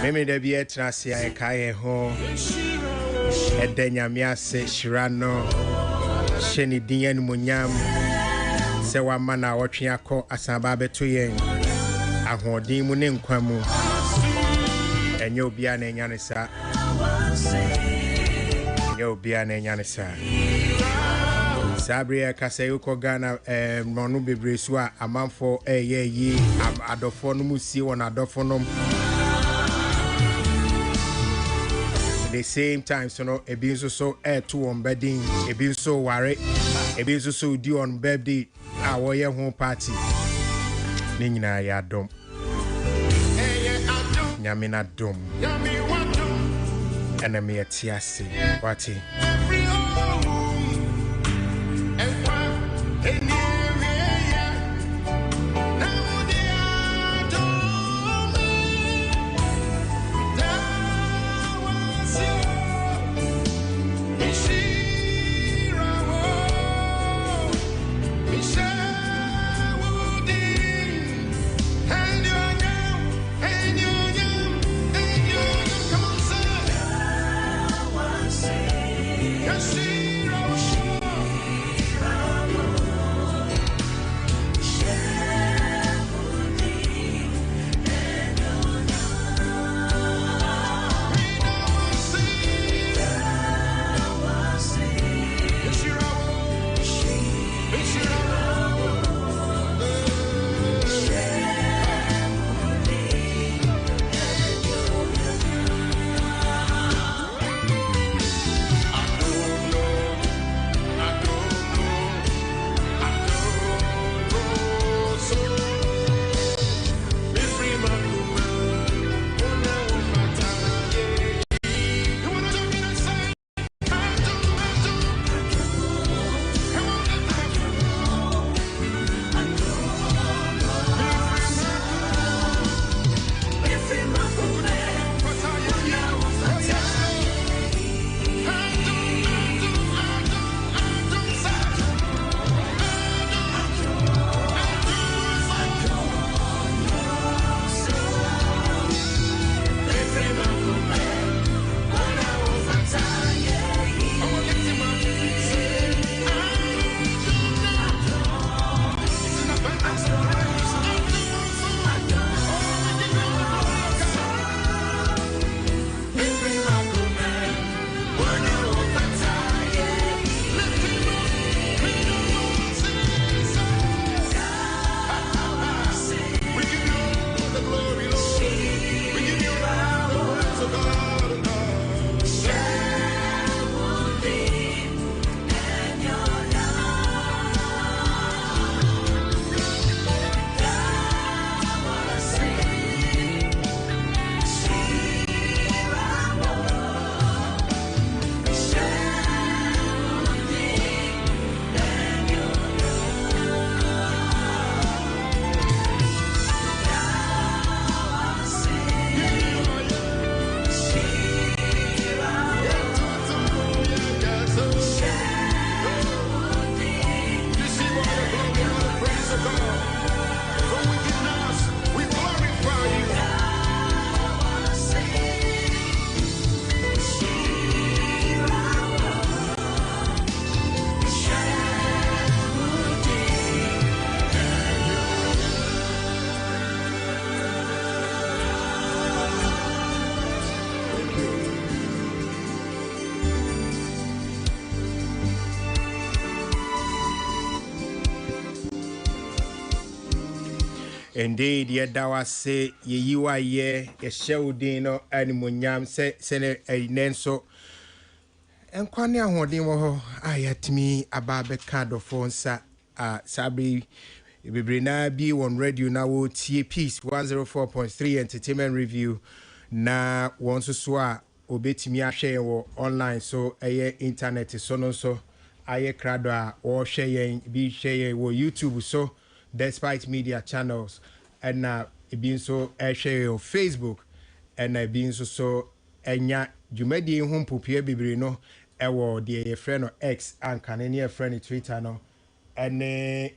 Meme de bi etrasia e kae ho edanyamia se shirano sheni din munyam se wa mana wotwe akọ asaba beto yen ahodin mu ne nkwa mu enye obia na enya ne sa enye obia na enya ne sa Sabria Kasayo Kogana Monu Bebresua amanfo ye adofo no musi won adofo no the same time so no ebi so to on bedding ebi so ware ebi so di on birthday a wo ye ho party ni nyina ya dom nyame na dom enemy atiase wati Indeed, ye dawa say ye you are ye show dino animunyam se sene a nenso. And kwani ahoden wo ho ayatimi ababe card of fonsa sabi bibrina bi on radio na wo tie peace 104.3 entertainment review na won so a obetimi ahwe wo online so eye internet so no so aye krado a wo hwe yen bi hwe yen wo YouTube so despite media channels and na ebi so hwe on Facebook and na ebi so enya dwumadi hu mpopie bibiri no ewo de ye friend no X and can any friend Twitter no and the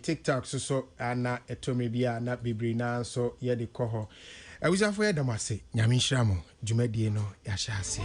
TikTok so ana etomi bia na bibiri na so ye de koho awusafo ye damase nyame nhira mo dwumadi no ya sha ase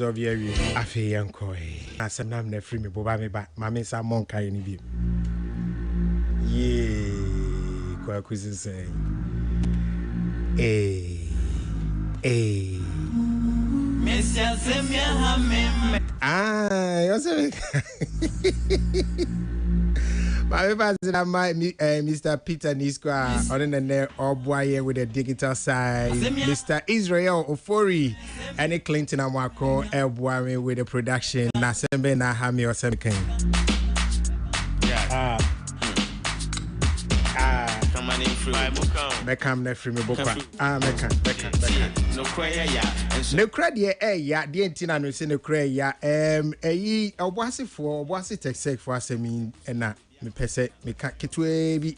of your afi yanko asanam na free me boba me ba mama sa monka ni bi ye kwa kuzi say Mr. Semia Hamem yose Mr. Peter Niskwa on the Obuaye with the digital side, Mr. Israel Ofori and Clinton Amwako Obuaye with the production. Nasembe na hami or something. Mekam ne free me boka. Mekam. No credit ya the entina no say no credit ya obwase for obwase tech for asemi na me pese me ka ketwe bi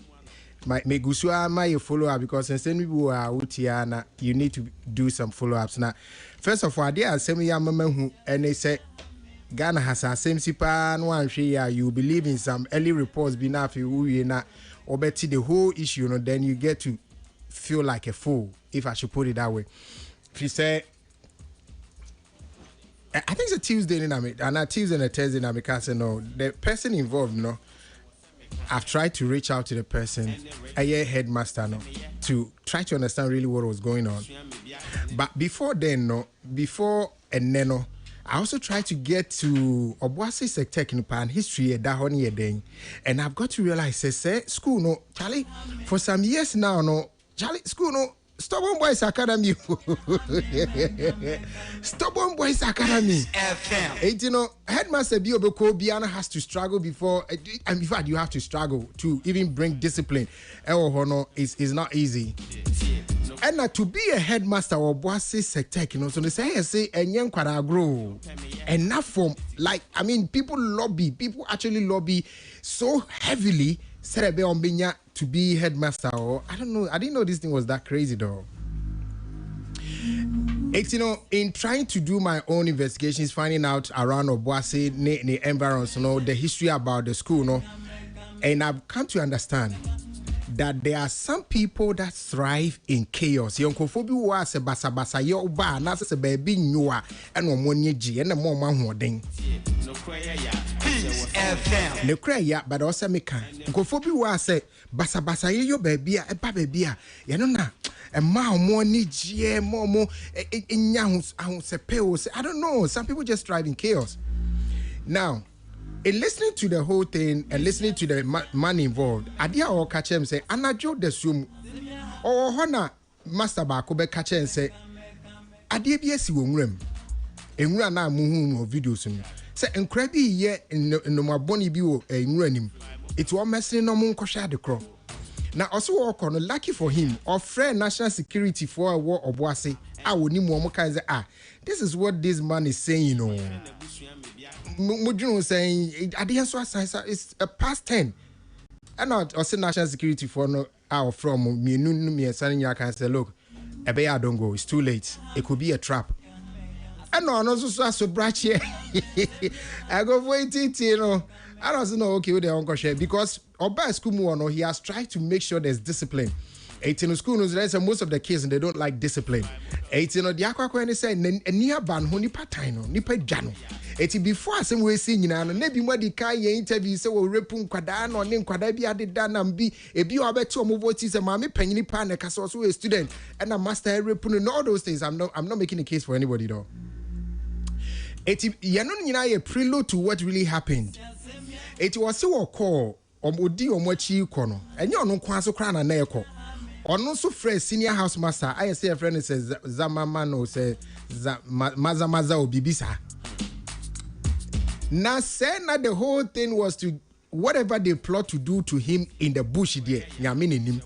me gusua my follow up because since we are utia na you need to do some follow ups na first of all there asemi ya mama hu ene say Ghana has asem sipa no anhwe ya you believe in some early reports be na fi we na obeti the whole issue no then you get to feel like a fool if I should put it that way. If you say I think it's a Tuesday and a Tuesday and a Thursday in America, no, the person involved, no, I've tried to reach out to the person, a headmaster, no, to try to understand really what was going on. But before then, no, before and then, no, I also tried to get to Obuasi technical and history that honey then, and I've got to realize, say, school, no, Charlie, for some years now, no, Charlie, school, no. Stubborn Boys Academy. Stubborn Boys Academy. You know, Headmaster Biobeko Biana has to struggle before, and in fact, you have to struggle to even bring discipline. Is not easy. And to be a headmaster or bossy sector, so they say and quite grow. Enough from like people actually lobby so heavily Serebe Ombinya to be headmaster, or I don't know. I didn't know this thing was that crazy though. It's in trying to do my own investigations, finding out around Obuasi, the environs, the history about the school, and I've come to understand that there are some people that thrive in chaos. Yonkofobi was a basa yo ba na se baby nyua and omonye ji and more manhoden. No cry but also meka. Yonkofobi was a basa yo baby a baby yanona a ma more ni ji more in yahus I don't know. Some people just thrive in chaos. Now, in listening to the whole thing and listening to the man involved, Adia or catch him say, Anajo the sum or Hona Master Bakobe catch and say, Adia BS room. In Rana Muhu videos. Say, and crabby ye in the more bonny view a running. It's one messing no moon kosha the crow. Now, also walk on lucky for him or friend national security for a war of Boise. I would need more kinds of this is what this man is saying, Mujuno saying it's a past 10. And not also national security for no hour from me and Sunny can say, look, I don't go, it's too late. It could be a trap. And no, also so bright here. I go for it, I don't know okay with the uncle share because Oba school he has tried to make sure there's discipline. 18 school knows most of the kids and they don't like discipline. 18 the aqua say near ban honey patino, nipa jano. 18 before some way singing and maybe more the car interview so repun quadan or name quadabi added dan and be a bio about 2 movotis and mammy penny pan a also a student and a master repun and all those things. I'm not making a case for anybody though. 18 yanon a prelude to what really happened. It was so call omodi omochi kono and you no kwaso kra na eko. Ono so fresh senior house master I say a friend says Zamama no say maza obibisa. Now say na the whole thing was to whatever they plot to do to him in the bush there. Him.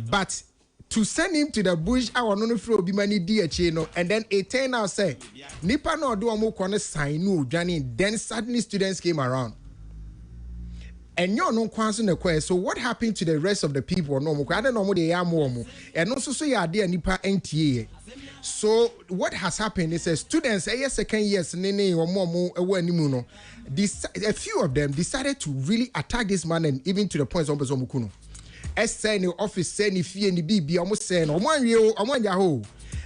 But to send him to the bush I want no fro be many DH and then a 10 out say nipa no do omo kone sign no Johnny then suddenly students came around. And you're no question the question. So what happened to the rest of the people? No, I don't know what they are more. And also so you are there nipa NTA. So what has happened is students second years nene or more a few of them decided to really attack this man and even to the point of Zomukuno. Say the office say ni fee ni BB almost saying yaho.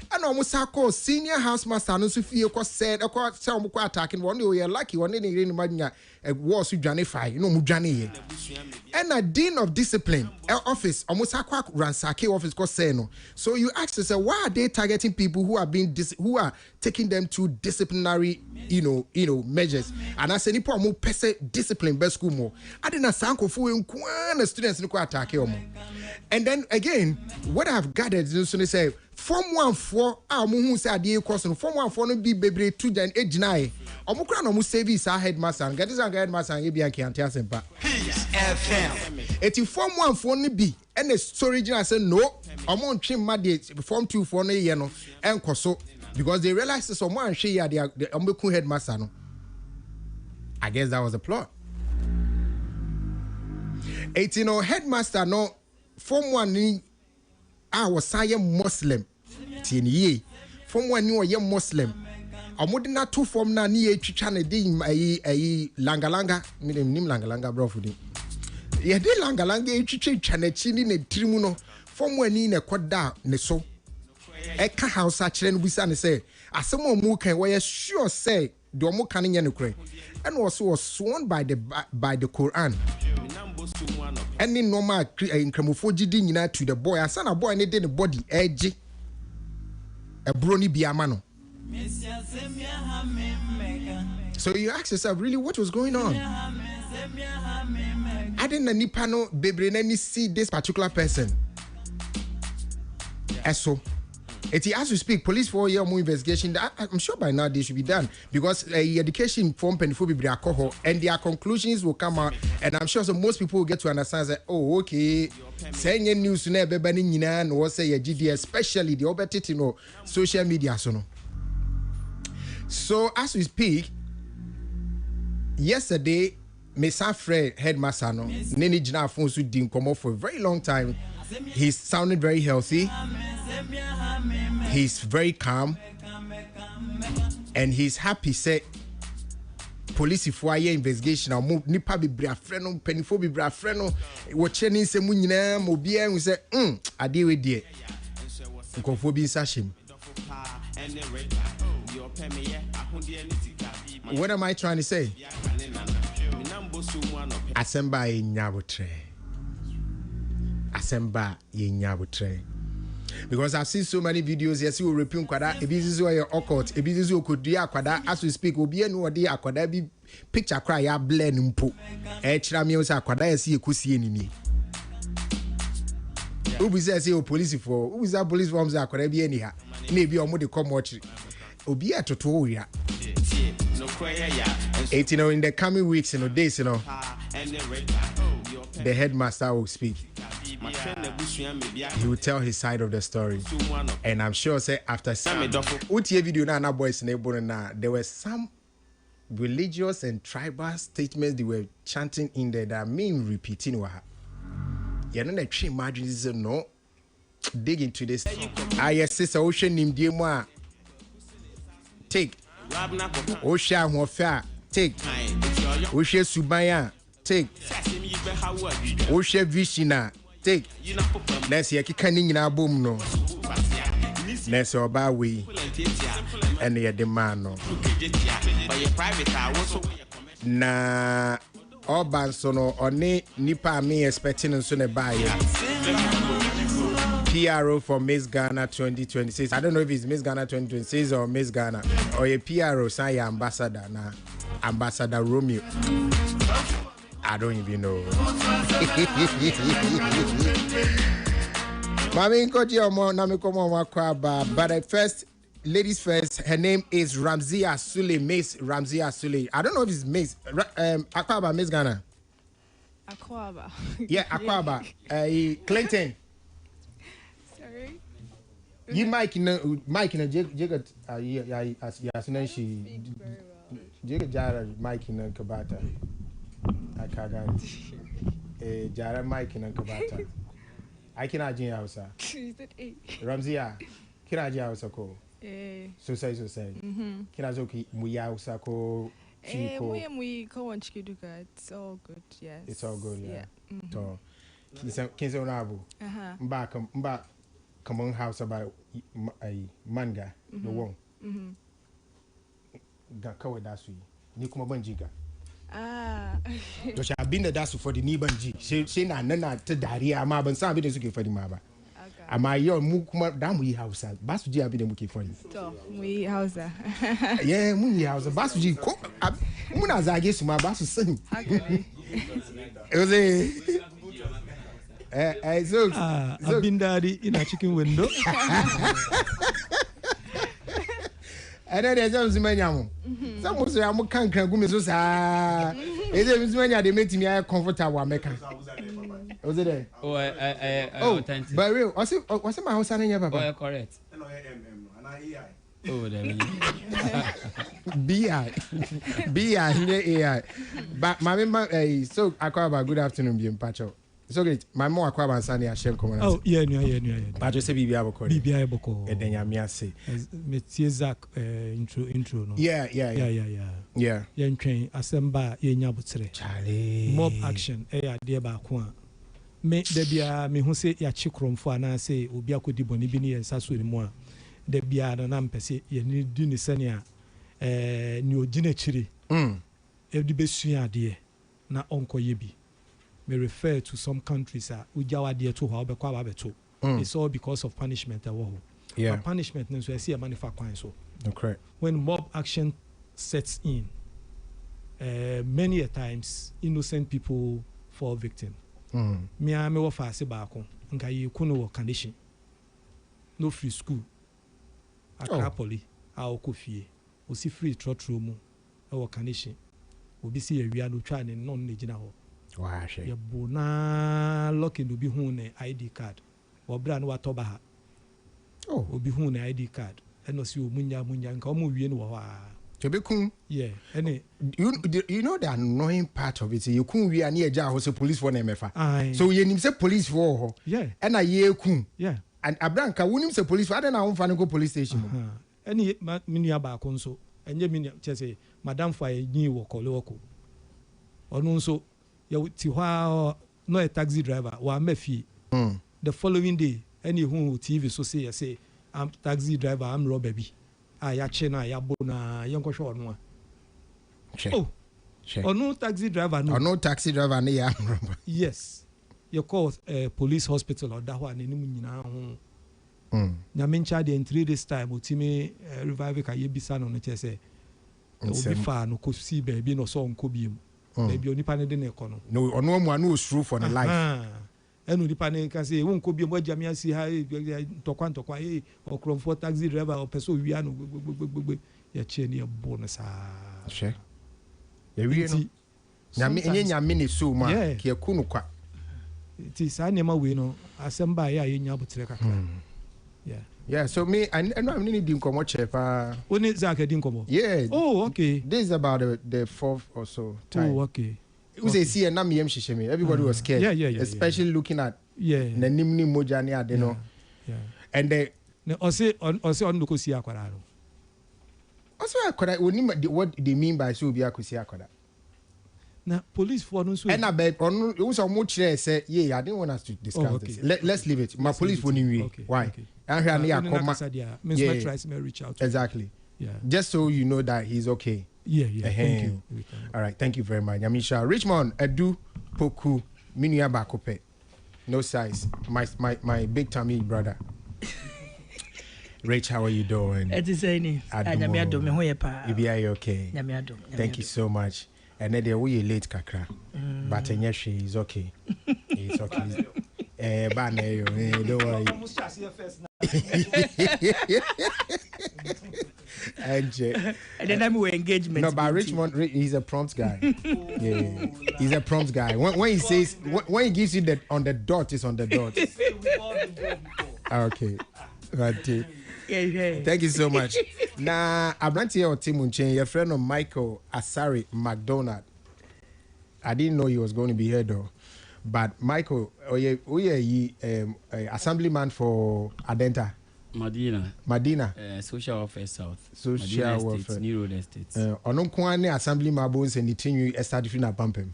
And almost call senior house master no Sophia said some attacking one day lucky one day in Magna was to Janify, Mujani. And a dean of discipline office almost ransake office Coseno. So you ask yourself, why are they targeting people who are being who are taking them to disciplinary measures? And I say ni po mo pese discipline best school mo. I didn't sanko fu the students no attack omo. And then again, what I've gathered is so they say Form 1-4 who say ade course no Form 1-4 no be bebre 2 jan ejinae omukra no mu service our headmaster and get this headmaster and be anke ante asempa FM eti Form 1-4 no be and the storage I say no omo ntwe ma de Form 2-4 no ye no enkoso because they realized so mo anhwe ya de ombeku headmaster no. I guess that was a plot. 18 headmaster no Form 1 ni was a Muslim. Tieni Form 1 ni a Muslim. Amodina 2 form na ni e twitwa din ayi langa nim langa bro fudi. Ye de langa e twitwa na chi ni na tirimu no Form 1 ni na koda ne so. E ka house a kire no bisa ne say asem omu kan we sure say the omu kan nya ne kure. And also was sworn by the Quran. Any normal incremofoji din nyina to the boy asana boy ne de the body edge a brony biamano. So you ask yourself really what was going on? I didn't nipa no bebre na ni see this particular person. Eso As we speak, police for your more investigation. I'm sure by now they should be done because education from Penfobi alcohol and their conclusions will come out. And I'm sure so most people will get to understand that, oh, okay, saying news to never banning and or say a GD, especially the obetity no social media. So as we speak, yesterday, Mesa Fred headmaster no Nene Jina Afonso didn't come off for a very long time. He's sounding very healthy. He's very calm. And he's happy, say, police for a investigation. I'll move Nipa be brafreno, penifo be brafreno. Watching in some munina, mobia, we say, I deal with dear. Ukofobi Sashim. What am I trying to say? Asemba ye nyabutre. Asemba ye nyabutre. Because I've seen so many videos, yes, you repeat kwada, ebizizo your occult, ebizizo kodia kwada, as we speak, obi no odi akwada bi picture cry ya blend mpo. Chira mi osa akwada yesi ekusi enini. Ubi say o police for, ubi say police forms akwada bi eni ha. Na ebi omo de come watch. Obi atoto ya. 18 in the coming weeks, days, the headmaster will speak. He will tell his side of the story. And I'm sure, say, after some video now, boys there were some religious and tribal statements they were chanting in there that mean repeating. You know, the tree margins, no. Dig into this. Yes, sister, ocean him, dear moi. Take. Osha Hofia, take. Osha Subaya, take. Osha Vishina, take. Let's see, I can't in our boom no. Let's about we and the demand. Na Orban sono or Nipa me expecting on Sunday buy. PRO for Miss Ghana 2026. I don't know if it's Miss Ghana 2026 or Miss Ghana or a PRO say ambassador na Ambassador Romeo. I don't even know. Mami Koji Omo Namikomo Wakwaba. But first, ladies first, her name is Ramzia Sule, Miss Ramzia Sule. I don't know if it's Miss Akwaba, Miss Ghana. Akwaba. Yeah, Akwaba. Clinton. You Mike in a jigger she jigger Jara Mike in a Kabata. I can't Jara Mike in a Kabata. I cannot jing house. Ramzia, can I house a call? So say. Can I zoki Muya Sako? We go on Chikiduka. It's all good, yes. It's all good, yeah. So, Kinzo back. Come on house about a manga the one. Gakawa dasu. Nikuma banjiga. So she have been the dasu for the Nibanji. She na to daria ma ban sa bi da suke fadi ma ba. Ama yo mu kuma da mu yi Hausa. Basu ji abi da muke fadi. To mu yi Hausa. Yeah, mu yi Hausa. Basu ji ko muna zage su ma basu sani. So I've been daddy in a chicken window. And then there's some Zimanyamu. Some say I'm can't go so sa. Is it Zimanya they make me comfortable American? Was it there? Oh, but real, what's my house in your papa? Oh, correct. Oh, BI, AI. But my member, so Akwaba, good afternoon, being Pacho. So great. My mom Akwaba and Sani Hashem come. Oh, yeah. Pacho say BBI boko. BBI boko. And then Yamia say. Metie Zach intro no. Yeah. Yeah. Yen train asemba ye nyabutre. Charlie. Mob action. Ade ba ko a. Me da bia me hu se ya chikromfo ana se obi akodi boni bi ne yensa so ni mu a. Da bia na mpese ye ni di ni sane a ni ogina chiri. E di besua ade na onkoye bi. May refer to some countries ujawa dear to how beto. It's all because of punishment. Yeah. But punishment means we see a manufacturing so. Correct. When mob action sets in, many a times innocent people fall victim. Me wa fa se ba ko nka yi kuno condition. No free school, Accra Poly a okofie o si free trotro mu e wo kanehye obi si awia no twa ne non ne gina ho wa hwe ye bo na lock no bi hu ne ID card wo bra no watoba ha obi hu ne ID card e no si o munya nka o mu wie no wo ha Tobekun. yeah any you know the annoying part of it you kun we ani eja ho say police for na mefa so you nim say police for ho yeah and na ye kun yeah and abranka wunim say police for na won fa go police station any minia ba ko nso enye minia chese madam fa yin wo kole woko onu nso ye ti hwa no a taxi driver wa mafi the following day any who TV so say I'm taxi driver I'm robber bi ya che na ya bo na yenko hwe onu onu taxi driver no onu taxi driver na ya yes you call police hospital or that one nim nyina ho nyame ncha de in 3 days time otime revive ka ye bisa no no chese obi fa no ko si ba bi no so nko bi mu na bi onipa ne de ne ko no onu amu anu osuru for the life enu onipa ne ka say won ko bi mu agya me asi ha tokwa okromfo taxi driver o peso wi anu gbegbegbegbe ya che ne bo no sa hwe ya wi no nyame ne so ma ke ku no kwa ti sa ne ma we no asamba ya ye nya butere kakra yeah so me I know I'm needing nkomo chefa oni Zach edin nkomo yeah okay this is about the fourth or so time okay we say see na me shisheme everybody was scared especially looking at na nimni moja ne ade no and the ose on ko si akwara no also akwara oni what they mean by so bi akosi akwara na police for no so and I bet on you so much say I didn't want us to discuss this let's leave it my police for new why and here na Mr. tries to reach out exactly just so you know that he's okay thank you all right thank you very much Yamisha Richmond Edu Poku Minua Bakope no size my big tummy brother Rich, how are you doing? It is any Nyamiadom me ho pa you be okay Nyamiadom thank you so much and then we late kakra but enye is okay it's okay ba na yo don't worry and then I'm engagement no but Richmond he's a prompt guy he's a prompt guy when he says when he gives you that on the dot is on the dot okay thank you so much. Na Abranti or Timunchen, your friend of Michael Asari McDonald. I didn't know he was going to be here though. But Michael, assemblyman for Adenta. Medina. Social Welfare South. Social Welfare. New Road Estates. Onon kwani assemblyman bones and the started to pumping.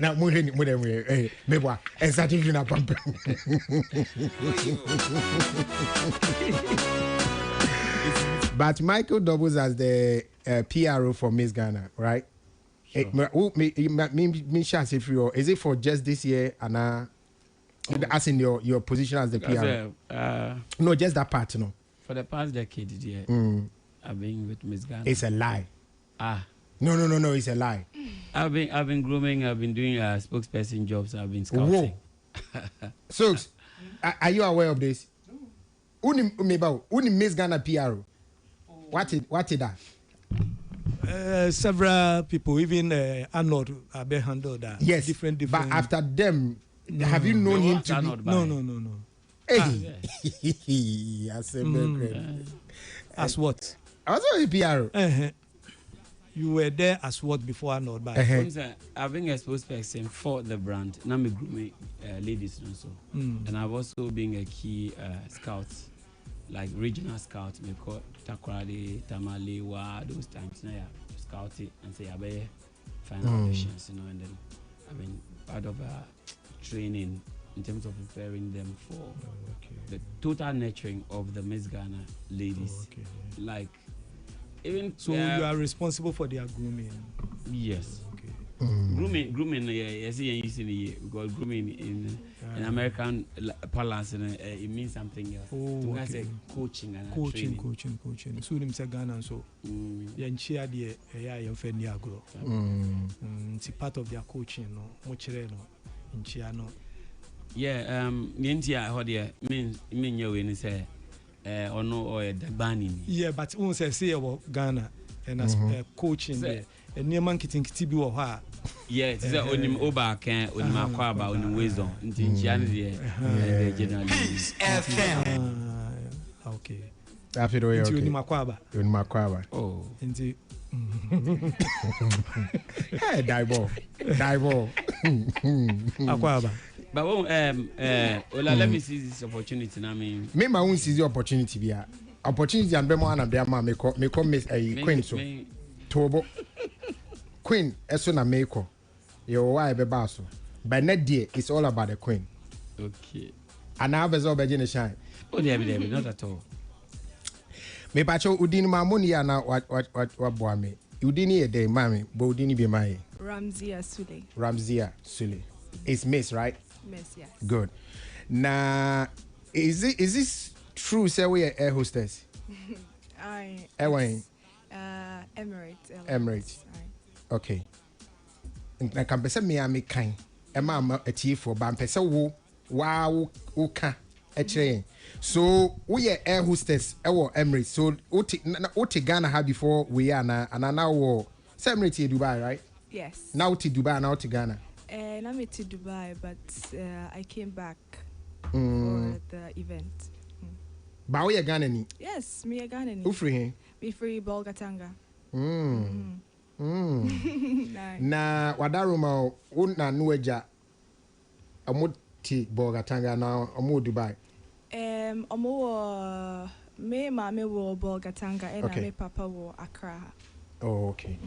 Now mebwa starting to pump. But Michael doubles as the PRO for Miss Ghana, right? Sure. Is it for just this year and as in your position as the PRO? No, just that part, no. For the past decade, yeah. I've been with Miss Ghana. It's a lie. No, it's a lie. I've been grooming, I've been doing spokesperson jobs, I've been scouting. So, are you aware of this? Uni Miss Ghana PRO. What is that? Several people, even Arnold, have been handled that. Yes, different. But after them, have you known him to be? No. Hey, as what? Also a PRO. You were there as what before Arnold? I've been a spokesperson for the brand. Now me grooming ladies also, and I've also been a key scout. Like regional scout, me call Takoradi, Tamale, those times. Now, scouting and say, "Abe, final auditions," and then I've been part of training in terms of preparing them for the total nurturing of the Miss Ghana ladies. Like, even so, you are responsible for their grooming. Yes. Grooming, yes, because grooming in American parlance, it means something else. Coaching and coaching. So, in Ghana, so you cheer the it's part of their coaching, no, much in Chiano. Yeah, the entire idea mean you when you say or no or the banning. Yeah, but who say about Ghana and as coaching there, and near man kitting Tibi or her. Yeah, it is only Oba can only Makwaba on wisdom in January and generally. Okay. After the way, okay. In Makwaba. Oh, indeed. Hey, Dive. Akwaba. But let me see this opportunity. I mean, me my own seize the opportunity. Be opportunity and be more and be ma me come miss a queen so. Tobo Queen. Eso na me ko. Your why be baso. But net day it's all about the queen. Okay. And now bezo be jine shine. Oh, there, not at all. Me pacho udini ma money na what boy me. Udini e de mami, but udini be my Ramzia Sule. Ramzia Sule. It's Miss, right? Miss, yes. Good. Now, is this true? Say we are air hostess. Emirates. Emirates. Okay. Na kan pese me am kan. E ma atie for ba pese wo wo ka e kire. So we are air hostess e wo Emirates. So oti Ghana ha before we are na now wo Emirates in Dubai, right? Yes. Now to Dubai, now to Ghana. I'm to Dubai, but I came back for the event. But we are Ghanaian. Yes, me a Ghanaian. Who free him? Me free Bolgatanga. Na wadaruma una nueja amuti Bolgatanga na amu Dubai. Me mama wo Bolgatanga and me papa wo Accra. Oh, okay.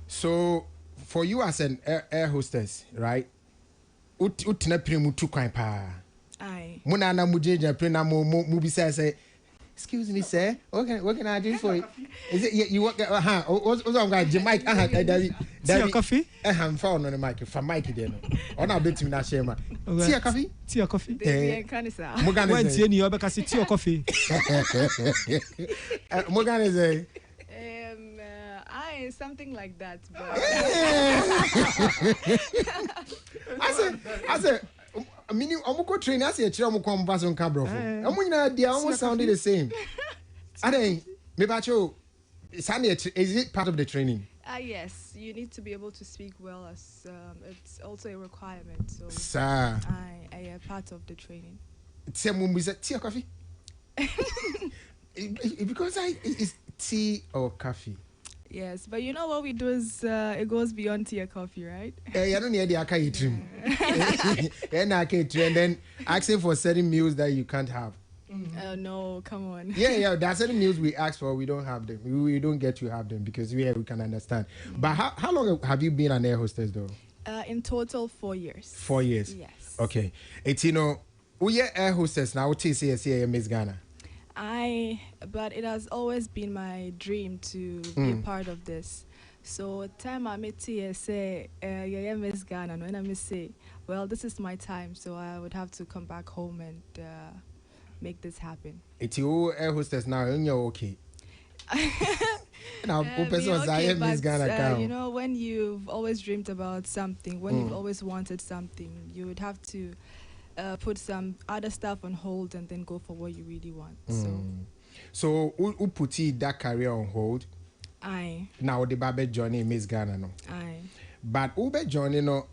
So for you as an air hostess, right? Utina premu tu kwan pa. Aye. Muna na mujeja pre na mu bi say, excuse me, sir. What can I do for you? Is it you work what's on guy mic Tea coffee? I'm found on the mic from Mike there no. On a bit na share ma. Tea coffee? Tea coffee? Kanisa. When tea ni obeka si tea coffee. Mogane say something like that, but I said meaning omuko train I say chira omuko mbaso nka brofo omu nyina dia almost sounded the same. Ade me bacho is it part of the training? Yes, you need to be able to speak well as it's also a requirement, so sir I am part of the training. Tea mumbiza tea or coffee? Because it's tea or coffee. Yes, but you know what we do is it goes beyond tea or coffee, right? You don't need the akai trim. And then asking for certain meals that you can't have. No, come on. Yeah, there are certain meals we ask for, we don't have them. We don't get to have them because we can understand. But how long have you been an air hostess though? In total 4 years. 4 years? Yes. Okay. It's we are air hostess now. What is Miss Ghana? But it has always been my dream to be a part of this. So time I met say, yeah, Miss Ghana, and I say, well, this is my time, so I would have to come back home and make this happen. It's you air hostess now, and you're okay. Now, okay, Miss Ghana, you know, when you've always dreamed about something, when you've always wanted something, you would have to put some other stuff on hold and then go for what you really want. So who put that career on hold? Aye. Now the baby journey Miss Ghana no. Aye. But Ube journey no,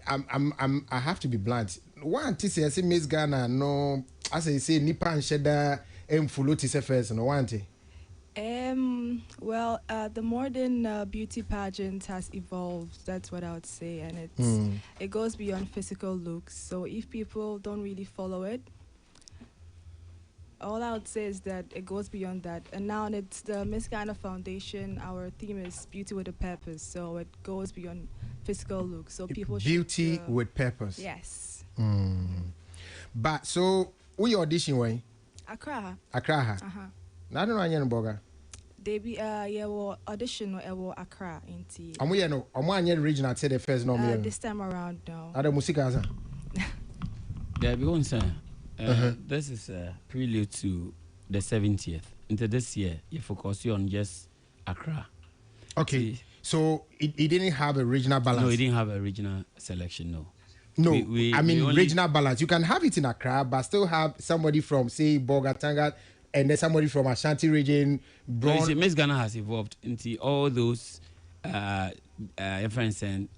I have to be blunt. One to say Miss Ghana no, as I say Nipan Sheda Mfuluti se first no one. Well, the modern beauty pageant has evolved. That's what I would say, and it goes beyond physical looks. So if people don't really follow it, all I would say is that it goes beyond that. And now it's the Miss Ghana Foundation. Our theme is beauty with a purpose. So it goes beyond physical looks. So people beauty with purpose. Yes. But so who you audition way? Accra. I don't know any boga. They be audition or Accra into. I'm regional say the first no this time around now. Other musika There be one sir. This is a prelude to the 70th. Into this year, you focus on just Accra. Okay. So it didn't have a regional balance. No, it didn't have a regional selection. No. No, we I mean only, regional balance. You can have it in Accra, but still have somebody from, say, Bogatanga, and then somebody from Ashanti region. no, you see, Miss Ghana has evolved into all those difference and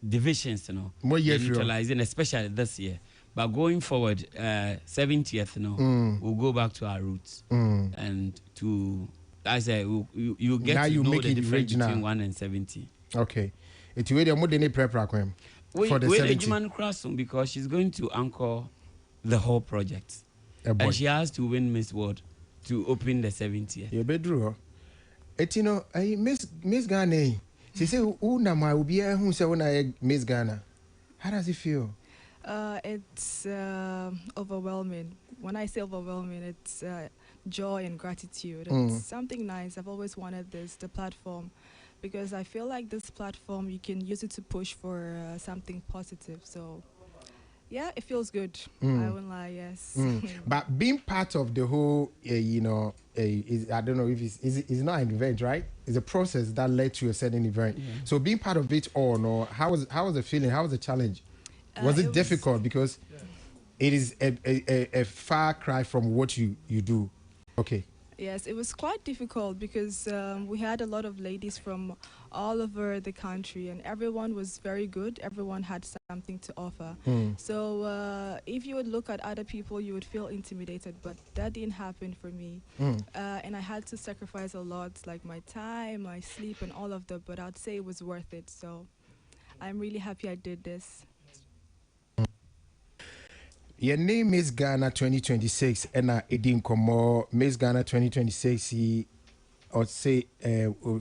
divisions, you know, More they're years, neutralizing, especially this year. But going forward, 70th, you know, we'll go back to our roots and to, I say, you get Now to you know make the it difference regional. between 1 and 70. Okay. It's where the more than prep for the We 70. Juman Crossum because she's going to anchor the whole project. And she has to win Miss World to open the 70th. You bedroom. It's you know, Miss Ghana. She say, "Who na my will be who say when I Miss Ghana." How does it feel? It's overwhelming. When I say overwhelming, it's joy and gratitude. It's something nice. I've always wanted the platform, because I feel like this platform, you can use it to push for something positive. So, yeah, it feels good. I won't lie, yes. But being part of the whole, you know, I don't know if it's not an event, right? It's a process that led to a certain event. Yeah. So being part of it all, no, how was the feeling? How was the challenge? Was it difficult? Because it is a far cry from what you do. Okay. Yes, it was quite difficult because we had a lot of ladies from all over the country, and everyone was very good. Everyone had something to offer. So if you would look at other people, you would feel intimidated, but that didn't happen for me. And I had to sacrifice a lot, like my time, my sleep, and all of that, but I'd say it was worth it. So I'm really happy I did this. Your name is Ghana 2026, and Edin Komo Miss Ghana 2026. He or say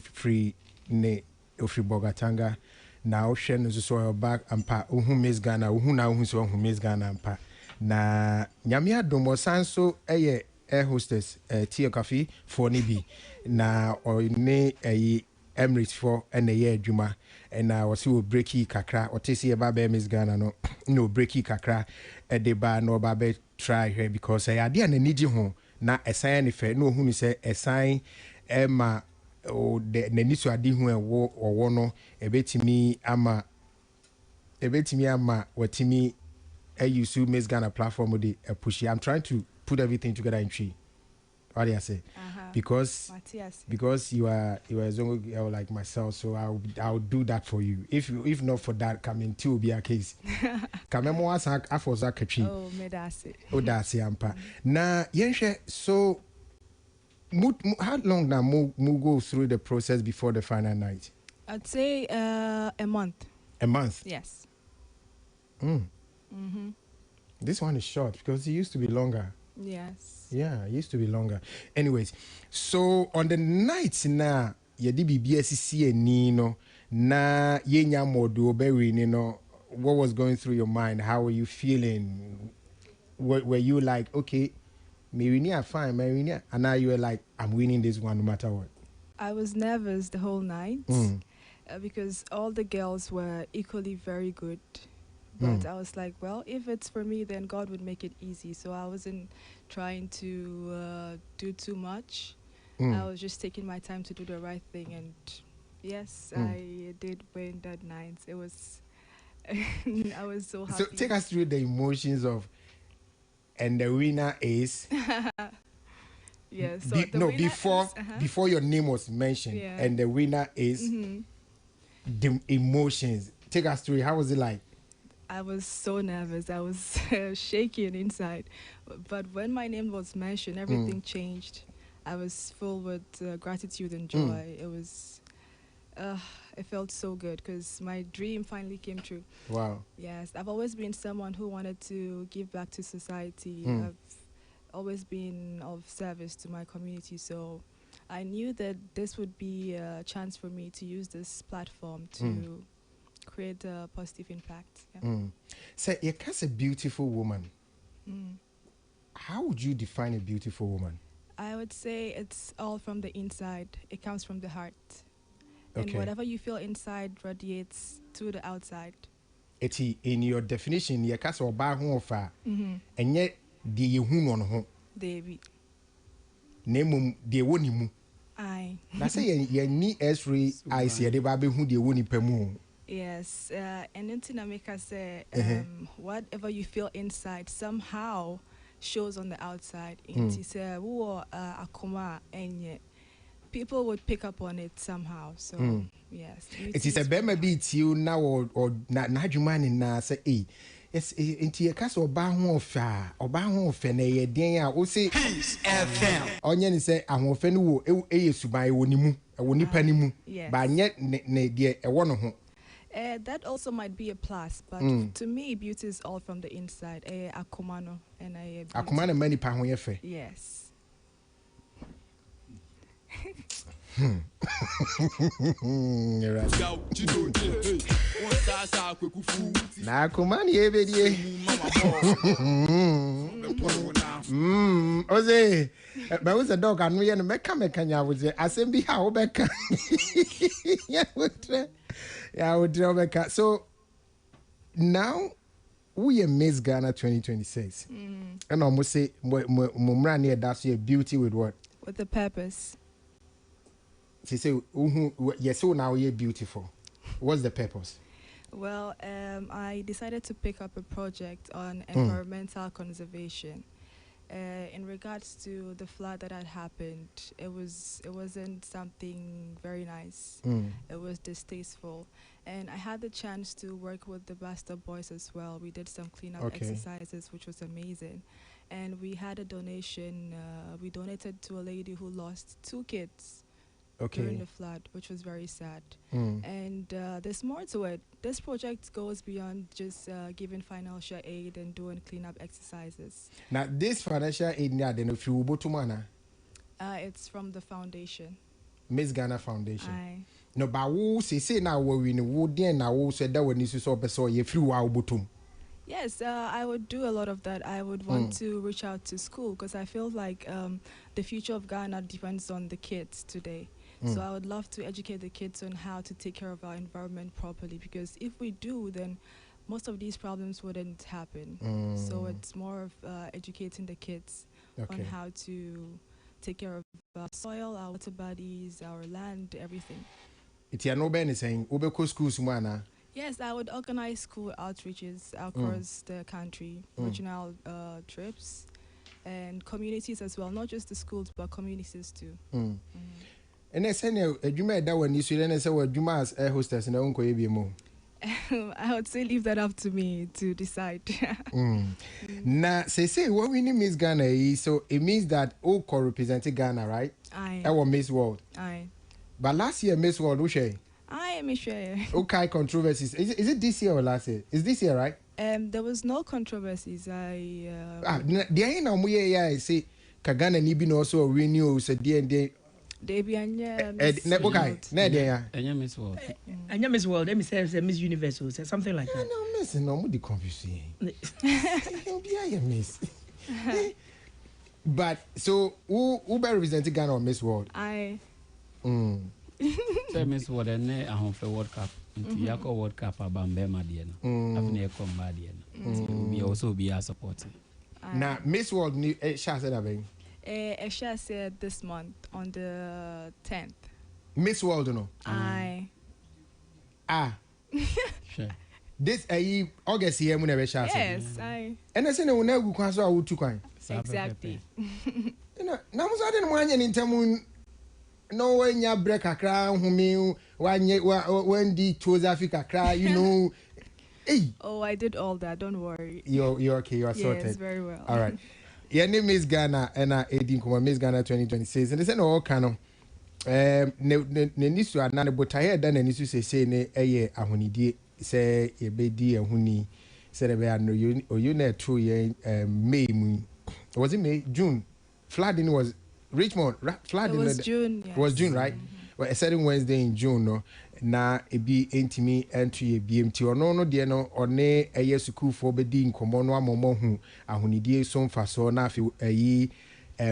free Bogatanga. Now Shen is so back and pa Miss Ghana, who now who's Miss Ghana and pa. Na Nyamia Domo Sanso air hostess tea coffee for Nibi. Na or ne Emirates for and a year Juma. And I was breaky kakra or tisi about Miss Ghana no breaky kakra at the bar no babe try her because I didn't need you home na a sign if no who say a sign Emma or the nisu adi who or one a bit me ama what me a you sue Miss Ghana platform with a pushy. I'm trying to put everything together in tree. What do you say? Because you are a Zongo girl like myself, so I'll do that for you. If not for that, coming to be a case. Kamemo asak afoza kachi. Oh, medase. Oh, that's yampa. Na yenshe. So, how long now mu go through the process before the final night? I'd say a month. A month. Yes. This one is short because it used to be longer. Yes. Yeah, it used to be longer. Anyways, so on the nights now, yedi BBSC Nino na yenya modu oberi no. What was going through your mind? How were you feeling? Were you like, okay, maybe I'm fine, maybe and now you were like, I'm winning this one no matter what? I was nervous the whole night because all the girls were equally very good. But I was like, well, if it's for me, then God would make it easy. So I wasn't trying to do too much. I was just taking my time to do the right thing. And yes, I did win that night. It was, I was so happy. So take us through the emotions of, and the winner is... Yes. So before your name was mentioned, and the winner is the emotions. Take us through. How was it like? I was so nervous. I was shaking inside. But when my name was mentioned, everything changed. I was full with gratitude and joy. It was, it felt so good because my dream finally came true. Wow. Yes, I've always been someone who wanted to give back to society. I've always been of service to my community. So I knew that this would be a chance for me to use this platform to create a positive impact. Yeah. So you're a beautiful woman. How would you define a beautiful woman? I would say it's all from the inside. It comes from the heart. Okay. And whatever you feel inside radiates to the outside. In your definition, you're a oba ho ofa. And yet the you no ho. David. Name the woni mu. Aye. Na say ye ni S-ray eyes ye de ba be hu de woni pemu. Yes, and in Tinamika say, whatever you feel inside somehow shows on the outside. Inti say, wo akoma enye. People would pick up on it somehow. So yes, it is a bema beat you now or not you man in say yes into your castle baho fa or baho fene ye den o say FM onye say ahon fe no wo e suban wonimu e woni panimu ba nye ne de e wo no ho. That also might be a plus, but to me, beauty is all from the inside. Akomano and akomano many pa ho ye fe. Yes. Na kumani ebedie oze ba wo se dog anu ye no meka nya wo ze asem bi ha wo beka ya wotre beka. So now we are Miss Ghana 2026 and almost say mumra near that's your beauty with what, with a purpose. She say, yes, so now you're beautiful. What's the purpose? Well, I decided to pick up a project on environmental conservation. In regards to the flood that had happened, it wasn't something very nice. It was distasteful. And I had the chance to work with the Basta Boys as well. We did some cleanup exercises, which was amazing. And we had a donation. We donated to a lady who lost 2 kids. During the flood, which was very sad. And there's more to it. This project goes beyond just giving financial aid and doing cleanup exercises. Now, this financial aid, it's from the foundation. Miss Ghana Foundation. Aye. No, but who say now we would now say that when you saw you flew out bottom. Yes, I would do a lot of that. I would want to reach out to school because I feel like the future of Ghana depends on the kids today. So I would love to educate the kids on how to take care of our environment properly, because if we do, then most of these problems wouldn't happen. So it's more of educating the kids on how to take care of our soil, our water bodies, our land, everything. It's no ben saying Ubeko schools mana. Yes, I would organize school outreaches across the country, regional trips, and communities as well, not just the schools, but communities too. And I said, you made that when you should say, well, you must air hostess and uncle more. I would say leave that up to me to decide. Now, say, what we need Miss Ghana is, so it means that all represented Ghana, right? Aye. Our Miss World. Aye. But last year, Miss World, Ushe. I Miss Share. Okay, controversies. Is it this year or last year? Is this year, right? There was no controversies. The ain't no way, say, Kagana Nibin also renew, said D&D. Anya Miss World. Anya Miss World. Let me say Miss Universe or something like that. No, Miss, no, the confusing. Miss. But so who represented Ghana on Miss World? I. Say Miss World and I home for World Cup. Yako World Cup Bambema Diana. I've never come by Diana. We also be our supporting. Now Miss World Shah said that. Esha said this month on the 10th. Miss World, no? Aye. Sure. This August here, when Esha said. Yes, aye. And I said, no, never go cancel out to coin. Exactly. You know, now I didn't want any time. No when you break a crown, who when the chose Africa cry, you know. Hey. Oh, I did all that. Don't worry. You're okay. You are sorted. Yes, very well. All right. Your name is Ghana and Miss Ghana 2026. And they say no canon. Ne nisu anane botaye da na nisu say ne eye ahonidie say ye bedi ehuni say be ano you na true ye May mu. Was it May? June. Flooding was Richmond. Flooding was June. Yes. Was June, right? Well, a certain Wednesday in June, no. Na ebi entimi entry BMT ono no de no one eye school for bedi nkomo no amomo hu ahonidie so mfa so na afi ayi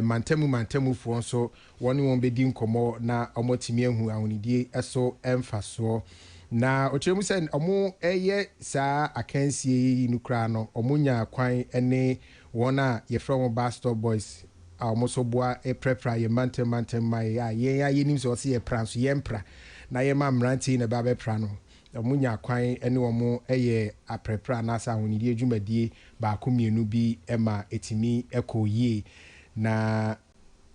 mantemu fo so woni won bedi nkomo na omotimi hu ahonidie eso emfa so na ochemu se omo eye sa akansie nukra no omunya kwan ene wona ye from Basta Boys omoso boa prepare ye mantem mai ya ye nim so se ye pranso ye mpra na ye ma mranti na ba be pra no ɔmo nya kwan ɛne ɔmo ɛyɛ aprɛprɛ anaasɛ ahonidie dwumadie baako mmienu bi ɛma ɛtumi ɛkɔ yie na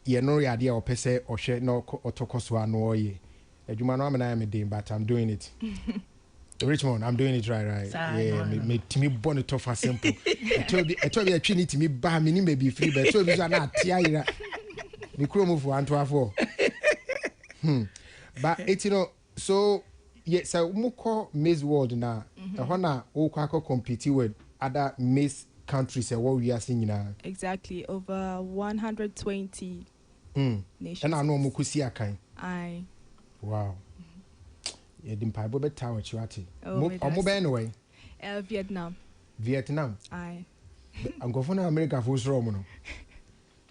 yɛno yɛ adeɛ a ɔpɛ sɛ ɔhwɛ na ɔtɔkɔ so a na ɔyɛ adwuma no amena yɛ me den but I'm doing it. Richmond, I'm doing it right. Yeah, me timi born it off simple. I told you a trinity to me ba me may be free, but told you not tiara. Me crew move 1 to 4. But it's so yes, so muko Miss World now. Hona o compete with other Miss countries and what we are seeing now. Exactly, over 120 nations. And I know mukusi akai. Aye. Wow. Yeah, the Bible bet tower chuati. Oh, anyway. Vietnam. Aye. I'm going for America for Roman.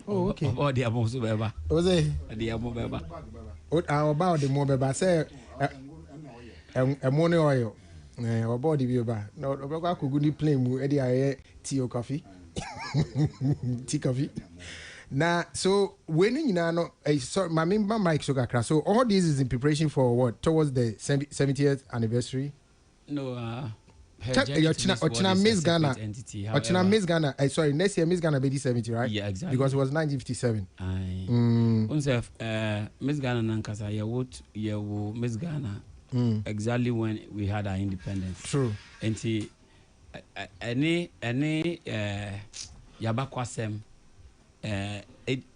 Oh, okay. Oh, the Amos Beba. Was it? The Amo Beba. What about the more Beba? Say a money oil. Or body viewer. No, I could go plane with Eddie tea or coffee. Tea coffee. Now, so when you know, sorry, my Mike Sogakra. So all this is in preparation for what? Towards the 70th anniversary? No, Ochina Miss Ghana. Ochina Miss Ghana. Sorry, next year Miss Ghana be 70, right? Yeah, exactly. Because it was 1957. Miss Ghana Nankasa, you Miss Ghana. Exactly when we had our independence. True. And any Yabakwasem.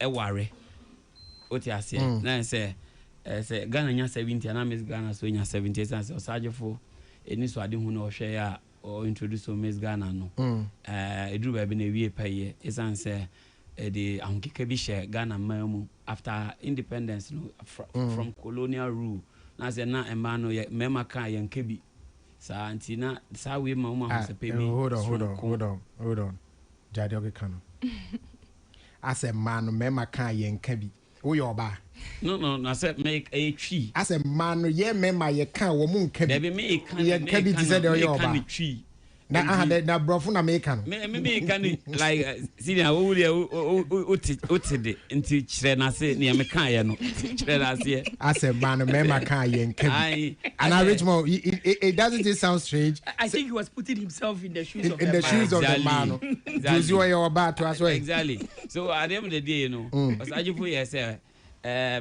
Worry. What you say? Now say Ghana nya 70 and Miss Ghana so nya 70 and so Sergeant for any so I didn't know share or introduce Miss Ghana no. It drew baby na wie pay is answer the Ankeke bi share Ghana memu after independence no from colonial rule. Na say na emma no mema kan yan kebi. Sa antina sa we mama se pay me. Hold on. Jade okay kano. As a man, mema can yen kabi. Oh, your bar. No, I said make a tree. As a man, ye mema ye can woman kabi. There be me kabi to say your bar. Tree. Na ahade na brofuna mekan. Me can like senior utide into chre na se ne me kan ye no. Chre na se. As a man, mema can yen kabi. And I Richmond, it doesn't it sound strange? I think he was putting himself in the shoes of the man. Shoes of the man. Exactly. Your bar to as well. Exactly. So at the end of the day, you know, as I just put say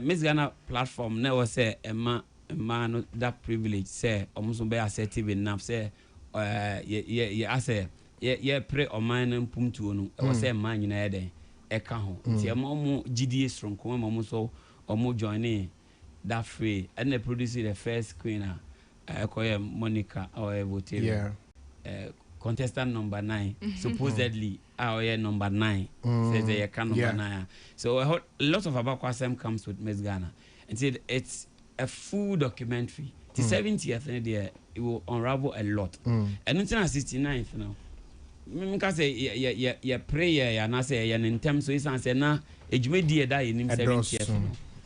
Miss Ghana platform never say a man that privilege say almost be assertive enough say I say pray o man mpum tuo no e say man nyina eden e ka ho nti e mo GDA strong ko mo so o join that free and they produce the first queen Monica or vote contestant number 9 supposedly our number 9 says they can number 9 so a lot of Abakwasem comes with Miss Ghana and it's a full documentary the 70th day it will unravel a lot and until 69th now because ya prayer ya na say ya ntem so is answer na ejumedi da yenim 70th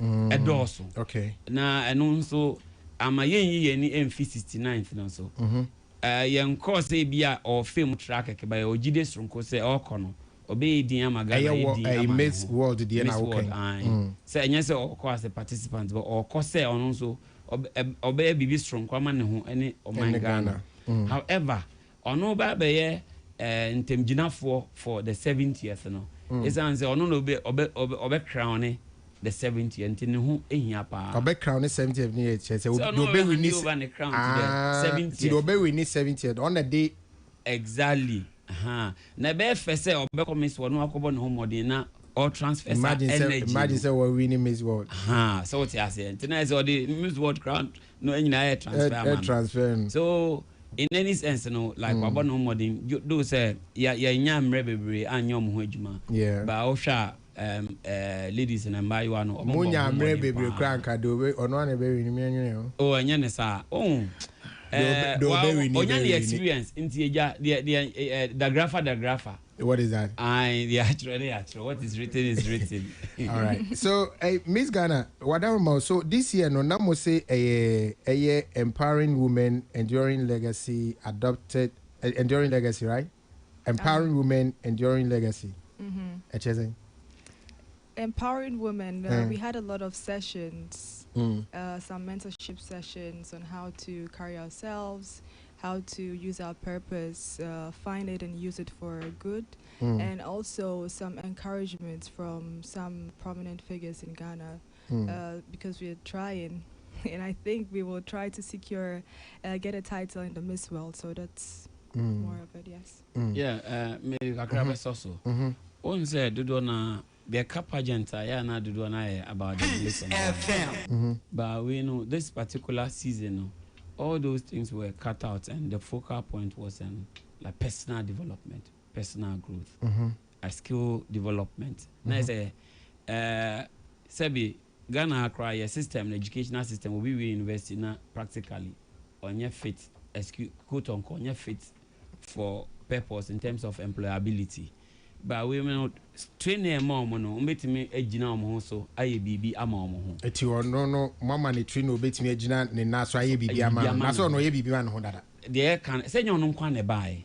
no edoso okay na eno so ama yen ni mf 69th no so yen course e bia or film track ke ba o jide stronko say okono obe din amagana e Miss World the na okay say enye say o course participant but o course say ono so obe bibi stronko ama ne ho ene o man Ghana however ono ba be ye ntemginafo for the 70th no is answer ono no obe crown the 70th and ne ho ehia pa obe crown 70th ni say obe we need the crown to the 70th obe we need 70th on the day exactly na be fese obe come so no akobo ne ho modern na all transfer energy imagine say we winning Miss World so what you say na is all the Miss World crown no enyina transfer so in any sense no like wabo no modern do say ya nya mre bebre anyom ho adwuma ba o hwa ladies and my you no munya mre bebre kranka do we ono na be wini me anwene o anya ne sa the experience into the grapher. What is that? The actual. What is written is written. All right. So, Miss Ghana, whatever. So this year, no, namo say a empowering women, enduring legacy, adopted, enduring legacy, right? Empowering women, enduring legacy. empowering women. We had a lot of sessions, some mentorship sessions on how to carry ourselves, how to use our purpose, find it and use it for good, and also some encouragement from some prominent figures in Ghana, because we are trying, and I think we will try to secure, get a title in the Miss World. So that's more of it, yes. Yeah, maybe Kakrabe also. On said, do na be a pageant, I na do na about the Miss FM. But we know this particular season, all those things were cut out, and the focal point was like personal development, personal growth, a skill development. Now say, Sebi Ghana Accra, your system, the educational system, will be university now practically on your fit, quote unquote, your fit for purpose in terms of employability. But we may not train a mom, no, bet me a genome so I be a mom. It's your no, Mamma, ni train obey me a genant, and now so I be a man. I saw no baby man who that. The air can say you no can buy.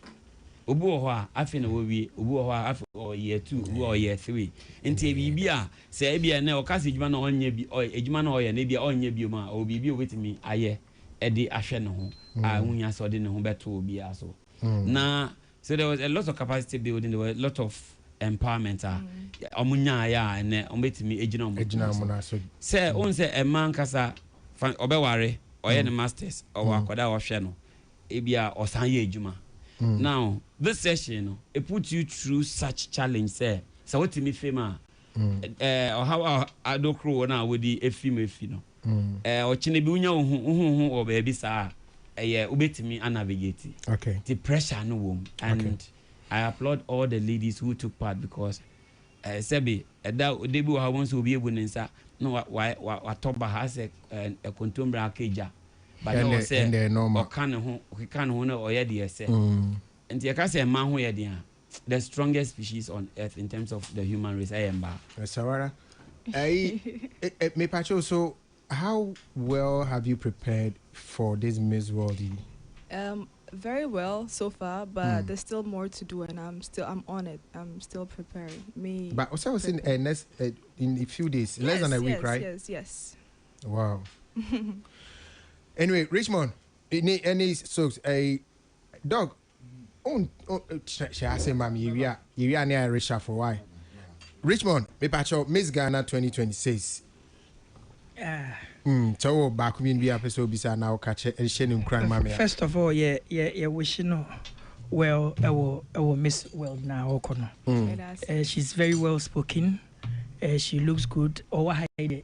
Ubuwa, I think will be Ubuwa or year 2 or year 3. In TVBia, say be a neo Cassiman on ye be or a man or a neighbor on ye buma or be with me. Aye, Eddie Asheno. I only saw the no better will be also. Now, so there was a lot of capacity building, there were a lot of empowerment. Omunya ya and ombet me a genome. Say, on say a man casa obeware or any masters or Wakoda or Sheno, Ebia or Sanye Juma. Now, this session, it puts you through such challenge, say, so what to me, Fema, or how I do crew now with the female fino, or Chinebunya or baby, sir. Ubet me and navigate. Okay. The pressure no womb. And I applaud all the ladies who took part because Sebi, that debu I want to be able to no what Toba has a contumbra keja. But no say or can or yet say. And the case a man who the strongest species on earth in terms of the human race. I am back. Sawara. Me pacho, so how well have you prepared for this Miss World? Very well so far, but there's still more to do, and I'm on it. I'm still preparing. But also I was in a few days, less than a week, right? Yes. Wow. Anyway, Richmond, any so a dog. She has said, "Mami, you are near Richard for why?" Richmond, me pacho Miss Ghana 2026. So back when we episode bisa now catch a shenim crying mammy. First of all, yeah, wishing well, I will Miss World now. She's very well spoken. She looks good.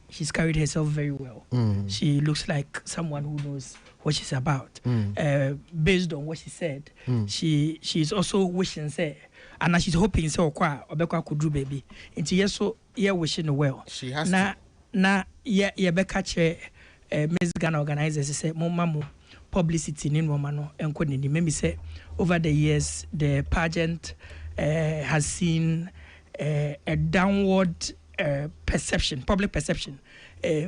She's carried herself very well. She looks like someone who knows what she's about. Based on what she said, she's also wishing say, and she's hoping so. Obekwa could do baby. Into yes, so wishing well. She has na be catch Miss Ghana organizers say mo publicity ni no no enko ni me say over the years the pageant has seen a downward perception, public perception.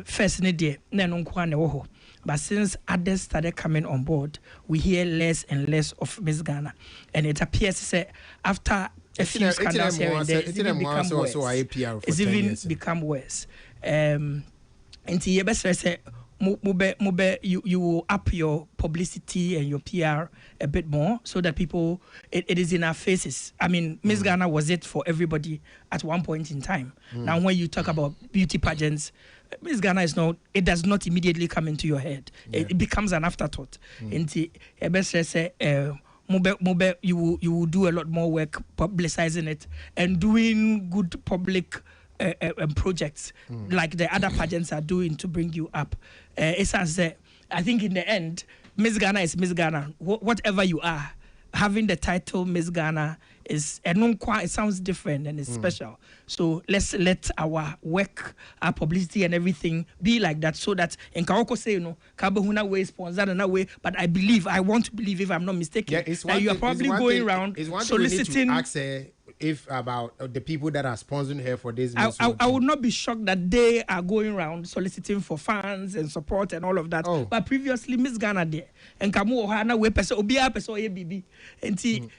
First in the na no nko na wo ho, but since others started coming on board, we hear less and less of Miss Ghana, and it appears say after a few scandals here and there, it's even become worse. And you will up your publicity and your PR a bit more so that people, it is in our faces. I mean, Miss Ghana was it for everybody at one point in time. Now, when you talk about beauty pageants, Miss Ghana is not, it does not immediately come into your head. It becomes an afterthought. You will do a lot more work publicizing it and doing good public projects like the other pageants are doing to bring you up. I think in the end, Miss Ghana is Miss Ghana. Whatever you are, having the title Miss Ghana is it sounds different and it's special. So let's let our work, our publicity and everything be like that, so that in Kaoko say, Kabahuna way sponsored in that way. But I want to believe, if I'm not mistaken, that you are probably going around soliciting. If about the people that are sponsoring her for this, I would not be shocked that they are going around soliciting for fans and support and all of that. But previously, Miss Ghana there and Kamu Ohana we person Obia person BB and it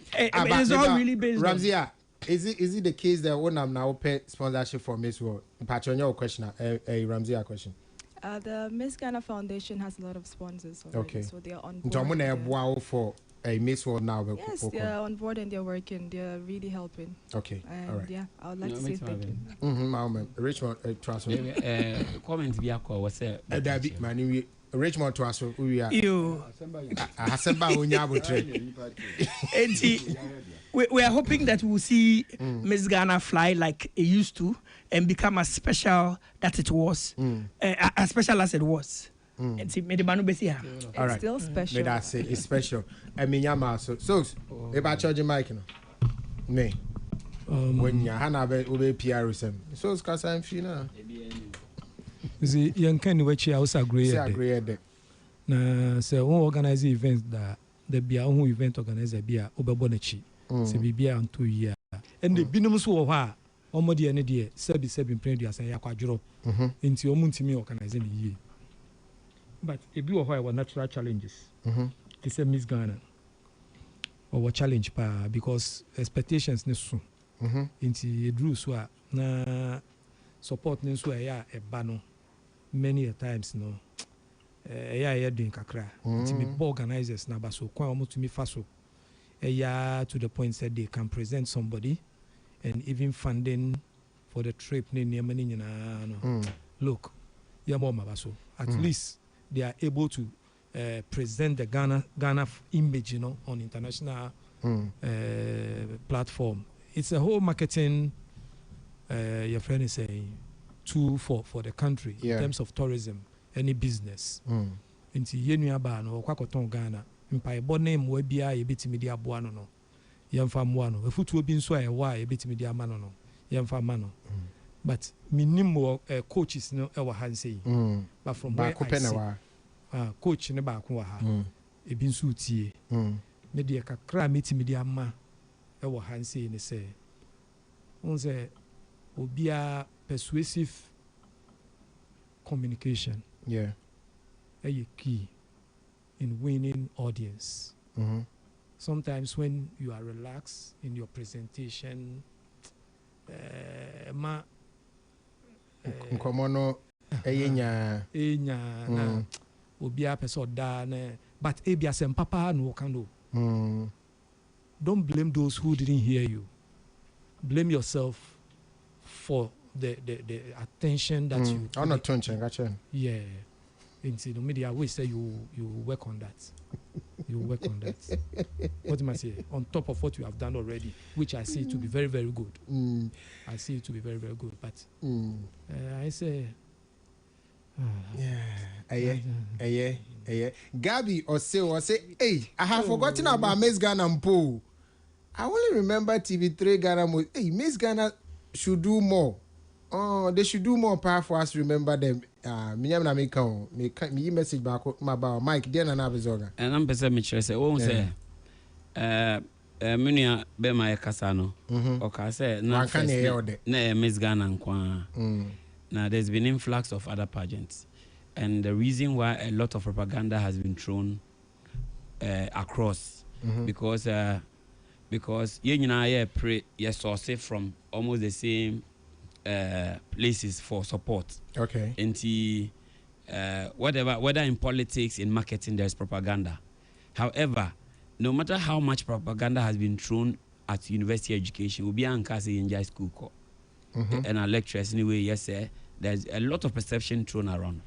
is all really based Ramzia. Is it the case that when I'm now pay sponsorship for Miss World? Patron, your question, Ramsey, a question. The Miss Ghana Foundation has a lot of sponsors already, Okay. so they are on So I'm board. gonna wow for a Miss World now. Yes, they're on board and they're working. They're really helping. Okay. And All right. yeah, I would like No, to say makes thank you. Richmond, trust me. Comment be a call. What's that? David, my name Richmond to us. We are. You. Hasemba Unyabo trade. We are hoping that we'll see Miss Ghana fly like it used to and become as special that it was, as special as it was. And see, me the manu besi ha. All It's right. still special. May that say it's special. I mean, Yama. So, if I charge your mic, no, me. When you Hannah be PR sem. So it's cause I'm fina. You see, young Kenny, which I also agree. Say agree there. Na say one organize events that the be a one event organizer be a obebonechi. Say be a on 2 year. And the binum so wa omo de ne de sebi print dia say yakwadworo. Nti omo ntimi organize ne yie. But e bi wo were natural challenges. They say Miss Ghana. Or challenge pa because expectations ne so. Nti edru so a na support ne so ya eba no many a times no ya doing kakra. Nti me organizers na ba so kwa omo to me fa so to the point that they can present somebody and even funding for the trip ne money no. Look, ya mo mabaso at least they are able to present the Ghana image, you know, on international platform. It's a whole marketing your friend is saying tool for the country in terms of tourism, any business. Into yenu ba no kwakoton Ghana mpa ebo name we bia ye betimi dia boa no no yemfa moa no efutuo bi nso e wa ye betimi dia ma no no yemfa ma no but minimum coaches no e wa han say but from where I see coach ne ba ko wa ha e bi nso tie me dia kakra metimi dia ma e wa han say ne say on say obia persuasive communication a key in winning audience. Sometimes when you are relaxed in your presentation, Nkomono enya na obia person da na but ebia sem papa no kando. Don't blame those who didn't hear you. Blame yourself for the attention that you. I'm not touching. Yeah. Into the media, we say you work on that. You work on that. What am I saying? On top of what you have done already, which I see to be very, very good. I see it to be very, very good. But I say, Gabby or say, hey, I have forgotten about Miss Ghana Mpo. I only remember TV3 Ghana. Hey, Miss Ghana should do more. Oh, they should do more power for us to remember them. Me message back about Mike then and Abizoga. And I'm person me say oh say Munia be my kasano. Okay, say na Miss Ghana nkwa. Now there's been influx of other pageants. And the reason why a lot of propaganda has been thrown across because you know you source from almost the same places for support. Okay. Into whether in politics, in marketing, there's propaganda. However, no matter how much propaganda has been thrown at university education, we'll be in high school and our lecturers anyway. Yes, sir. There's a lot of perception thrown around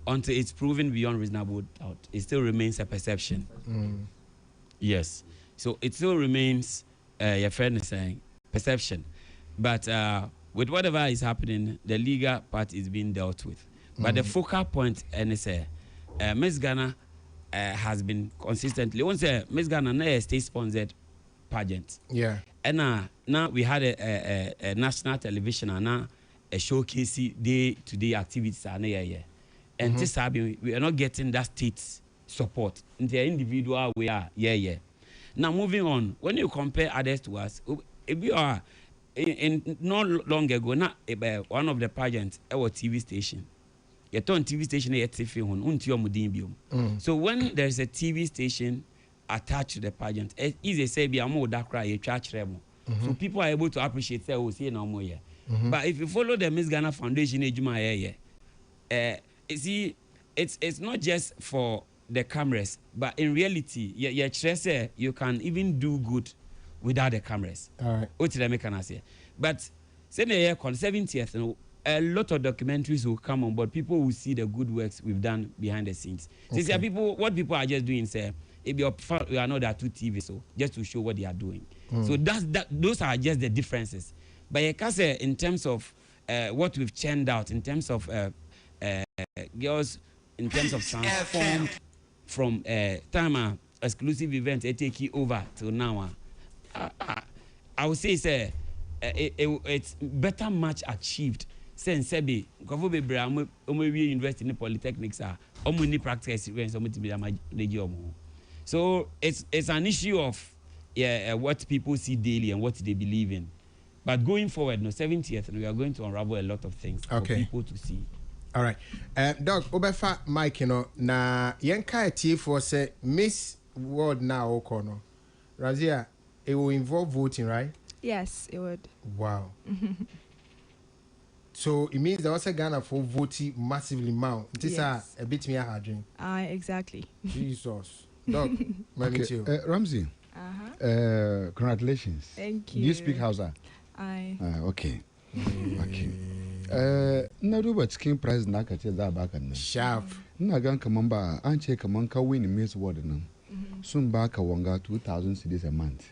until it's proven beyond reasonable doubt. It still remains a perception. Yes. So it still remains. Your friend is saying perception, but. With whatever is happening, the legal part is being dealt with. But the focal point, Miss Ghana has been consistently. Once Miss Ghana na a state-sponsored pageant. Yeah. And now we had a national television and now a showcase day-to-day activities. And this we are not getting that state support. In the individual we are, Now moving on, when you compare others to us, if you are in not long ago, not one of the pageants, our TV station. You turn TV station So when there's a TV station attached to the pageant, easy say be a more that cry a church remo. So people are able to appreciate say, oh, see no more here. But if you follow the Miss Ghana Foundation, you see, it's not just for the cameras, but in reality, you can even do good without the cameras. All right. What did I make an answer? But say the year on 70th, a lot of documentaries will come on board. People will see the good works we've done behind the scenes. So see, what people are just doing, say, if you are not that two TV, so just to show what they are doing. So those are just the differences. But you can say in terms of what we've churned out, in terms of girls, in terms of transformed from time exclusive event, it take you over till now. I would say it's better much achieved. Since Sebi, university in polytechnics are only practical experience. So it's an issue of what people see daily and what they believe in. But going forward, 70th, we are going to unravel a lot of things for people to see. All right. Doc, Obefa Mike, na yenka eti for say Miss World now okono. Razia, it will involve voting, right? Yes, it would. Wow. So it means there was a Ghana for voting massively now. This is a bit me a hard dream. Exactly. Jesus. Doc, okay. Ramsey. Congratulations. Thank you. Do you speak Hausa? Okay. Okay. Na duba cikin prize na ka ce za baka nan. Sharp. Ina gan kaman ba an ce kaman ka win Miss World nan. Sun baka wanga 2,000 cedis a month.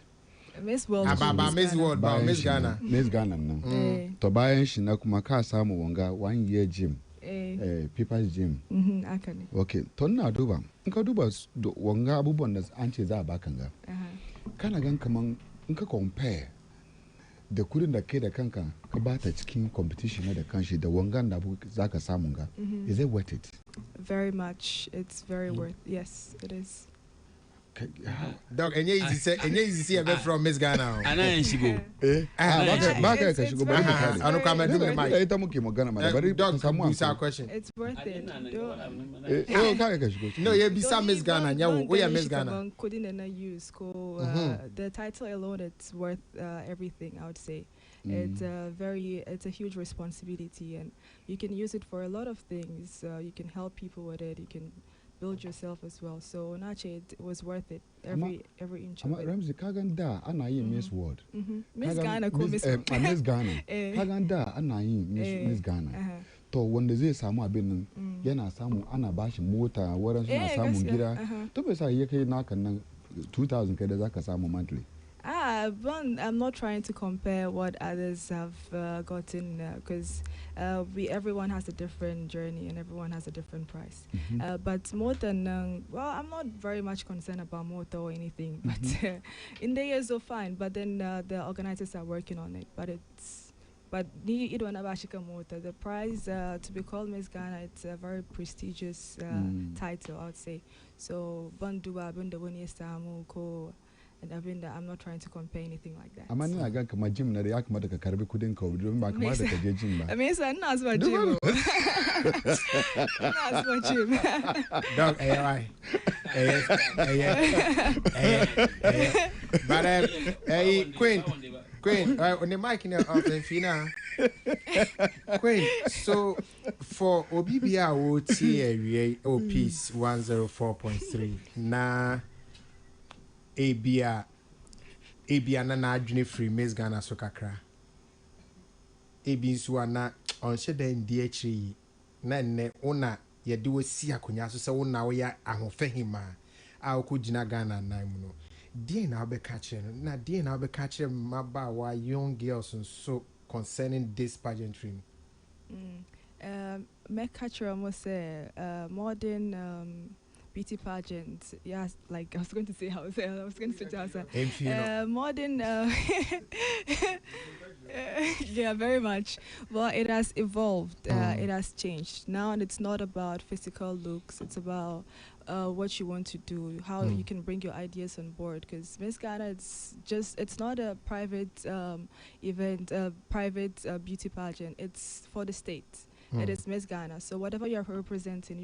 Miss World. Miss World, Miss Ghana. Miss Ghana nan. To bayan shi na kuma ka samu wanga 1 year gym. People's gym. Okay. To na duba. In ka duba wanga abubuwan da an ce za baka ga. Kana gan kaman in ka compare da kudin da ke da kanka ka bata cikin competition na da kanshi da wangan da zaka samu ga. Is it worth it? Very much. It's very worth. Yes, it is. Dog, and you see a bit from Miss Ghana. And then she go. Baka ka shigo bari ka. I don't come and do the mic. Ita muke magana ma bari Dog, samu answer question. It's worth it. Ka shigo. No, you be some Miss Ghana. Yeah, we are Miss Ghana. Couldn't use the title alone. It's worth everything. I would say. It's a huge responsibility, and you can use it for a lot of things. You can help people with it. You can build yourself as well. So Nache, it was worth it. Every inch of it. Ramsey kagan da ana yin Miss World. Miss Ghana ko Miss Miss Ghana. Kagan da ana yin Miss Ghana. To wanda zai samu abin nan yana samu ana bashi mota wurin suna samun gida. To bai sa yake naka nan 2,000 kai da zaka samu monthly. But I'm not trying to compare what others have gotten because everyone has a different journey and everyone has a different price. But more than I'm not very much concerned about motor or anything. But in the years so fine. But then the organizers are working on it. But you don't have Ashika Motor. The prize to be called Miss Ghana, it's a very prestigious title, I would say. So Bandua Bundawuni Samu Ko. And I'm not trying to compare anything like that. Amani aga kama gym na da ya kamata ka karbi kudin ka don ba kamata ka je gym ba. Me yasa ina zuwa gym. Ina zuwa gym. Dog AI. But Queen, on the mic in the Fina. Queen, so for OBBA OT area OPs 104.3 na Abia na adwene free Miss Ghana so kakra. Ebi nso ana onhye dan di akiri na nne ona ye de wasi akonya so se wona wo ya ahofahima a okogina Ghana nan mu no. Die na obeka kire no na die na obeka kire mabawa young girls so concerning this pageantry. Me catcher almost say modern beauty pageant, yes, like I was going to say Hausa, I was going to say Hausa. Modern, yeah, very much. Well, it has evolved, it has changed. Now it's not about physical looks, it's about what you want to do, how you can bring your ideas on board. Because Miss Ghana, it's not a private event, a private beauty pageant, it's for the state. It is Miss Ghana. So whatever you're representing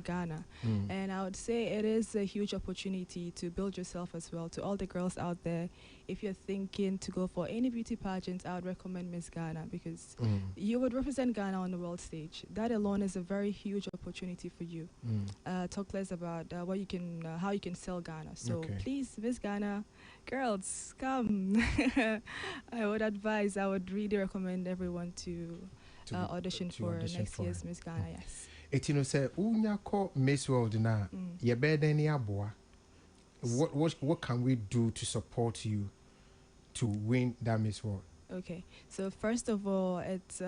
Ghana. And I would say it is a huge opportunity to build yourself as well. To all the girls out there, if you're thinking to go for any beauty pageant, I would recommend Miss Ghana, because you would represent Ghana on the world stage. That alone is a very huge opportunity for you. Talk less about what you can, how you can sell Ghana. So please, Miss Ghana, girls, come. I would really recommend everyone to audition for next year's Miss Ghana. Yes. It say unya ko Miss World na ye better ni aboa. What can we do to support you to win that Miss World? Okay, so first of all, it's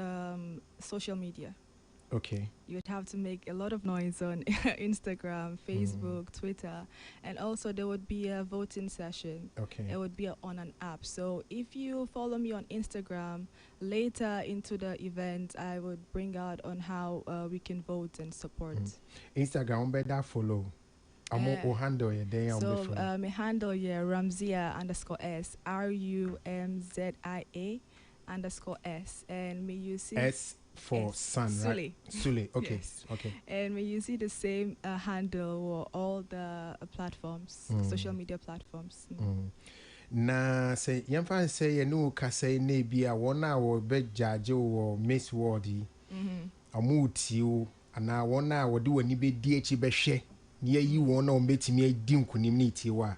social media. Okay. You would have to make a lot of noise on Instagram, Facebook, Twitter, and also there would be a voting session. Okay. It would be on an app. So if you follow me on Instagram, later into the event, I would bring out on how we can vote and support. Instagram, better follow. I'm handle your day. So my handle here, Ramzia_S, RUMZIA_S, and may you see S for sun, right? Sule. Okay. Yes. Okay. And may you see the same handle for all the platforms, social media platforms. Na say yamfa say you know ka say na bia wona wo be judge wo Miss World yi. Amuti o ana wona wo de wani be di echi be hwe. Near you wona o betimi adi nkunim ni ti wa.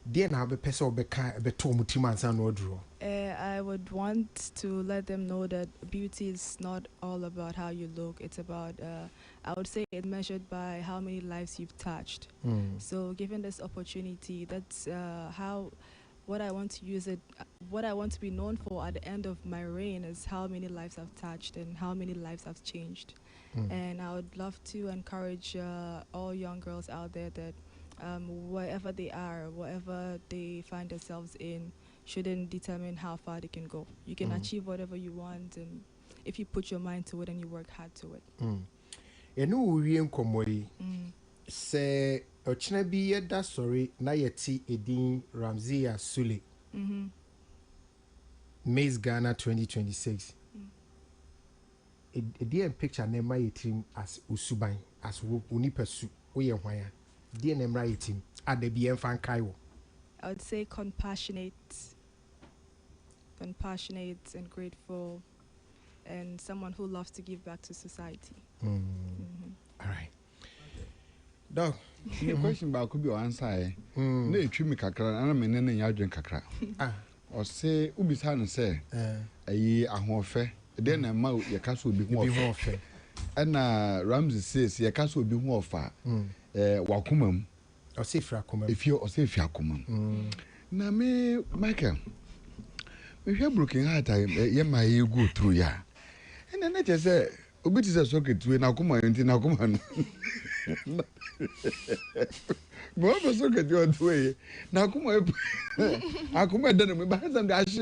Dear na be person be ka be to mutim ansa no draw. I would want to let them know that beauty is not all about how you look. It's about, I would say, it's measured by how many lives you've touched. So given this opportunity, that's what I want to use it, what I want to be known for at the end of my reign is how many lives I've touched and how many lives I've changed. And I would love to encourage all young girls out there that wherever they are, whatever they find themselves in, shouldn't determine how far they can go. You can achieve whatever you want, and if you put your mind to it and you work hard to it. Enu uwie nkomoi se ochina bi yeda sorry na yeti edin Ramzia Sule. Miss Ghana 2026. A dear picture name my team as Usuban as Unipersu we wire. Dear name right team at the BM fan Kaiwo. I would say compassionate and grateful, and someone who loves to give back to society. All right. Dog. The question about could be answer. No, you treat me kakra, and I'm in any yard kakra. Or say, Ubisan say, a year a home fair, then a mouth your castle will be more fair. And Ramsey says, your castle will be more far. Wakumum. Or say Frakum. If you or say Fiakumum. Now, me, Michael, if you're broken heart, I my you go through ya. And then I just say, Ubit is a socket to Nakuma and Tinakuman. What was socket your way? Nakuma, I come and then we buy some dash.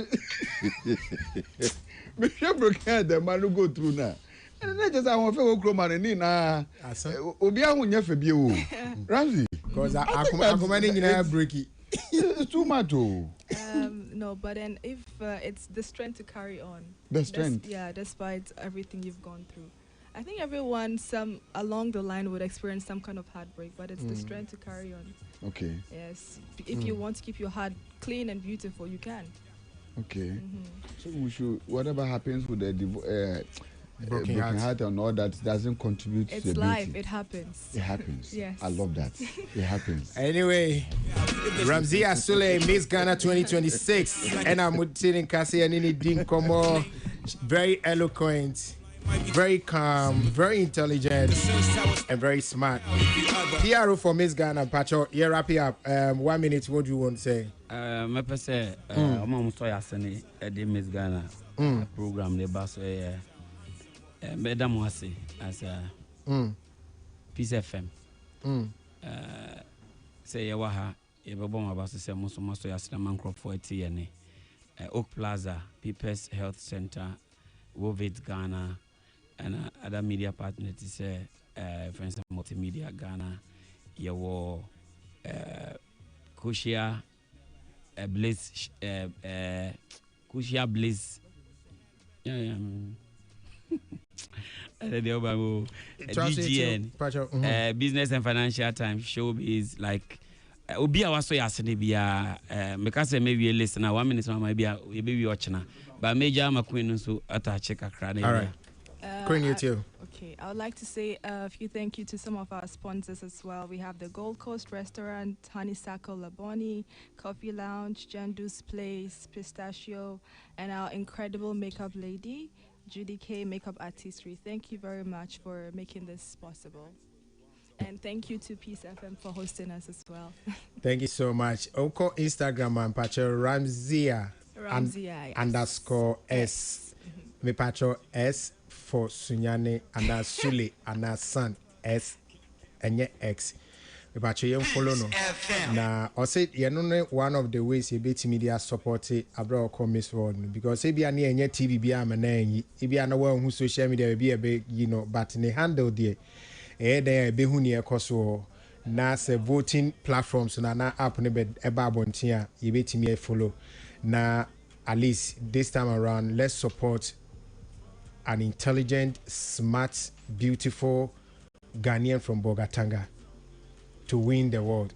If you're broken heart, the man will go through now. And then I just I want to go man and Nina. Obia when you're for you, Ramsey. Because I come in a breaky. It's too much. No, but then if it's the strength to carry on. The strength. Yeah, despite everything you've gone through. I think everyone along the line would experience some kind of heartbreak, but it's the strength to carry on. Okay. Yes. If you want to keep your heart clean and beautiful, you can. Okay. So we should, whatever happens with the broken heart and all that doesn't contribute to the beauty. It's life. It happens. It happens. Yes. I love that. It happens. Anyway, Ramzia Sule, Miss Ghana 2026. And I'm telling Cassie and Nini Dinkomo, very eloquent, very calm, very intelligent, and very smart. PRO for Miss Ghana, Pacho, you wrap it up. 1 minute, what do you want to say? My person, I'm almost saying, Miss Ghana program, the bus. Madam Wasi as a Peace FM. Say Yawaha, Ebaboma about to say most Yaslaman crop for TNA. Oak Plaza, People's Health Center, Wovid Ghana, and other media partners to say, for instance, Multimedia Ghana, Yawo, Kushia, Bliss, Kushia Bliss. BGN, Business and Financial Times, Showbiz, like obi a waso ya sene bia meka say maybe a listener 1 minute ma bia we be watching but major ma queen so attach kakra na. All right. Queen, you too. Okay, I would like to say a few thank you to some of our sponsors as well. We have the Gold Coast Restaurant, Honeysuckle Laboni, Coffee Lounge, Jandu's Place, Pistachio, and our incredible makeup lady, Judy K Makeup Artistry. Thank you very much for making this possible. And thank you to Peace FM for hosting us as well. Thank you so much. Oko Instagram and Pacho Ramzia underscore S. Me Pacho S for Sunyane and Sule and Son S and X. Me Pacho you follow no. Na I said you know one of the ways you bet media support abroad call Miss World because if you are near TV be am na if you are no one who social media be a big but ne handle there. There be who near Koso na se voting platforms na app ne be eba bontia you bet me follow na at least this time around let's support an intelligent, smart, beautiful Ghanaian from Bogatanga to win the world.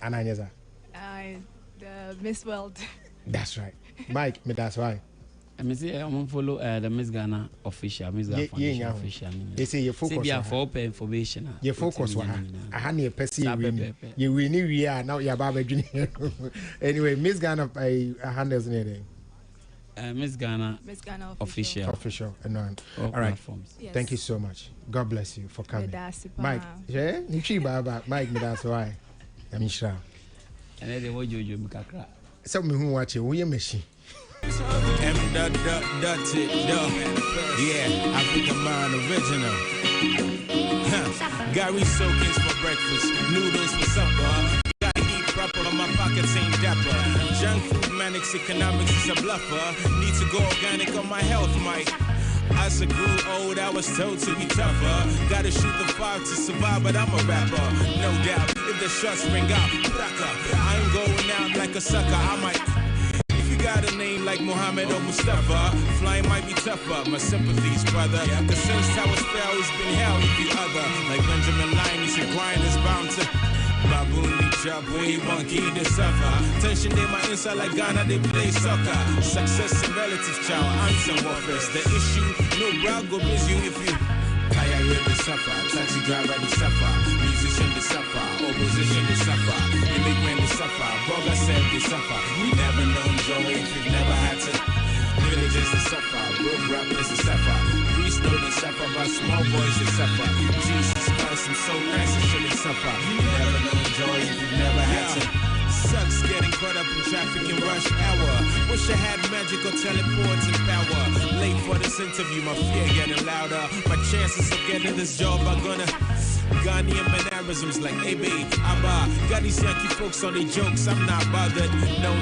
Ananyeza. The Miss World. That's right. Mike, me that's why. I say I'm follow the Miss Ghana official, Miss Ghana Foundation official. They say you focus on for open information. You focus on I had a person you win we are now your baba junior. Anyway, Miss Ghana handles anything. Miss Ghana official. And all right. Yes. Thank you so much. God bless you for coming. Mike, yeah, Mike, that's why. I'm sure. And then they want you Kakra. Some who watch you, we machine. Yeah, African Mind original. Gary soakings for breakfast, noodles for supper. Gotta eat proper, but my pockets ain't dapper. Junk food, manics, economics is a bluffer. Need to go organic on my health, Mike. As I grew old, I was told to be tougher. Gotta shoot the 5 to survive, but I'm a rapper. No doubt, if the shots ring out, I ain't going out like a sucker. I might. Got a name like Muhammad or Mustafa. Flying might be tougher, my sympathies, brother. Cause since Towers fell, it's been hell with the other. Like Benjamin Lyon, you should grind is bound to. Baboon, they jump, we monkey, they suffer. Tension in my inside like Ghana, they play soccer. Success and relatives, child, answer warfare. The issue, no brow go busy if you. Kaya really suffer, taxi driver they suffer, musician they suffer, opposition they suffer, immigrant they suffer, Boga said they suffer. We never known joy if we've never had to. Villages they suffer, broke rappers they suffer, priests know they suffer, but small boys they suffer. Jesus Christ, I'm so nice, I shouldn't suffer. We never known joy if we've never had to. Sucks getting caught up in traffic in rush hour. Wish I had magical teleporting power. Late for this interview, my fear getting louder. My chances of getting this job are gonna. Ghanaian mannerisms like AB, Abba. Got these Yankee folks on their jokes, I'm not bothered. No,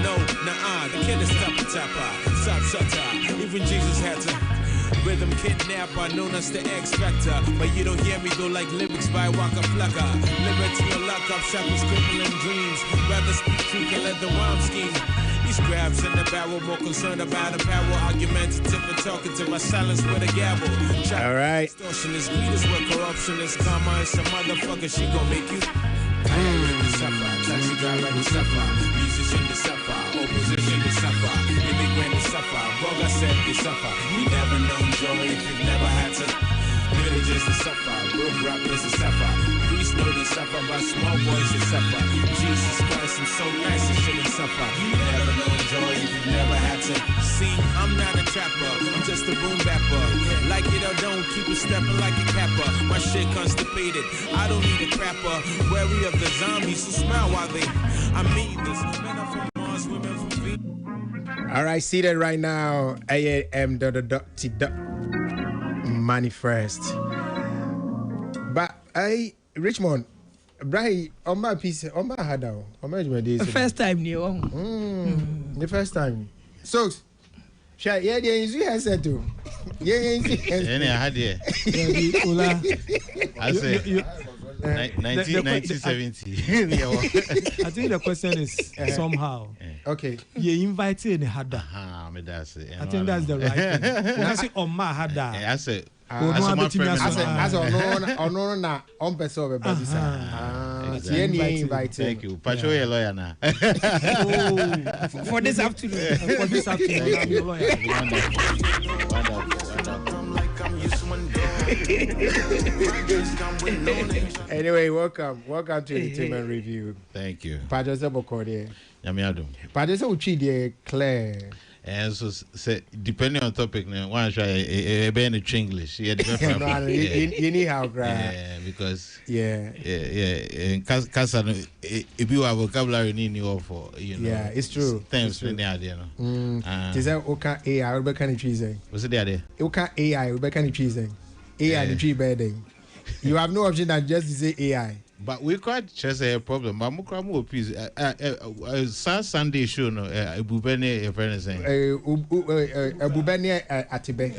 nah, the kid is tapper. Shutter. Even Jesus had to. Rhythm kidnapper, known as the X Factor. But you don't hear me go like lyrics by Waka Flocka. Liberty or lockup, shackles, crippling dreams. Rather speak truth and let the rhyme scheme. These crabs in the barrel, more concerned about apparel. Argumentative and talking to my silence with a gavel. All right. Extortion is greed is what corruption is. Karma and some motherfucker, she gon' make you. Taxi driver, they suffer. Musician, they suffer. Opposition, they suffer. Immigrant, they suffer. Boga said they suffer. We never known joy if you've never had to. Villages, they suffer. Broke rappers, they suffer. Priests know they suffer, but small boys, they suffer. Jesus Christ, I'm so nice, I shouldn't suffer. We never known joy if you've never had to. See, I'm not a trapper, I'm just a boom bapper. Like it or don't, keep it stepping like a capper. My shit constipated, I don't need a crapper. Wary of the zombies who smile while they. I mean this. Men are from Mars, women from Venus. All right, see that right now. AM manifest. But Richmond, Brian, on my piece, on my hadao, on my days. The first time, the first time. So. Yeah, you has said to. Yeah, I had it. I said 1970. I think the question is somehow. Okay. You invited in Hada. I think that's the right thing. I say on my Hada. I said as ono na on person be body say invite. Thank you. Pacho your lawyer now. For this afternoon. I'm your lawyer. Anyway, welcome to Entertainment Review. Thank you. Pacho Sebokode. Yamiado. Pacho se uchi de Claire. And so say depending on topic now, one try a be in English. Yeah, anyhow, because in Casa if you have vocabulary need you for yeah, it's true. Thanks for the idea, no. Is that okay? AI will be kind of cheesy. What's the idea? Okay, AI will be kind of cheesy. AI the tree bedding. You have no option than just to say AI. But we quite just a problem. But more piece. Sunday show no. Bubene a friend saying. Bubene atibe.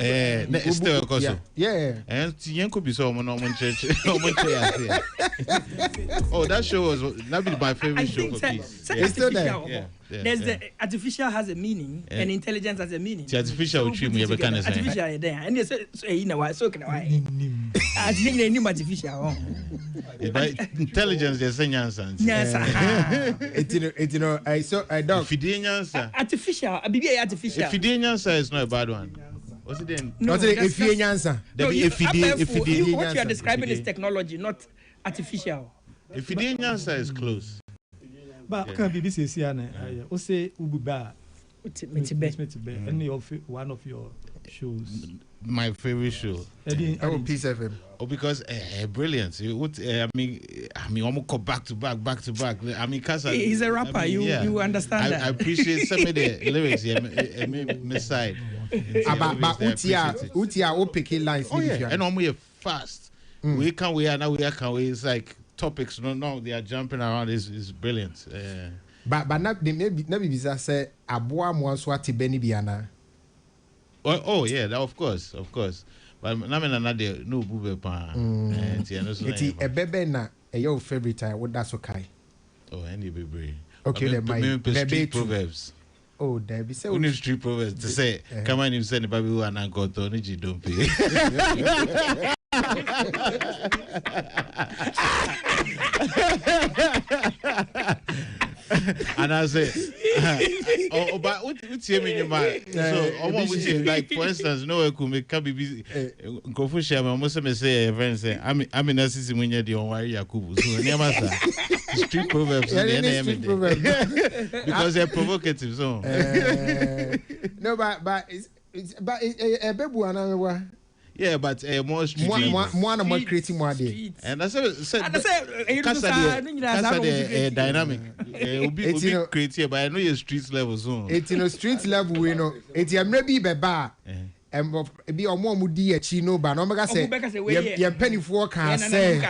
It's still a cause. Yeah. And Yanko be so no church. Oh, that show was that be my favorite show for peace. It's still there. Yeah. There's the artificial has a meaning and intelligence has a meaning. The artificial which we ever can say. Artificial there, and they say so you know why so can I. I think they knew artificial. Intelligence they say answer. Yes. I so I don't. Fidenya Artificial, a baby artificial. Fidenya is not a bad one. What's it then? No, if you answer. What you are describing is technology, not artificial. If Fidenya is close. But can be say o say ububa any of one of your shows. My favorite show. Peace FM. Oh, because brilliant. I mean, almost go back to back. I mean, Casa. He's a rapper. You understand that. I appreciate some of the lyrics. Miss side. But Utia, o picking lines. Oh yeah, and I'm fast. We can it's like topics. No, they are jumping around. Is brilliant. But maybe bisa say aboa mo anso atibeni biana. Oh yeah, that of course. But na me na de no bube pa. Eti ebebe na your favorite time what that's okay. Oh, any baby. Okay, then my street proverbs. Oh, there be say we street proverbs to say come on him say the baby one and go to ni don't pay. And I say, but what you mean, man? So, like for instance, no, I could make be go for share. I must say, friends say, I'm in a system when you're the only Yakubu. So, never say street proverbs, because they're provocative. So, no, but it's a baby another. Yeah, but more street. More creating more day. And I said, dynamic. It will be creative, but I know your street level zone. It's in a street level, you know. It's a maybe beba. And be a more moody at Chino, but no matter say, your penny for can say,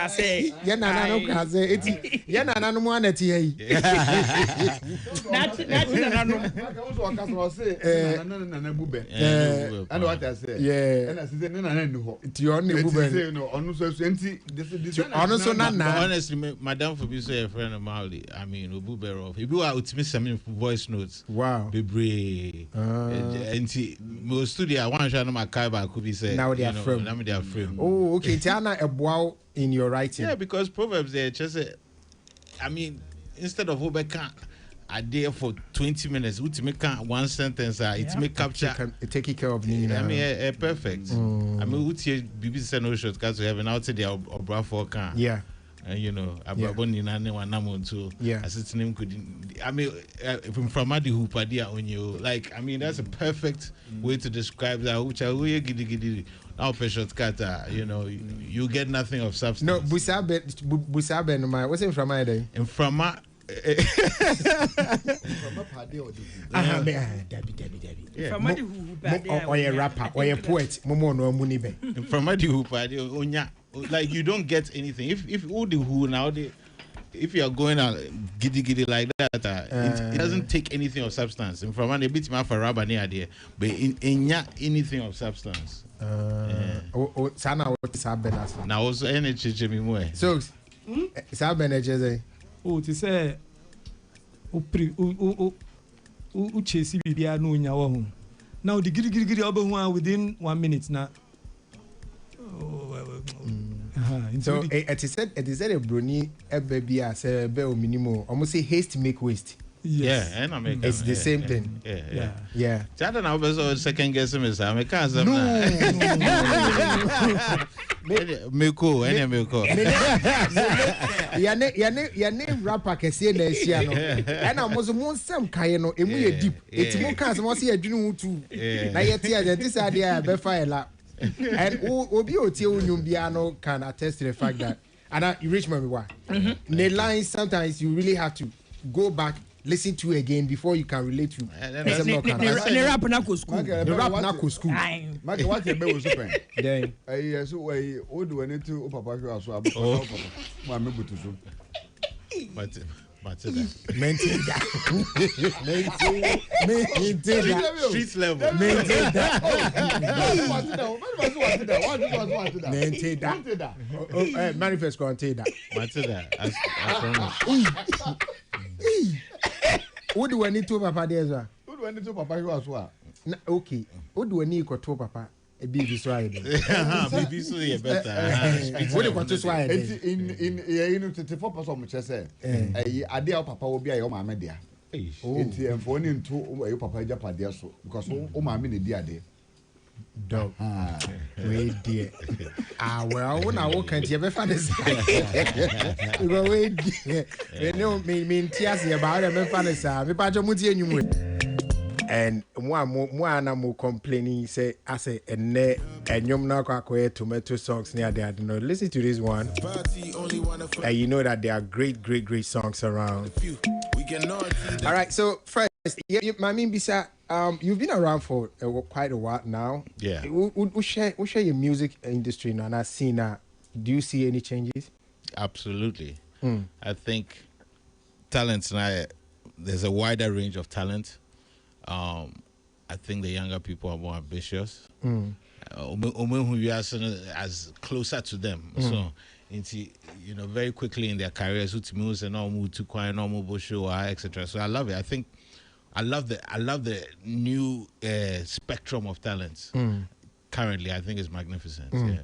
Yana no can say, it's Yana no one at ye. I know what I say. Yeah, and I said, no, it's your only movement. Honestly, Madame for being a friend of Mali, I mean, Ububero, if you are with me, some voice notes. Wow, be brave. And see, most studio, I want my could be said. Now they are frame. Now they are frame. Oh, okay. Tiana a wow in your writing. Yeah, because Proverbs they just I mean, instead of Obeka a day for 20 minutes, we make one sentence. It may capture. Take care of me. I mean, perfect. I mean, we see BBC send no shortcuts to heaven out there or Bradford can. Yeah. You know, about in anyone namun too. Yeah. As its name could. I mean, from Adi Hupadia on you. Like, I mean, that's a perfect way to describe that. Which are we giddy. Now, shortcut. You know, you get nothing of substance. No, Busabe. No, my what's it from my day? And from my. Debbie. Or a rapper or a poet. Momo no munibe. From Adi Hupadia onya. Like you don't get anything if all the who now if you are going out giddy like that it doesn't take anything of substance and from a bit more for rubber near there but in anything of substance sana what is happening now also any chiche me more so it's happening jeze to say o chase bibia no nya wo ho now the giri obo ho within 1 minute na So it is said a brony a baby as a bell minimum. Almost say haste make waste. Yes. Yeah, and I make It's the same thing. Yeah. Chada now also second guess me say me can't say Meko, any Meko. Your name rapper can say na sia no. And almost one some kind no emu ye deep. It mo can some say adwunu too. Na yet here this idea be fire. And obi otie unyum bia no can attest to the fact that and you reach me why. The lines sometimes you really have to go back listen to again before you can relate to. The rap na ko school. The rap na ko school. Make what you be super. Then So we o do any to papa hwe aso aboko papa. Ma me butu so. But maintain that. Street level. Maintain that. Maintain that. Manifest contain that. I promise. What do I need to papa there, sir? Who do I need to papa hwe aso? Okay. What do I need to papa? A baby swine. Baby so you better. What do you want to swine? In 24% me say ade a papa obi ayo ma me dia. Enti enfo ni nto ayo papa japa dia so because o ma me ne dia ade. Dog. Wait dear. Well, when I walk into your father's go wait dear. You know, me tears about them father's me pajo muti enyum. And one more complaining say I say and enyum na kwa tomato songs near there. No, listen to this one. And you know that there are great songs around. All right, so first, Mami Bisa, you've been around for quite a while now. Yeah. We share your music industry now, and I've seen do you see any changes? Absolutely. I think talents now, there's a wider range of talent. I think the younger people are more ambitious. Who you are as closer to them. So, you know, very quickly in their careers, etc. So I love it. I think I love the new spectrum of talents. Currently, I think it's magnificent. Yeah.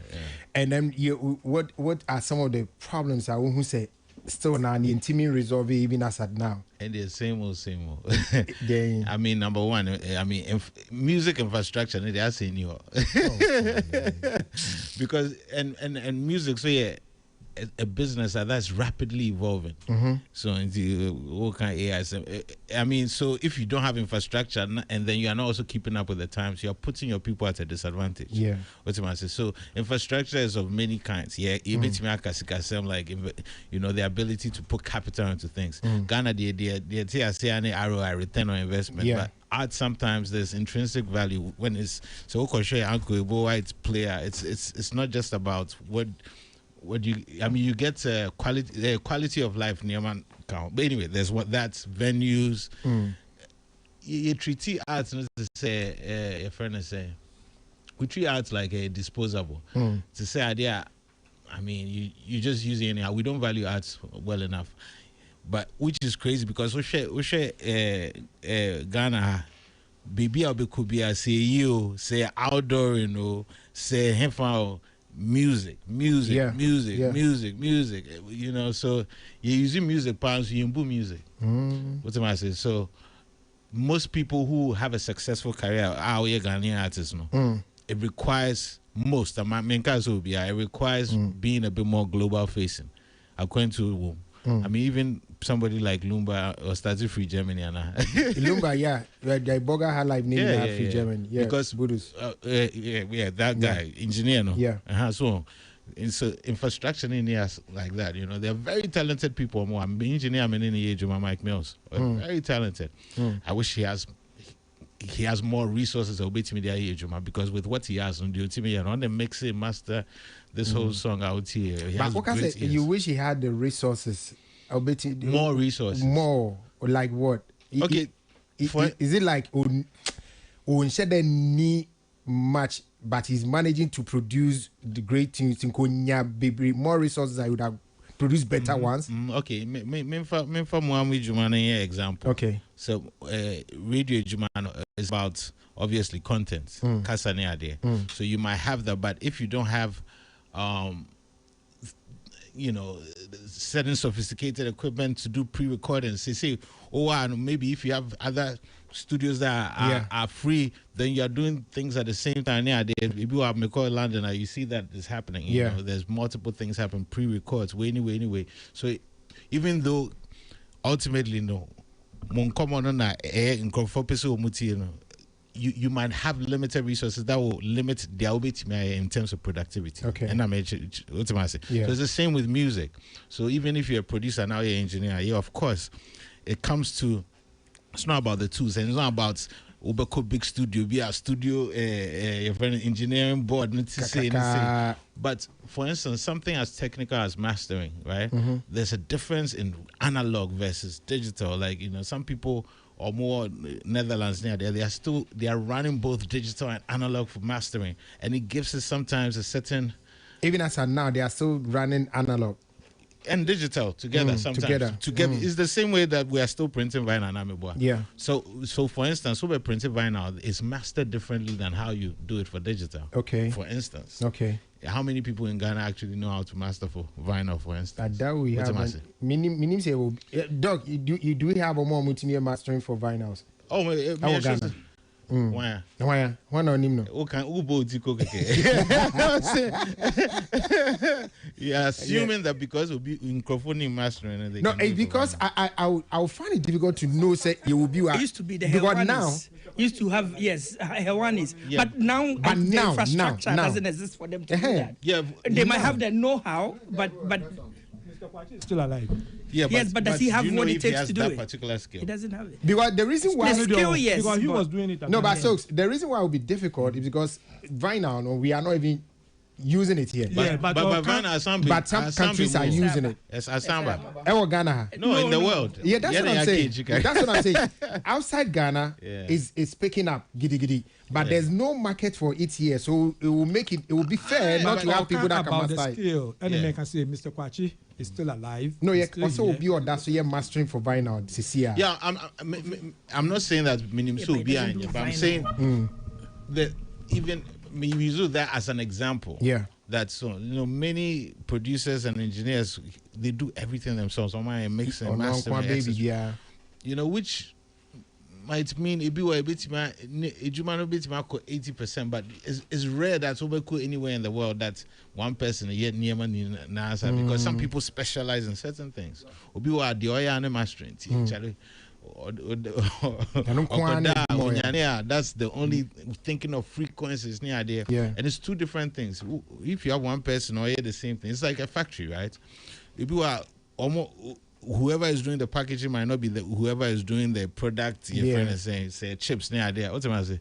And then what are some of the problems who say still now the intimate resolve even as at now? And the same old. I mean, number one, music infrastructure, they are saying you because and music, so yeah, a business that's rapidly evolving. So into what kind of AI? I mean, so if you don't have infrastructure and then you are not also keeping up with the times, you are putting your people at a disadvantage. Yeah. What's I say? So infrastructure is of many kinds. Yeah, even like you know the ability to put capital into things. Ghana, the ROI, return on investment. Yeah. But art sometimes there's intrinsic value when it's so it's player. It's not just about what you get quality of life near man count. But anyway, there's that's venues. You treat arts to say your friend is say we treat arts like a disposable. To say idea, I mean you just use it anyhow. We don't value arts well enough. But which is crazy because we share Ghana baby could be say you say outdoor, you know, say him music, you know, so you're using music pounds, you improve music. What am I saying? So most people who have a successful career are Ghanaian artists, no? It requires it requires being a bit more global facing. According to I mean, even somebody like Lumba or started Free Germany, Lumba, yeah, the Boga had live name Free Germany, yeah, because that guy, engineer, no, yeah, so infrastructure in here like that, you know, they're very talented people. More, I'm engineer, I'm in the age of Mike Mills, very talented. I wish he has more resources because with what he has on the mixing master this whole song out here. But you wish he had the resources. More resources. More like what? Okay. Is it like need much, but he's managing to produce the great things in Konya, baby, more resources I would have produced better ones. Okay. Example. Okay. So Radio Jumano is about obviously content. So you might have that, but if you don't have certain sophisticated equipment to do pre-recordings. They say, maybe if you have other studios that are free, then you are doing things at the same time. Yeah, if you have McCoy London, you see that is happening. You know, there's multiple things happen, pre-records, anyway. So even though ultimately, you might have limited resources that will limit their in terms of productivity. Okay. And I mentioned, so it's the same with music. So even if you're a producer now, you're an engineer, of course, it comes to, it's not about the tools, and it's not about Ubeko big studio, be a studio, engineering board, but for instance, something as technical as mastering, right? Mm-hmm. There's a difference in analog versus digital. Like, some people or more Netherlands near there, they are running both digital and analog for mastering, and it gives us sometimes a certain. Even as of now, they are still running analog and digital together. Sometimes together. It's the same way that we are still printing vinyl and ameboa. Yeah. So for instance, we printing vinyl is mastered differently than how you do it for digital. Okay. For instance. Okay. How many people in Ghana actually know how to master for vinyl, for instance? That we have. Minim say, Doc, you do have a more multimedia mastering for vinyls? Oh, Ghana. Why not him? Yeah, assuming that because we'll be in microphone mastering. No, it's because I'll find it difficult to know. Say it will be. It used to be the Hewanis. Now used to have Hewanis, but now the infrastructure doesn't exist for them to do that. Yeah, they might have the know-how, but still alive. Yeah, but does he have what it takes to do that it? Particular skill? He doesn't have it. Because the reason why because he was doing it. No, but so the reason why it will be difficult is because vinyl, we are not even using it here. But some countries are using it. Yes, Asamba. Ghana. No, in the world. Yeah, that's what I'm saying. That's what I'm saying. Outside Ghana is picking up giddy. But there's no market for it here, so it will make it will be fair not to have people that can master the skill. And then I can say Mr. Kwachi is still alive. No, also will be on that, so you're mastering for vinyl this year. Yeah, I'm not saying that Minimso will be on, but I'm saying that even we use that as an example. Yeah. That many producers and engineers, they do everything themselves. Mixing, mastering, which might mean it be 80%, but it's rare that anywhere in the world that one person yet near because some people specialize in certain things. Mastering. That's the only thinking of frequencies near there. Yeah. And it's two different things. If you have one person or the same thing, it's like a factory, right? If you are almost whoever is doing the packaging might not be whoever is doing the product. Your friend is saying, say chips near there. What am I saying?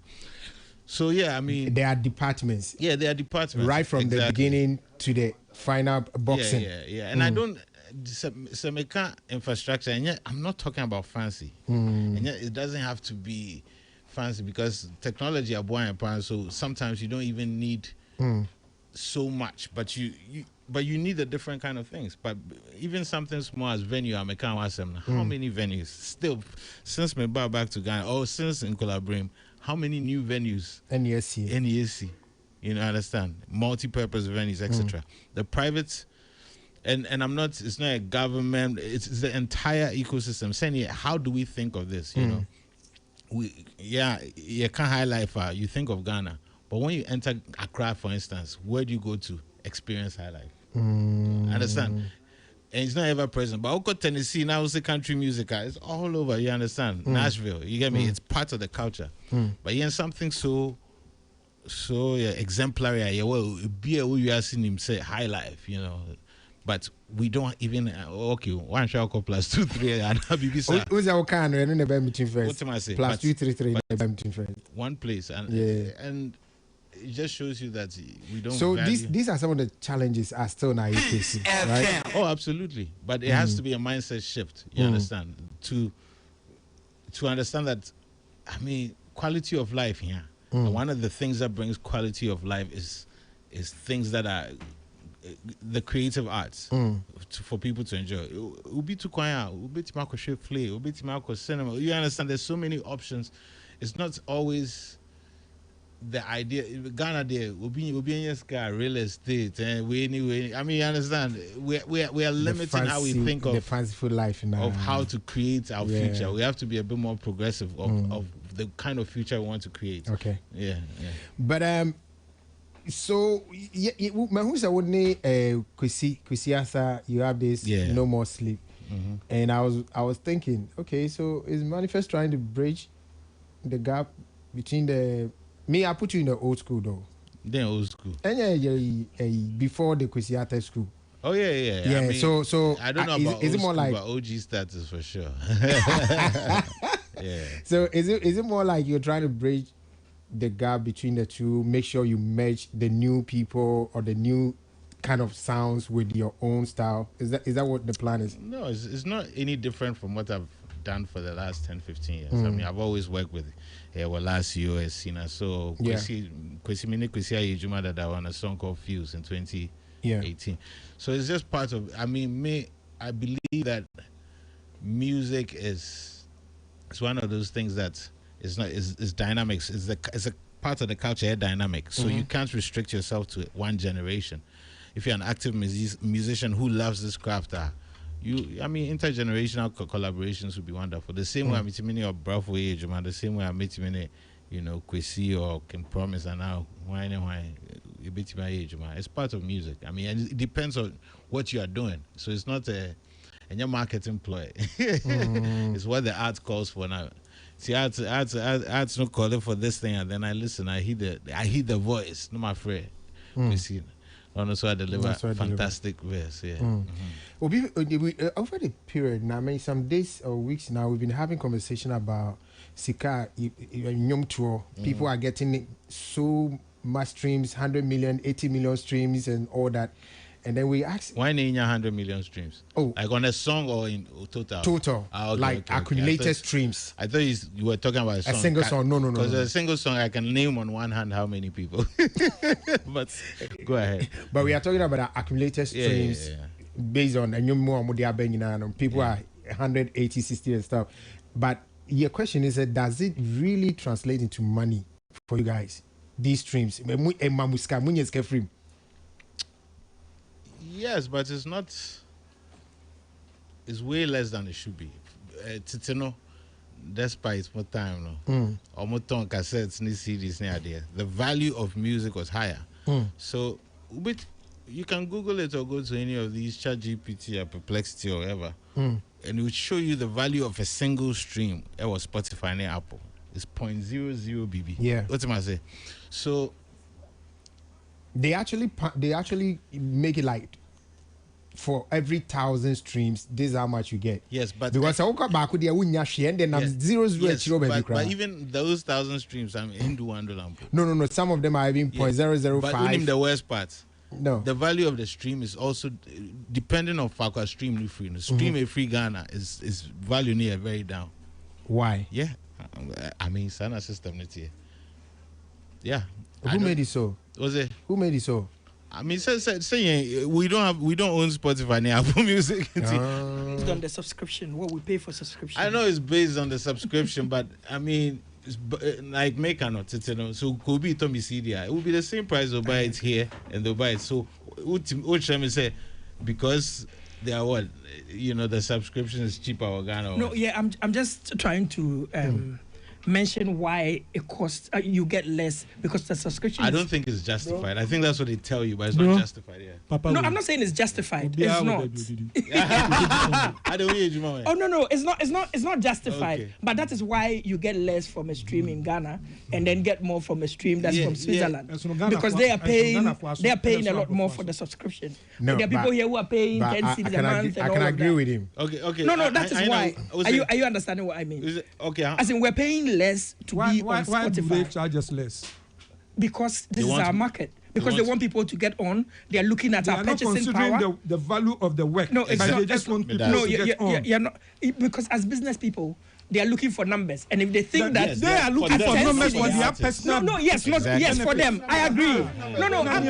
So yeah, I mean, there are departments. Yeah, there are departments right from the beginning to the final boxing. Yeah. And I don't. Some infrastructure, and yet I'm not talking about fancy. And yet it doesn't have to be fancy because technology are born upon. So sometimes you don't even need so much, but you need the different kind of things. But even something small as venue, how many venues still since me back to Ghana or since in Colabrim, how many new venues? NESC. Understand? Multi-purpose venues, etc. The private. And I'm not. It's not a government. It's the entire ecosystem. Saying, how do we think of this? You can't highlight you think of Ghana, but when you enter Accra, for instance, where do you go to experience high life? Understand? And it's not ever present. But Oko Tennessee now is country music. It's all over. You understand? Nashville. You get me? It's part of the culture. But something so exemplary. Well, be a way you are seeing him say high life. But we don't even one shall call plus 2 3 and who's our kind and never between first. What am I saying? Plus 2 3 3 between first. One place and it just shows you that we don't. So these are some of the challenges are still now facing, right? Oh, absolutely. But it has to be a mindset shift. You understand to understand that. I mean, quality of life here. One of the things that brings quality of life is things that are the creative arts for people to enjoy. Ubi to choir, ubi to Marco Flay, ubi to Marco cinema. You understand? There's so many options. It's not always the idea Ghana there will be real estate and we anyway. I mean, you understand? We are limiting how we think of the fanciful life now. Of how to create our future. We have to be a bit more progressive of the kind of future we want to create. Okay. Yeah. But so Mahusa would need Kwesi Arthur, you have this No More Sleep. Mm-hmm. And I was thinking, okay, so is Manifest trying to bridge the gap between I put you in the old school though. Then old school. And before the Kwesi Arthur school. Oh yeah. I mean, so I don't know about is old it more school, like but OG status for sure. Yeah. So is it more like you're trying to bridge the gap between the two, make sure you merge the new people or the new kind of sounds with your own style? Is that what the plan is? No, it's not any different from what I've done for the last 10-15 years. I mean, I've always worked with last year Sina. So Kwesi Ayejuma that I won a song called Fuse in 2018. So it's just part of, I believe that music is one of those things that is dynamics. It's a part of the culture dynamic. So you can't restrict yourself to one generation. If you're an active musician who loves this craft, intergenerational collaborations would be wonderful. The same way I meet many of Bravo Ejuma, the same way I meet many, Kwesi or Kim Promise, and now why it's part of music. I mean, and it depends on what you are doing. So it's not a marketing ploy. It's what the art calls for now. See, art's not calling for this thing, and then I listen. I hear the voice. No, my friend. You see. So I deliver fantastic verse. Yeah. Over the period now, some days or weeks now, we've been having conversation about Sika Nyom Tour. People are getting so much streams, 100 million, 80 million streams, and all that. And then we asked, why need 100 million streams? Oh, like on a song or in total? Total, accumulated streams. I thought you were talking about a song. A single song? No. Because a single song, I can name on one hand how many people. But go ahead. But we are talking about accumulated streams based on people are 180, 60 and stuff. But your question is that does it really translate into money for you guys? These streams, yes, but it's not. It's way less than it should be. Titino, despite more time, or more ton cassettes, ni CDs, ni idea. The value of music was higher. So, you can Google it or go to any of these ChatGPT or Perplexity or whatever, and it would show you the value of a single stream. It was Spotify and Apple. It's 0.00 BB. Yeah. What am I saying? So. They actually make it like for every 1,000 streams, this is how much you get. Yes, but because I back with the and then I'm 0 but even those 1,000 streams, I'm into No. Some of them are even 0.005. But even the worst part, no. The value of the stream is also depending on Fakwa stream free. Stream a free Ghana is value near very down. Why? Yeah, I mean, Sana system yeah. Who made it so? Was it? Who made it so? I mean, saying we don't own Spotify and Apple Music. Based on the subscription, what we pay for subscription. I know it's based on the subscription, but I mean, it's like make or not, so could be Tommy CD. It will be the same price they'll buy it here and they'll buy it. So, what me say? Because they are what? The subscription is cheaper or Ghana. No, yeah, I'm just trying to mention why it costs you get less because the subscription. I don't think it's justified. I think that's what they tell you, but it's not justified. Yeah. Papa, no, I'm not saying it's justified. It's not. Oh no, it's not justified. Okay. But that is why you get less from a stream in Ghana and then get more from a stream that's from Switzerland because they are paying a lot more for the subscription. No, there are people here who are paying 10 cedis a month. I can agree with him. Okay. No, that is why. Are you understanding what I mean? Okay. As in, we're paying less to be on Spotify. Why do they charge us less? Because this is our market. Because they want people to get on. They are looking at our purchasing power. They are not considering the value of the work. No, but they just want people to get on. You're not, because as business people, they are looking for numbers, and if they think that they are looking for numbers for their personal. No, yes, not yes for them. I agree. No, that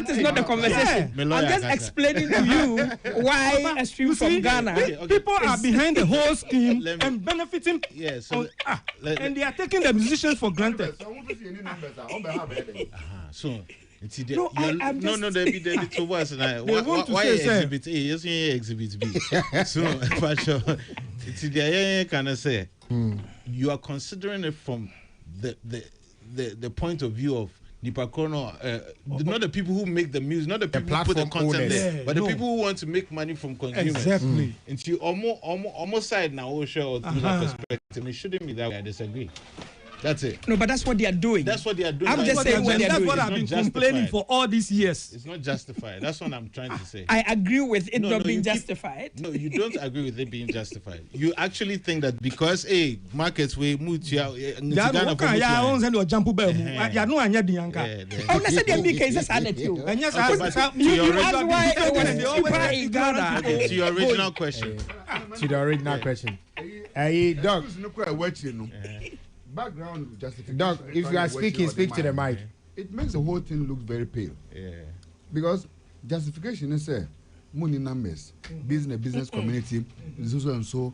is not the conversation. I'm just explaining to you why a stream from Ghana. People are behind the whole scheme and benefiting. Yes, and they are taking the musicians for granted. So. No, there be two words. Why exhibit A? Yes, exhibit B. So, for sure, can I say you are considering it from the point of view of Nipakono, not the people who make the music, not the people who put the content there, but the people who want to make money from consumers. Exactly. Into almost side now, or through that perspective. It shouldn't be that way. I disagree. That's it. No, but that's what they are doing. That's what they are doing. I'm just saying what they are doing. That's what I've been complaining for all these years. It's not justified. That's what I'm trying to say. I agree with it not being justified. No, you don't agree with it being justified. You actually think that because markets we move to I said to your original question. To the original question. Hey, Doc. Background justification. Doc, if you are speaking, speak to the mic. It makes the whole thing look very pale. Yeah. Because justification is money numbers, business community, so and so.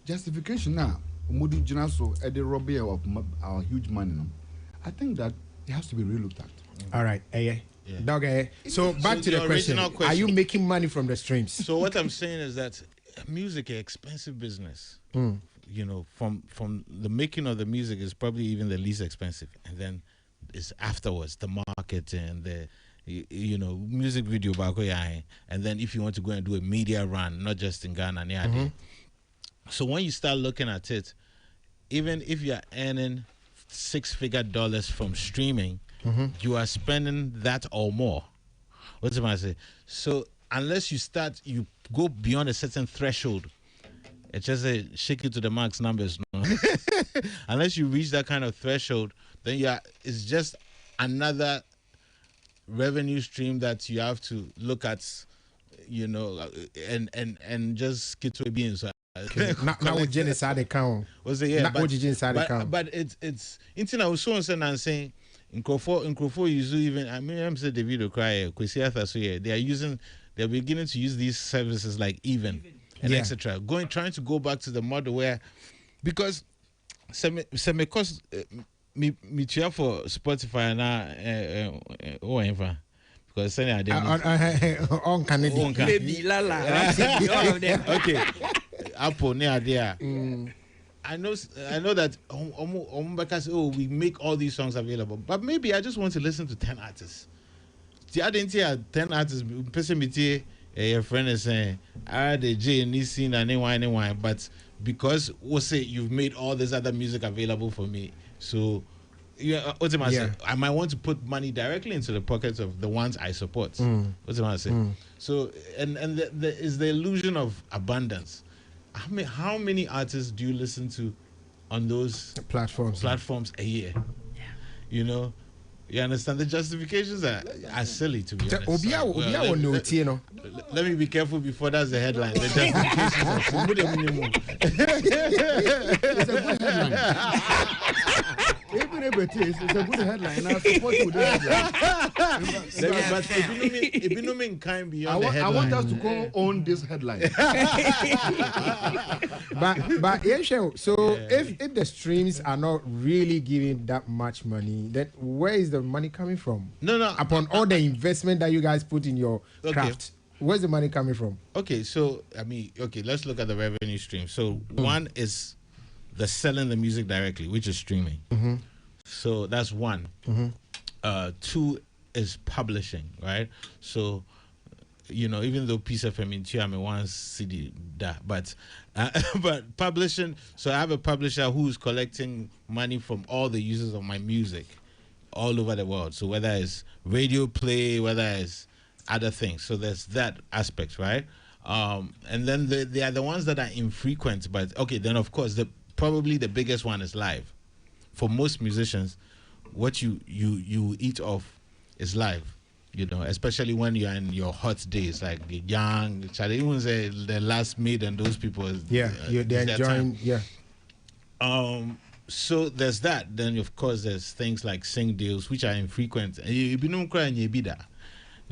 Justification now, Moody Jinaso at the robbery of our huge money. I think that it has to be relooked at. All right, Doc, So back to the question. Are you making money from the streams? So what I'm saying is that music is expensive business. You know, from the making of the music is probably even the least expensive, and then it's afterwards the market and the music video back, and then if you want to go and do a media run, not just in Ghana. So when you start looking at it, even if you are earning $6-figure dollars from streaming, you are spending that or more. What's am I say? So unless you go beyond a certain threshold. It's just a shake it to the max numbers. No? Unless you reach that kind of threshold, then it's just another revenue stream that you have to look at, and just get to be inside. Now we just inside the count. Was it? Yeah, but it's I was so saying in Crawford use even I'm saying the video cry they're beginning to use these services like Even. And etc. Trying to go back to the model where, because some cost me for Spotify now whatever, because on Canadian baby all of them. Okay, Apple near there. I know that we make all these songs available, but maybe I just want to listen to 10 artists. I didn't hear 10 artists. Your friend is saying, the J and Nissin and anyone, but because we'll say you've made all this other music available for me, so I might want to put money directly into the pockets of the ones I support. What's it I say? So and is the illusion of abundance. How many artists do you listen to on those platforms a year? Yeah. You understand? The justifications are silly, to be honest. Let me be careful before that's the headline. The justifications are silly. It's a good headline. Even if it is, it's a good headline. I support you with that. But if you mean kind beyond the headline. I want us to go on this headline. but so if the streams are not really giving that much money, then where is the money coming from? No. Upon all the investment that you guys put in your craft, where's the money coming from? Okay, so let's look at the revenue stream. So one is the selling the music directly, which is streaming. So that's one. Two is publishing, right? So even though Peace FM in Tiame one CD that, but publishing. So I have a publisher who's collecting money from all the users of my music all over the world. So whether it's radio play, whether it's other things. So there's that aspect, right? And then they are the ones that are infrequent. But then of course probably the biggest one is live. For most musicians, what you eat off is live. You know, especially when you're in your hot days, like the young, Charlie, even say the last maid and those people. They're enjoying. Yeah. So there's that. Then of course there's things like sing deals, which are infrequent.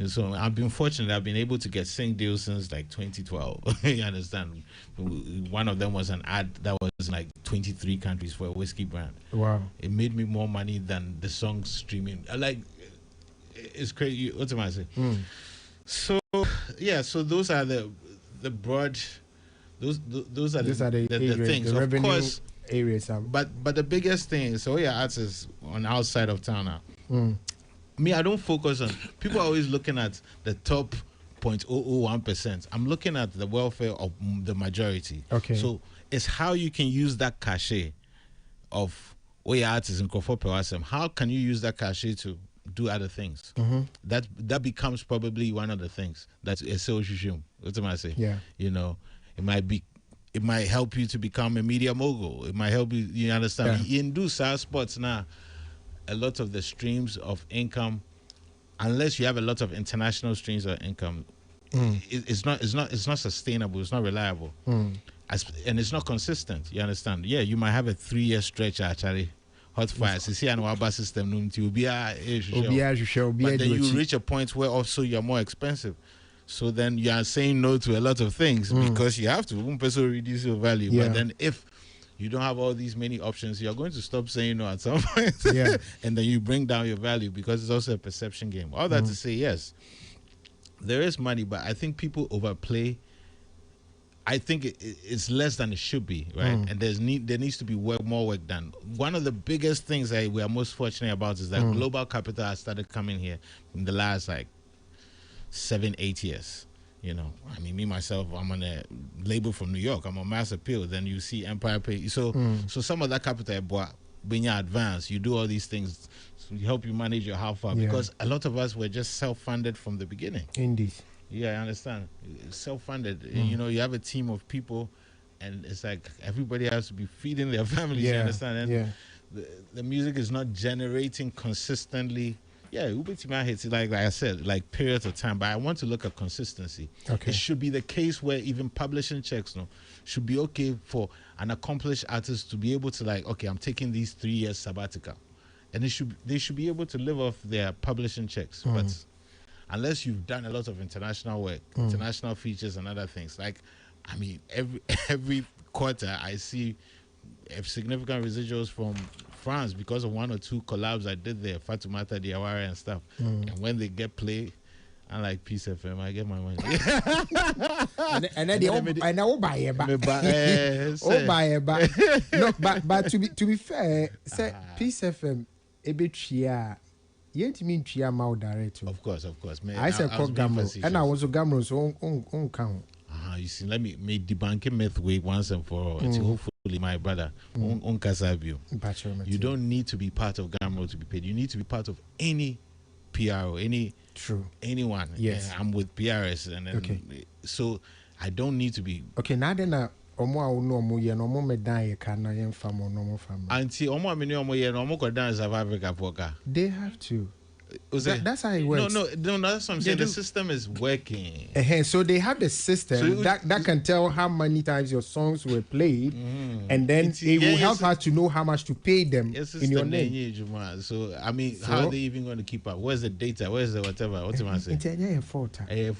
So I've been fortunate. I've been able to get sing deals since like 2012. You understand? One of them was an ad that was in like 23 countries for a whiskey brand. Wow! It made me more money than the song streaming. Like, it's crazy. What am I saying? So yeah. So those are the broad. Those are the things. The of course, areas. But the biggest thing is artists on outside of town now. Me, I don't focus on people are always looking at the top 0.001%. I'm looking at the welfare of the majority. Okay. So it's how you can use that cachet of artists in Kofo. How can you use that cachet to do other things? That becomes probably one of the things that's a social. What am I saying? Yeah. You know, it might help you to become a media mogul. It might help you. You understand? Yeah. In do spots now. A lot of the streams of income, unless you have a lot of international streams of income, it's not sustainable. It's not reliable, and it's not consistent. You understand? Yeah, you might have a 3-year stretch actually. Hot fires. You see, an Waba system, but then you reach a point where also you're more expensive. So then you are saying no to a lot of things because you have to. One person reduce your value, but then if you don't have all these many options, you're going to stop saying no at some point. Yeah. And then you bring down your value because it's also a perception game. All that to say, yes, there is money, but I think people overplay. I think it's less than it should be, right? And there needs to be more work done. One of the biggest things that we are most fortunate about is that global capital has started coming here in the last 7-8 years. You know, I mean, me myself, I'm on a label from New York. I'm on Mass Appeal. Then you see Empire Pay. So some of that capital, when you advance, you do all these things to help you manage your how far. Because a lot of us were just self-funded from the beginning. Indeed. Yeah, I understand. Self-funded. You know, you have a team of people, and it's like everybody has to be feeding their families. You understand? And the music is not generating consistently. Yeah, like I said, like periods of time, but I want to look at consistency. Okay. It should be the case where even publishing checks should be okay for an accomplished artist to be able to okay, I'm taking these 3 years sabbatical. And they should be able to live off their publishing checks. But unless you've done a lot of international work, international features and other things, I mean, every quarter I see significant residuals from France because of 1 or 2 collabs I did there, Fatoumata Diawara and stuff. And when they get play, I like Peace FM, I get my money. and then I know buy it back. No, but to be fair, say Peace FM a bit chia. Yet mean chia mau direct. Of course. Man, I said call Gamro, and I was a Gamro so on count. You see, let me debunk myth way once and for all. It's hopefully my brother on Kasabio. You don't need to be part of Gamro to be paid. You need to be part of any PRO, anyone. Yes, I'm with PRS, and then, so I don't need to be. Okay, now then, no me die can I am fam or no family. Auntie, dance South Africa. They have to. That's how it works. No, that's what I'm saying. The system is working. So they have the system that can tell how many times your songs were played, and then it will help us to know how much to pay them in your name. So I mean, how are they even going to keep up? Where's the data? Where's the whatever? What am I saying? It's a fault. We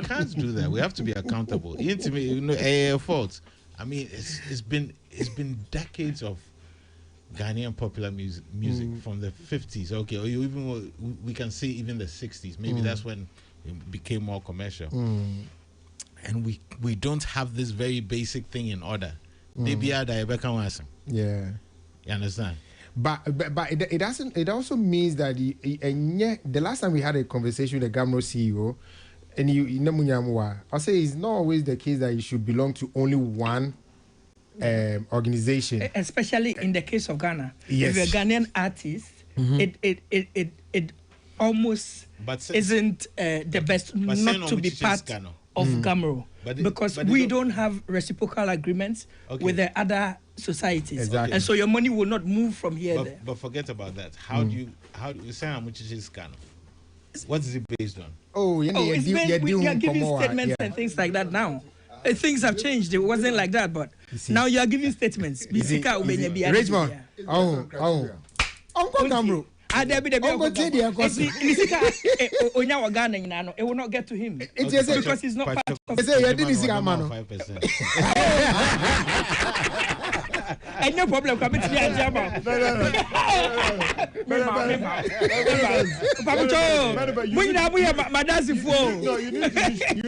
can't do that. We have to be accountable. A fault. I mean, it's been decades of Ghanaian popular music from the 50s, okay, or even we can say even the 60s. Maybe that's when it became more commercial. And we don't have this very basic thing in order. Yeah, you understand? But it doesn't. It also means that the last time we had a conversation with the Gamro CEO, and I'll say it's not always the case that you should belong to only one organization, especially in the case of Ghana. Yes. If you're a Ghanaian artist, it almost isn't the best not to be part of Gamro, because we don't have reciprocal agreements with the other societies, exactly. And so your money will not move from here. But forget about that. How do you say how much is Ghana? What is it based on? Oh, we are giving statements and things like that now. Things have changed. It wasn't like that, but now you are giving statements. Richmond. Uncle Gamro. It will not get to him because he's not part of the 5%. And no problem coming to the Ajama. No, you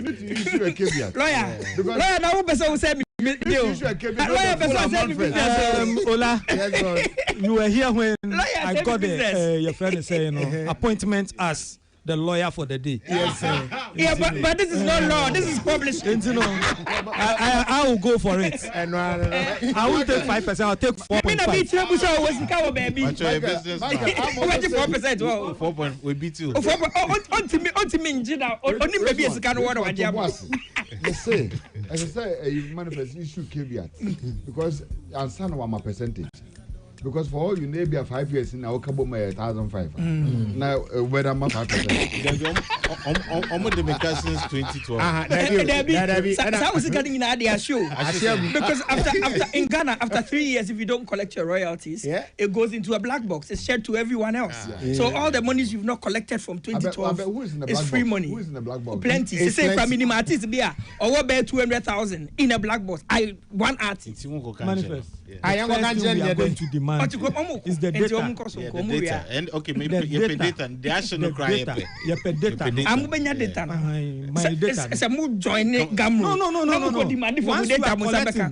need to issue a caveat. Lawyer, now person will say me. Ola, you were here when I got your friend is saying appointment as the lawyer for the day. Yes, sir. Yeah, but this is not law. This is published. I will go for it. I will take 5%. I'll take 4.5. We beat you. As I say, you manifest issue caveat because I understand what my percentage. Because for all you may be a 5 years in our cabo 1,005. Now whether I'm 5%. Almost the make since 2012. That was getting in idea show. Because after in Ghana, after 3 years, if you don't collect your royalties, it goes into a black box. It's shared to everyone else. So all the monies you've not collected from 2012 is free money. Who is in the black box? Plenty. They say from minimum artist beer or bear 200,000 in a black box. One artist. Manifest. I am going to demand is the data. And okay, maybe the data. The action of cry. I'm going to data. My data. It's a mood joining Gamro. No.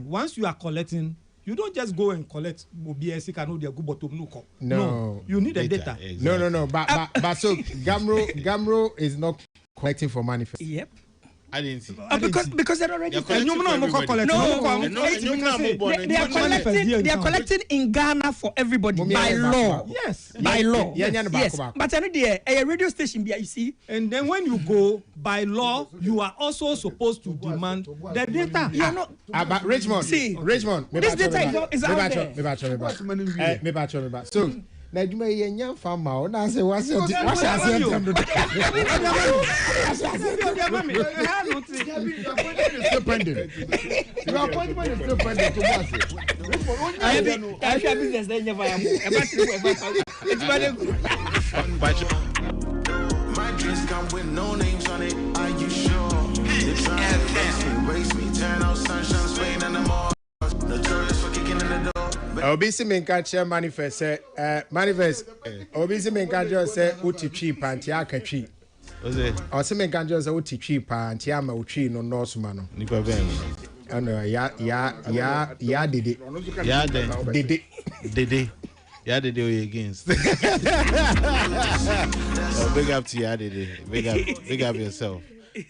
Once you are collecting, you don't just go and collect OBS. No, you need the data. Exactly. No. But so Gamro is not collecting for manifest. Yep. I didn't see. Because they're already they are collecting in Ghana for everybody by law. Yes. By law. Yes. But a radio station, you see. And then when you go by law, you are also supposed to demand the data. You are not. But Richmond. This data is out there. So. Na djuma yenya fama o na say wa say tem do still pending. Your appointment is still pending to boss. I have business there never am. My dreams come with no names on it. Are you sure? They try to waste me, turn out sunshine, Spain and the mall. Notorious for kicking in the door. Obisi menkache manifest manifest obisi menkache say utitwi panti akatwi oze ose menkache say utitwi panti ama utwi no nosuma no nipa ben ano ya dede yeah dede we against big up to ya dede big up yourself.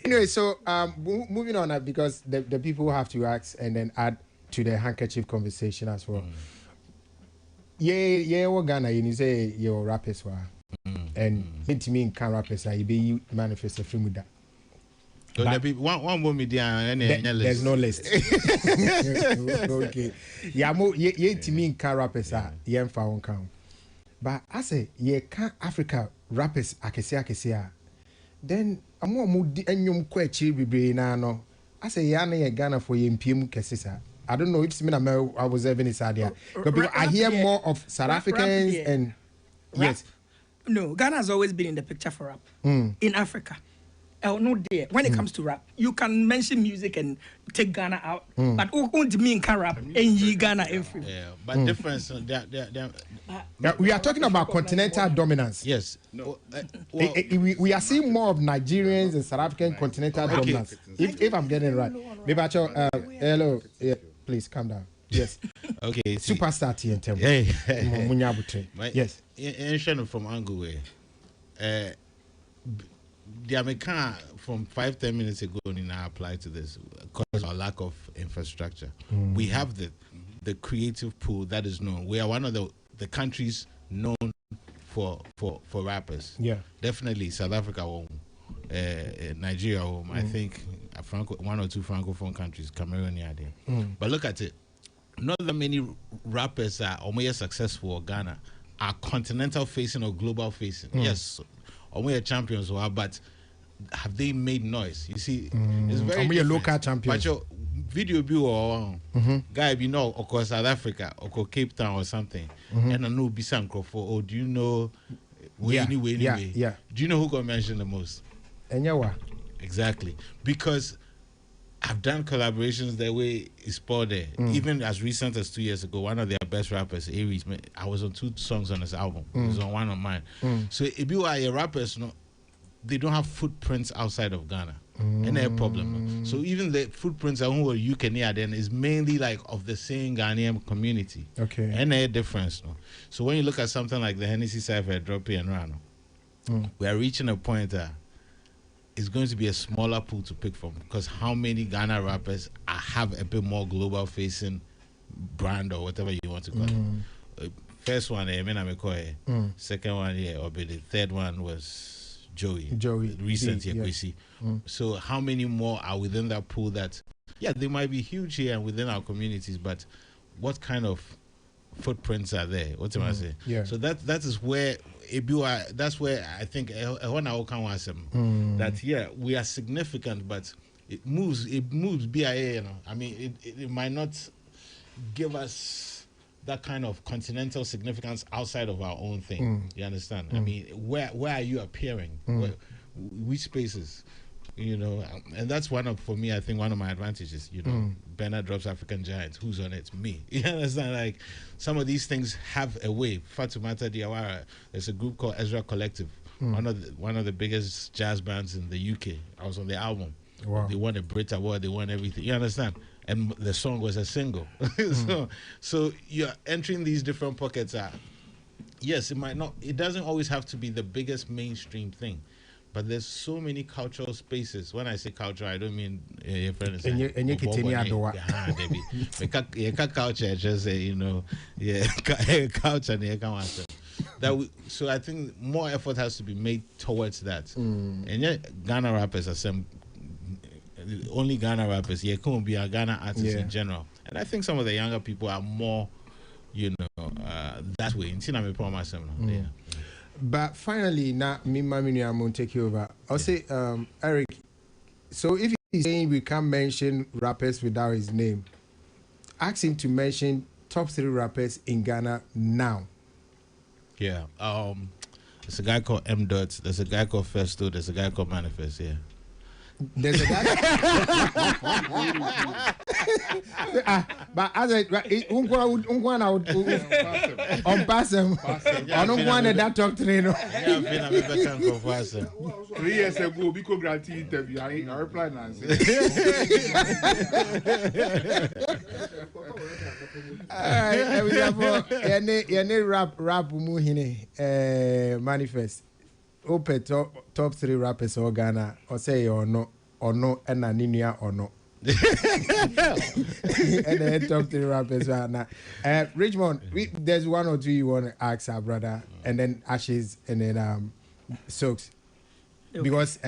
Anyway, so moving on because the people have to ask and then add to the handkerchief conversation as well. Yeah, what Ghana you say your rappers were, and to me can rappers you be manifest a film with that. So one more media and there's no list. Okay, yeah, to me can rappers are found count, but I say can Africa rappers akese then I'm more moody and you quite cheap be no. I say yeah Ghana for PM kesisa. I don't know if I was ever in this idea. Because I hear more of South Africans and yes. No, Ghana has always been in the picture for rap. In Africa. No there. When it comes to rap, you can mention music and take Ghana out. But who mean can rap and Ghana every. Yeah, but difference we are talking about continental dominance. Yes. We are seeing more of Nigerians and South African continental dominance. If I'm getting it right. Maybe hello. Yeah, please calm down. Yes. Okay. Superstar TNT. Yes. In from Angle way. The American from 5-10 minutes ago now applied to this because of our lack of infrastructure. We have the creative pool that is known. We are one of the countries known for rappers. Yeah, definitely South Africa, Nigeria, I think one or two francophone countries, Cameroon, there. But look at it. Not that many rappers are almost successful in Ghana are continental facing or global facing. Yes. or we are champions, but have they made noise? You see, it's very we are different. local champions. But your video be or guy, you know, of course, South Africa or Cape Town or something, and I know Bisan Crawford. Or do you know? Anyway. Yeah. Do you know who got mentioned the most? Enyawa. Exactly, because I've done collaborations that way is poured there. Even as recent as 2 years ago, one of their best rappers, Aries, I was on 2 songs on his album. It was on one of mine. So if you are rappers, no, they don't have footprints outside of Ghana. And their problem. So even the footprints who are UK near then is mainly like of the same Ghanaian community. Okay. And their difference. No? So when you look at something like the Hennessy Cypher, Droppy and Rano, we are reaching a point that it's going to be a smaller pool to pick from, because how many Ghana rappers have a bit more global facing brand or whatever you want to call it. First one, Emina McCoy. Second one, or the third one was Joey. Recent here, Kwesi. So how many more are within that pool that, they might be huge here and within our communities, but what kind of footprints are there? What am I saying? Yeah. So that is where that's where I think that we are significant, but it moves BIA, you know. I mean it might not give us that kind of continental significance outside of our own thing. You understand? I mean, where are you appearing? Which spaces? You know, and that's for me, I think one of my advantages, you know. Bernard drops African Giants. Who's on it? Me. You understand? Like, some of these things have a way. Fatumata Diawara, there's a group called Ezra Collective, one of the biggest jazz bands in the UK. I was on the album. Wow. They won a Brit Award, they won everything. You understand? And the song was a single. So you're entering these different pockets. Yes, it doesn't always have to be the biggest mainstream thing. But there's so many cultural spaces. When I say culture, I don't mean your friend culture, just say, you know, culture. So I think more effort has to be made towards that. And yet, Ghana rappers are only Ghana rappers. Yeah, can't be a Ghana artist in general. And I think some of the younger people are more, you know, that way. Yeah. But finally, now I'm going to take you over. I'll say, Eric, so if he's saying we can't mention rappers without his name, ask him to mention top 3 rappers in Ghana now. Yeah. There's a guy called M. Dots. There's a guy called Festo. There's a guy called Manifest, yeah. There's a guy. But as I on pass him, I don't want that talk to you. 3 years ago, we could grant interview. I replied Nancy. Any rap muhine Manifest. Open top 3 rappers or Ghana, or say or no, and Ninia or no. And then top 3 rappers are now. Richmond, there's 1 or 2 you want to ask our brother, and then Ashes, and then Soaks. Okay. Because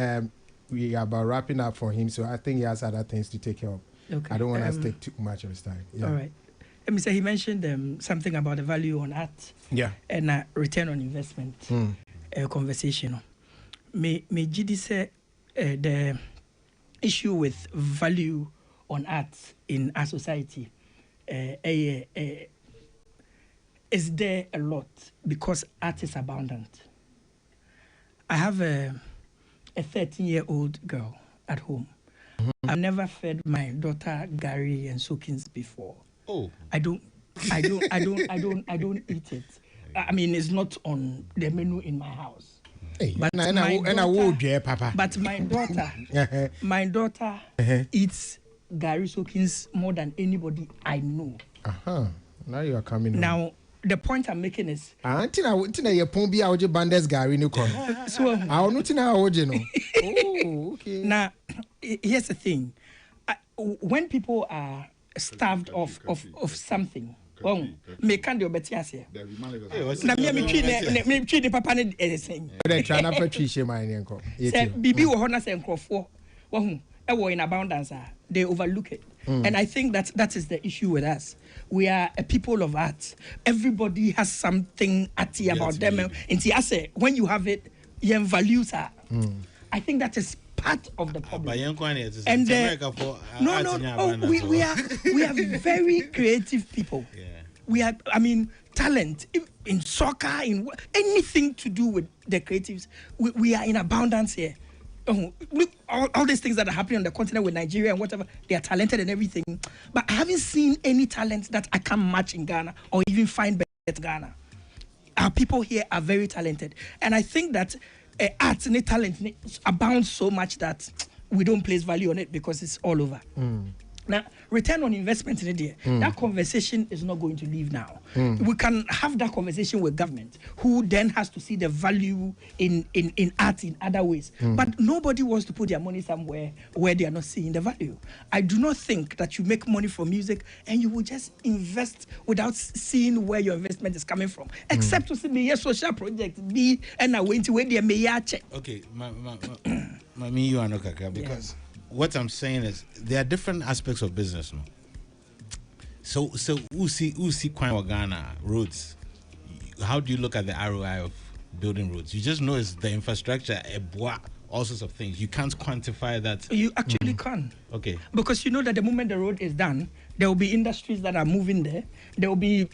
we are about wrapping up for him, so I think he has other things to take care of. Okay. I don't want to take too much of his time. Yeah. All right. Let me say, he mentioned something about the value on art. Yeah. And return on investment. Conversation. May GD say the issue with value on art in our society is there a lot because art is abundant. I have a 13-year-old girl at home. I've never fed my daughter Gary and Soakins before. Oh, I don't eat it. I mean, it's not on the menu in my house. Hey, but my daughter eats Gary Soakins more than anybody I know. Now you are coming. Now the point I'm making is. Tina ye pombi aoje bandes Gary no kon. So I no tina aoje no. Oh, okay. Now here's the thing. When people are starved of something. Oh, me can't do better as here. Na me twi the papa ne saying. They try na petri she my nko. Say bibi wo ho na say nkrofo. Wo hu e wo in abundance they overlook it. And I think that is the issue with us. We are a people of art. Everybody has something arty about them. And see, I say when you have it, yen values are. I think that is part of the problem. And we are very creative people. Yeah. We are, I mean, talent in soccer, in anything to do with the creatives. We are in abundance here. Look, all these things that are happening on the continent with Nigeria and whatever, they are talented and everything. But I haven't seen any talent that I can match in Ghana or even find better in Ghana. Our people here are very talented. And I think that arts and talent abounds so much that we don't place value on it because it's all over. Now, return on investment in India, that conversation is not going to leave now. We can have that conversation with government, who then has to see the value in art in other ways. But nobody wants to put their money somewhere where they are not seeing the value. I do not think that you make money from music and you will just invest without seeing where your investment is coming from. Except to see me a social project, be and I went to where they may check. Okay, me you are no kaka because. Yeah. What I'm saying is there are different aspects of business, no. So who see Ghana roads? How do you look at the ROI of building roads? You just know it's the infrastructure, all sorts of things. You can't quantify that. You actually can. Okay. Because you know that the moment the road is done, there will be industries that are moving there. There will be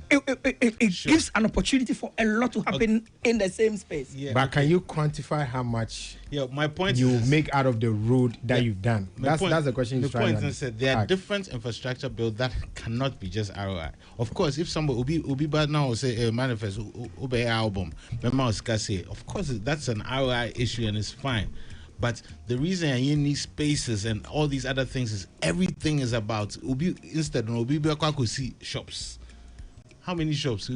it sure. Gives an opportunity for a lot to happen in the same space. Yeah, but can you quantify how much my point you make out of the road that you've done? That's the question. The point is that there are different infrastructure built that cannot be just ROI. Of course, if somebody will be bad now, say manifest ube album, of course that's an ROI issue and it's fine. But the reason you need spaces and all these other things is everything is about instead of see shops. How many shops?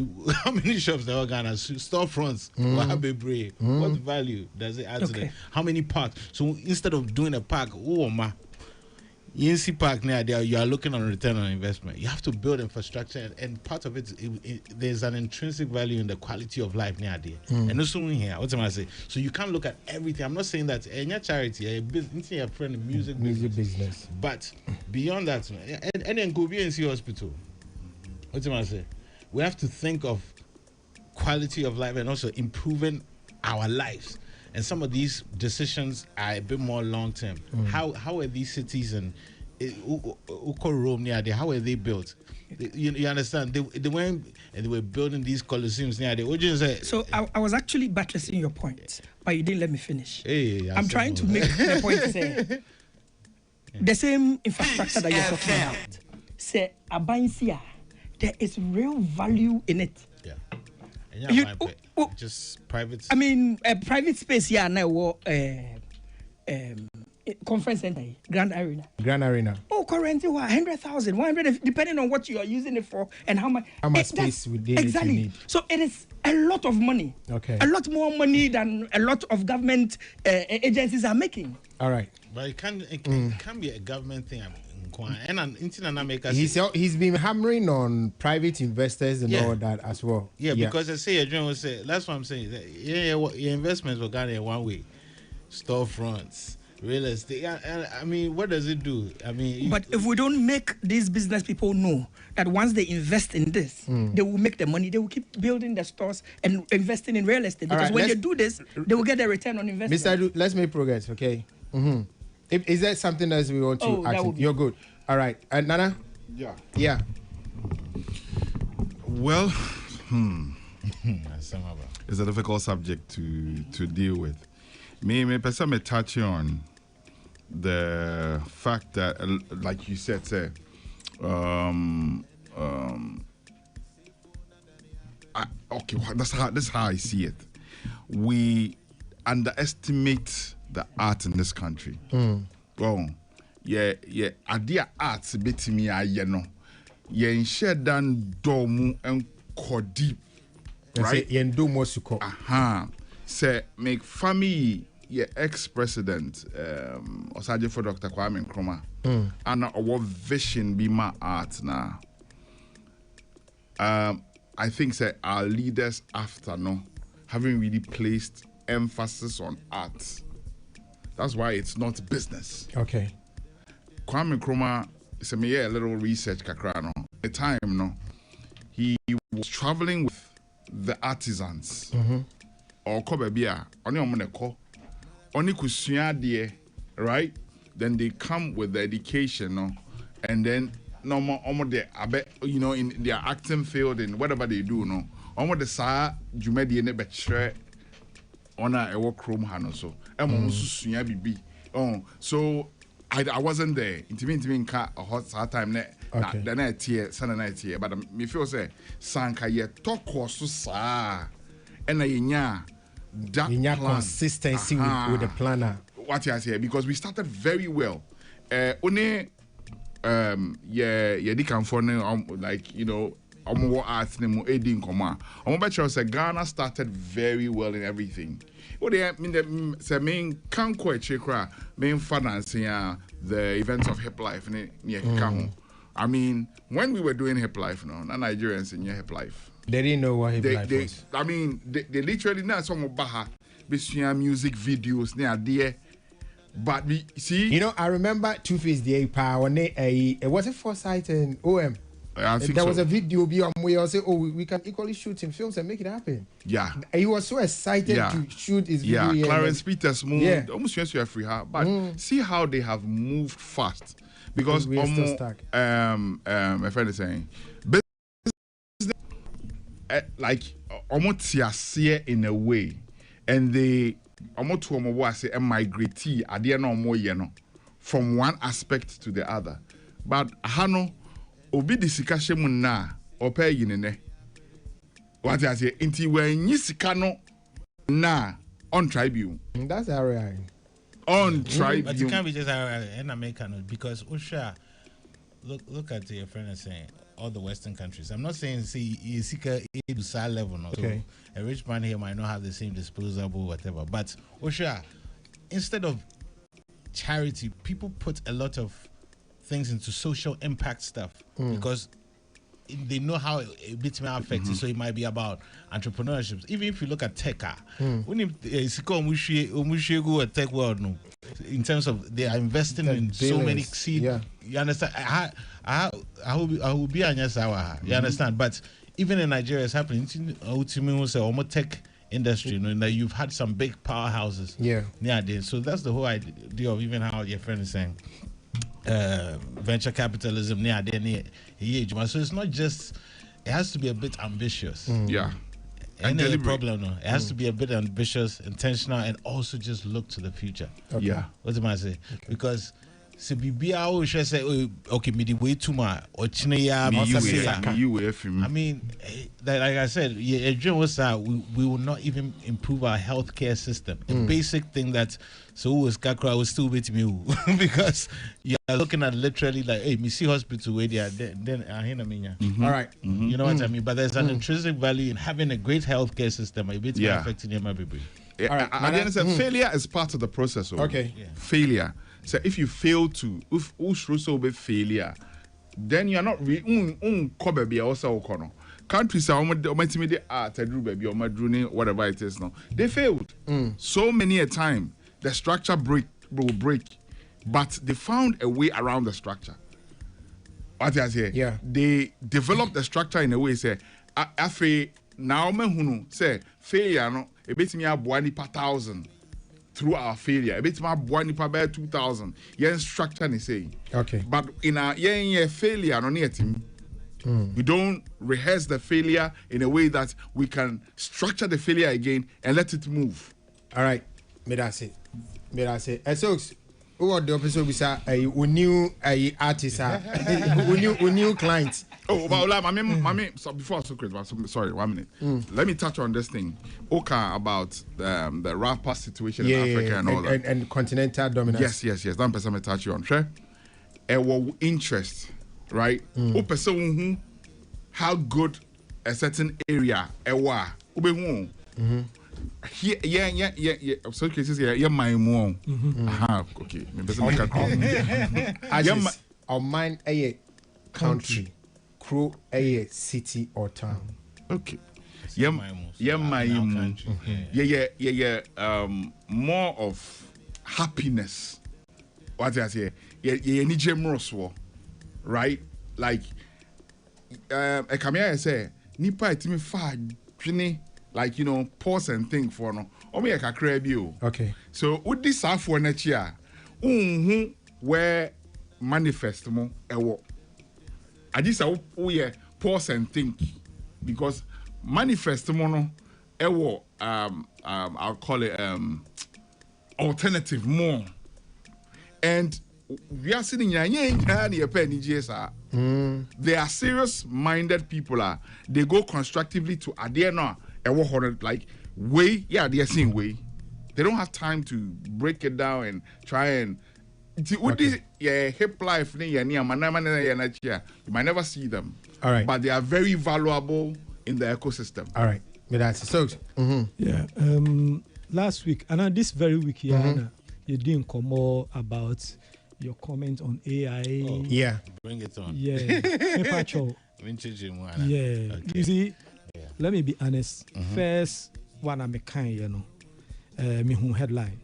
How many shops there are Ghana? Storefronts. What value does it add to them? How many parks? So instead of doing a park, ENC Park near there, you are looking on return on investment. You have to build infrastructure, and part of it, there's an intrinsic value in the quality of life near there. And also in here, what am I saying? So you can't look at everything. I'm not saying that any charity, a business, a friend, music business. But beyond that, and then go BNC Hospital. What am I saying? We have to think of quality of life and also improving our lives. And some of these decisions are a bit more long term. How are these cities and Rome near there? How were they built? You understand? They went and they were building these coliseums near there. So I was actually buttressing your point, but you didn't let me finish. I'm trying to make the point say the same infrastructure that you're talking about. Say Abansia. There is real value in it. Yeah. Just private. I mean, a private space here now. Conference center, Grand Arena. Oh, currently 100,000, 100, depending on what you are using it for and how much space would they exactly need. So it is a lot of money. Okay. A lot more money than a lot of government agencies are making. All right. But it can't be a government thing. He's been hammering on private investors and all that as well. Yeah, because I say that's what I'm saying. Your investments will go in one way. Storefronts, real estate. I mean, what does it do? I mean, but if we don't make these business people know that once they invest in this, they will make the money. They will keep building the stores and investing in real estate because when they do this, they will get a return on investment. Mr. Adu, let's make progress, okay? Is there something else we want to ask? You're good. All right. Nana? Yeah. Well, it's a difficult subject to deal with. Me person touch on the fact that, like you said, that's how I see it. We underestimate the art in this country. Well, idea arts bit me no. Share dan domu and deep. Right? Yen do more suko. Say make family ex-president Osaje for Dr. Kwame Nkrumah. And our vision be my art now. I think say our leaders after having really placed emphasis on art. That's why it's not business. Okay. Kwame Nkrumah, it's a little research kakra. The time he was traveling with the artisans. or ko baby a oni omo ne ko oni kusua de right then they come with the education no and then no omo de abe you know in their acting field and whatever they do no omo de sa dwumadi ne be kire ona ewo krom ha no so emo susua bibi so I wasn't there. Intimi nka a hot time ne the night here, Sunday night here. But me feel say sanka ye talk so sa and nya that consistency with the planner. What you say because we started very well. Only yeah di kan for like you know omo art ne mo edin koma. Omo be say Ghana started very well in everything. What they mean say main can quite main financing the events of Hip Life I mean when we were doing Hip Life no Nigerians in Hip Life they didn't know what Hip Life was. I mean they literally now some baha music videos near there but we see you know I remember Two-Face the power it wasn't Foresight and OM. I think there so. was a video where I say, we can equally shoot in films and make it happen. Yeah. He was so excited to shoot his video. Yeah, Clarence Peters moved. Almost yes, you are free her. But see how they have moved fast. Because we are still stuck. My friend is saying, like almost in a way. And they almost to was a migrate from one aspect to the other. But Hano obi disika mu na opa yinene what I say inti when yisika no na on tribune that's area on tribune but it can't be just an American because Usha look at your friend is saying all the Western countries. I'm not saying see yisika to side level no okay. So a rich man here might not have the same disposable whatever but Usha instead of charity people put a lot of things into social impact stuff because they know how it may affect it, so it might be about entrepreneurship. Even if you look at tech, when you tech world, no, in terms of they are investing in so many seed. Yeah. You understand? I will be on your side. You understand? But even in Nigeria, it's happening. Almost tech industry, you know, that you've had some big powerhouses. Yeah. So that's the whole idea of even how your friend is saying. Venture capitalism so it's not just it has to be a bit ambitious and the problem no it has to be a bit ambitious, intentional, and also just look to the future. What am I saying? Because se bibia o hwe say okay me the way too much or ya I mean like I said we will not even improve our healthcare system. A basic thing that so was Kakra was still with me because you are looking at literally like hey me see hospital where they are then all right you know what I mean, but there's an intrinsic value in having a great healthcare system a bit affecting your baby. All right, again, failure is part of the process. Okay. Failure. So if you fail to, if also be failure, then you are not also countries are whatever it is now. They failed. So many a time the structure will break, but they found a way around the structure. What I say? Yeah. They developed the structure in a way say after now say failure no a bit me aboa nipa 1,000 through our failure. A bit me aboa nipa by 2,000. Yen structure ni say. Okay. But in a yen failure no near team. We don't rehearse the failure in a way that we can structure the failure again and let it move. All right. Me that's it. So what the episode we say a new artist a new client. Oh, but so before so Chris, sorry, 1 minute. Let me touch on this thing. Okay, about the rapper situation in Africa and all that. And continental dominance. Yes. That person may touch you on. Sure. Interest, right? Person how good a certain area yeah. So cases my mom. Okay. Our mind a country, crew a city or town. Okay. More of happiness. What I say? Any generous war, right? Like, I come here and say, Nipa itimi fa like pause and think for no omo kakra bi o. Okay. So with this afọ na chi a where manifest mo ewo. I just say pause and think because manifest mo no ewo I'll call it alternative more. And we are sitting here they are serious minded people they go constructively to adena like way they are saying way they don't have time to break it down and try and hip life you might never see them. All right, but they are very valuable in the ecosystem. All right, that's so yeah. Last week and this very week you didn't come more about your comment on AI. Yeah, bring it on. Yeah, yeah. Okay. You see, let me be honest. First one I'm a kind, me who headline.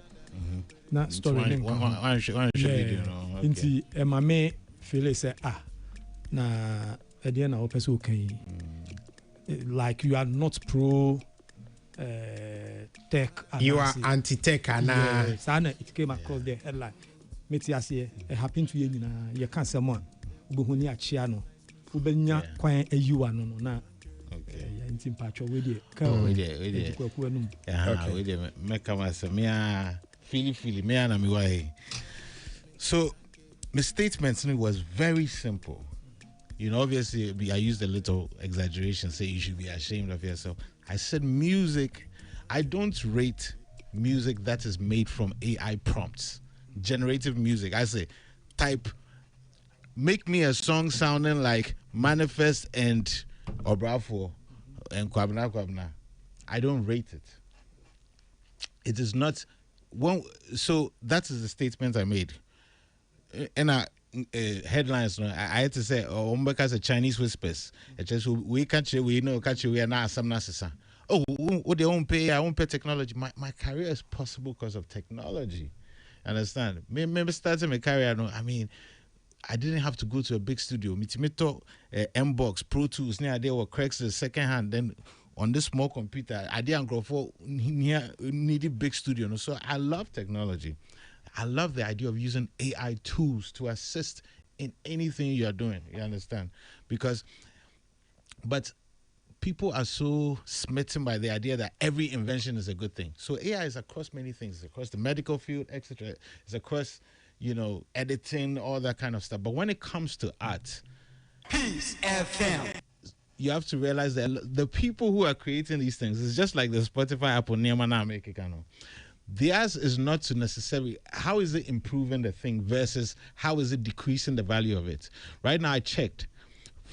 Not story. One should video. Inti my feel say na at the end of person okay. Like you are not pro tech. You are anti-tech, and it came across the headline. It happened to you. You can't say more. Buhuni achiano. Ubenya kwan eyiwa no na. Okay. Intim patcho we dey. We dey. Make am as me feel me na me why. So my statement was very simple. Obviously I used a little exaggeration, say you should be ashamed of yourself. I said music, I don't rate music that is made from AI prompts. Generative music. I say type make me a song sounding like Manifest and Obrafo and Kwabna. I don't rate it. It is not one. So that is the statement I made. And headlines. No, I had to say, because a Chinese whispers. It's just we catch you. We know catch you. We are not some necessary. Oh, what they won't pay? I won't pay technology. My career is possible because of technology. Understand? Maybe starting my career. No, I mean, I didn't have to go to a big studio. Mitimito, Mbox, Pro Tools. Near there were cracks the second hand. Then on this small computer, I didn't grow for needed big studio. No? So I love technology. I love the idea of using AI tools to assist in anything you are doing. You understand? But people are so smitten by the idea that every invention is a good thing. So AI is across many things. It's across the medical field, etc. It's across, editing, all that kind of stuff. But when it comes to art, Peace FM. You have to realize that the people who are creating these things is just like the Spotify, Apple, theirs is not to necessarily how is it improving the thing versus how is it decreasing the value of it. Right now I checked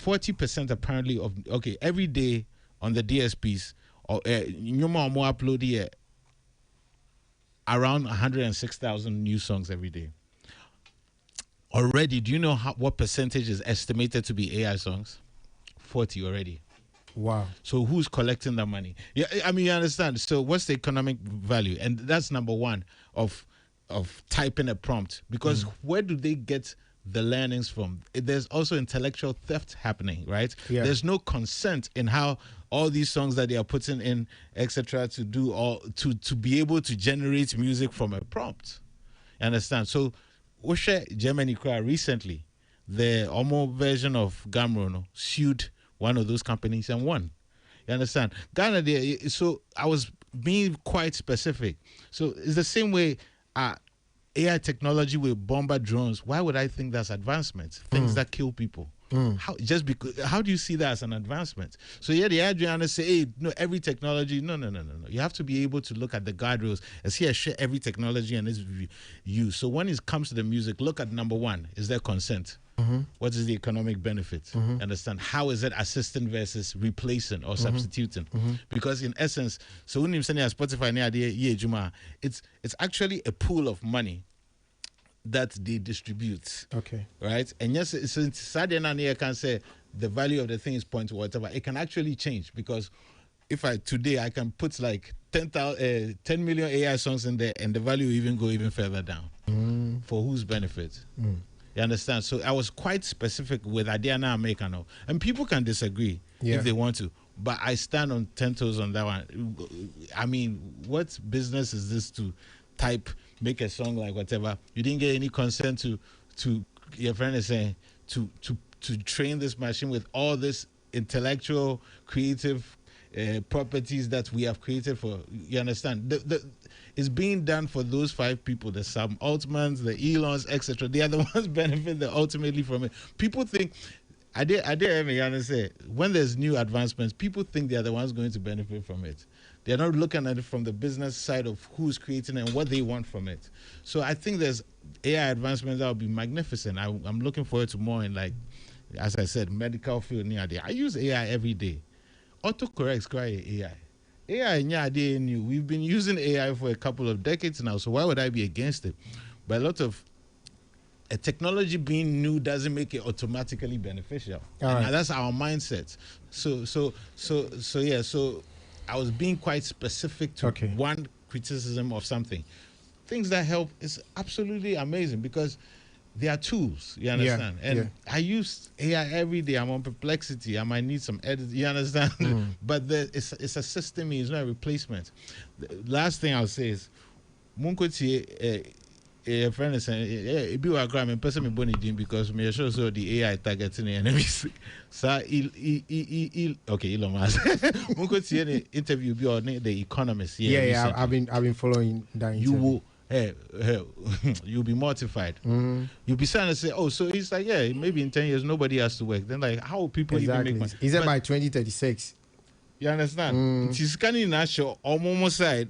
40% apparently of every day on the DSPs or upload here around 106,000 new songs every day. Already, do you know what percentage is estimated to be AI songs? 40 already. Wow. So who's collecting that money? Yeah, I mean, you understand. So what's the economic value? And that's number one of typing a prompt. Because where do they get the learnings from? There's also intellectual theft happening, right? Yeah. There's no consent in how all these songs that they are putting in, etc., to do all to be able to generate music from a prompt. You understand? So Germany recently, the Omo version of Gamro sued one of those companies and won. You understand? Ghana, so I was being quite specific. So it's the same way AI technology with bomber drones. Why would I think that's advancement? Things that kill people. How do you see that as an advancement? So the Adriana say, hey, no, every technology, no. You have to be able to look at the guardrails and see every technology and its use. So when it comes to the music, look at number one, is there consent? What is the economic benefit? Understand? How is it assisting versus replacing or substituting? Because in essence, so when you say Spotify, it's actually a pool of money that they distribute. Okay. Right? And yes, since Sadia can say the value of the thing is point to whatever, it can actually change because if today I can put like 10 million AI songs in there and the value even go even further down. For whose benefit? You understand? So I was quite specific with Adiana Americano. And people can disagree if they want to. but I stand on 10 toes on that one. I mean, what business is this to type, make a song like whatever? You didn't get any consent to your friend is saying to train this machine with all this intellectual, creative properties that we have created for. You understand? It's being done for those 5 people, the Sam Altmans, the Elons, etc. They are the ones benefit ultimately from it. People think, I dare say, when there's new advancements, people think they are the ones going to benefit from it. They're not looking at it from the business side of who's creating it and what they want from it. So I think there's AI advancements that will be magnificent. I'm looking forward to more in, like, as I said, medical field. I use AI every day. Autocorrects cry AI. AI, we've been using AI for a couple of decades now, so why would I be against it? But a lot of technology being new doesn't make it automatically beneficial. And that's our mindset. So I was being quite specific to one criticism of something. Things that help is absolutely amazing because they are tools, you understand? And I use AI every day. I'm on Perplexity. I might need some edits, you understand? But it's a system, it's not a replacement. The last thing I'll say is, a friend is saying, it be a crime and person me bonny because me sure so the AI targeting the enemies. So okay, Elon Musk. Munko see an interview be on the Economist. Yeah, I've been following that interview. You will you'll be mortified. You'll be starting to say, oh, so he's like, yeah, maybe in 10 years nobody has to work. Then like, how will people even make money? He said by 2036. You understand? It's scanning national or side.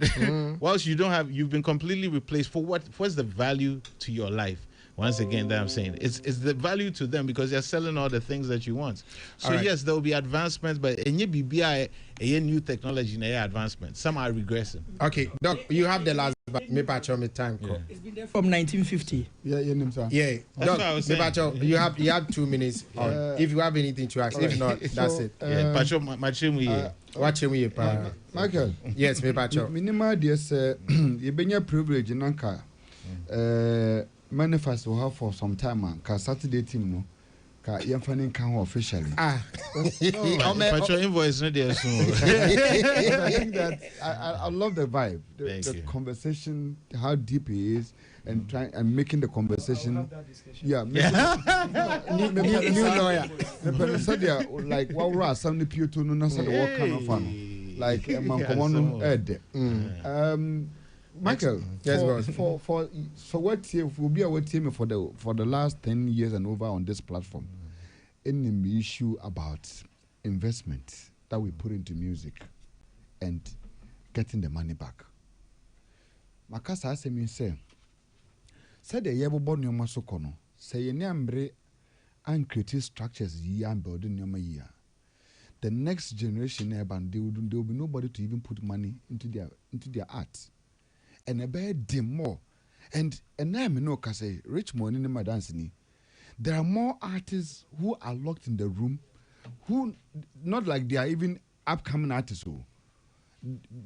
Whilst you've been completely replaced for what's the value to your life? Once again, that I'm saying it's the value to them because they're selling all the things that you want. So yes, there will be advancements, but a new technology and advancement. Some are regressing. Okay, Doc, you have the last. Me time. It's been there from 1950. Yeah. Doc, you have 2 minutes. If you have anything to ask, if not, that's it. Watch him Michael. Yes, me Pacho. Minima dear sir, you been your privilege in Anka. Manifest will have for some time, man. Cause Saturday team no. Ka yamfani kan officially. Pacho invoice no there soon. I think that I love the vibe, the conversation, how deep it is, and trying and making the conversation. Yeah, new lawyer. Like what we are some people to know so what kind of fun. Like man ed. Michael, yes, for what will be our team for the last 10 years and over on this platform, any issue about investment that we put into music and getting the money back. Makasa ase mi say the yebo born your masokono say ye nyambre and creative structures ye and building your year. The next generation there will be nobody to even put money into their art. And a bad dim more. And now me know cause rich money in my dancing. There are more artists who are locked in the room, who not like they are even upcoming artists.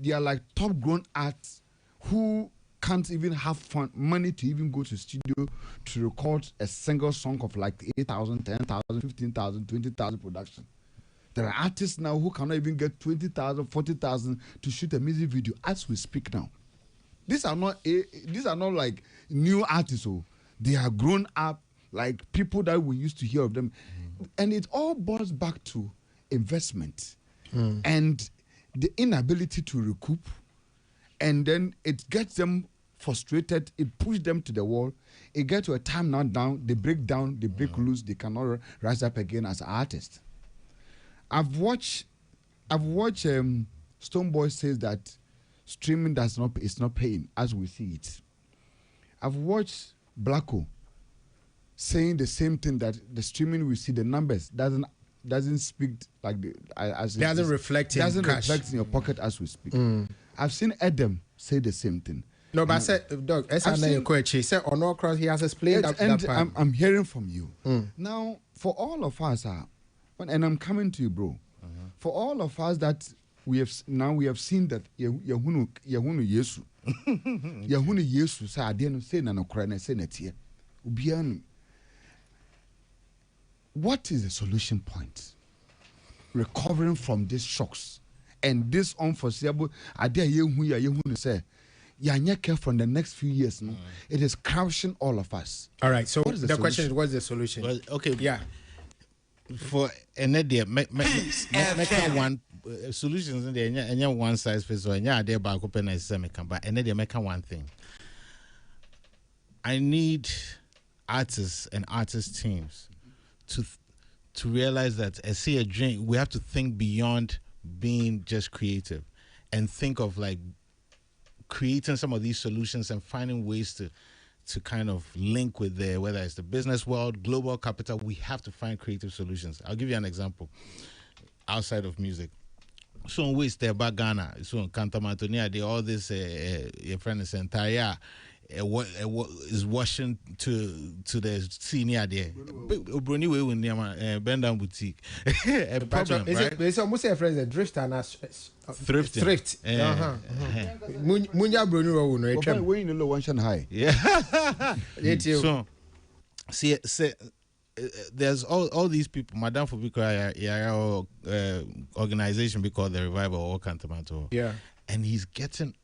They are like top grown artists who can't even have money to even go to studio to record a single song of like 8,000, 10,000, 15,000, 20,000 production. There are artists now who cannot even get 20,000, 40,000 to shoot a music video as we speak now. These are not like new artists. They are grown up, like people that we used to hear of them. And it all boils back to investment and the inability to recoup. And then it gets them frustrated. It pushes them to the wall. It gets to a time now down. They break down. They break loose. They cannot rise up again as artists. I've watched Stonebwoy says that streaming is not paying as we see it. I've watched Blacko saying the same thing, that the streaming we see, the numbers doesn't speak like doesn't reflect in your pocket as we speak. I've seen Adam say the same thing. No, but I said, Doug, he said on all cross he has explained that part. I'm hearing from you now. For all of us, and I'm coming to you, bro. For all of us that we have seen that Yahunu Yesu Yahunu Yesu say adienu say na nokora na say na tie ubianu. What is the solution point? recovering from these shocks and this unforeseeable idea you say care from the next few years. No, it is crushing all of us. All right. So the question is, what's the solution? Well, okay. Yeah. For an idea, make one solutions in there. Any one size fits all. Any idea about open as semican, but an idea make one thing. I need artists and artist teams to realize that as see a dream, we have to think beyond being just creative, and think of like creating some of these solutions and finding ways to kind of link with whether it's the business world, global capital. We have to find creative solutions. I'll give you an example outside of music. So in ways there about Ghana, so in Cantamatonia, they all this your friend is entire is washing to the senior there. Brony way when near bend down boutique. A problem, right? It's almost a friend that drift and thrifting. Thrift. Munya Brony wo no we in low one high. Yeah. So see there's all these people. Madame Fubiko organization we call the Revival or Cantomato. Yeah. And he's getting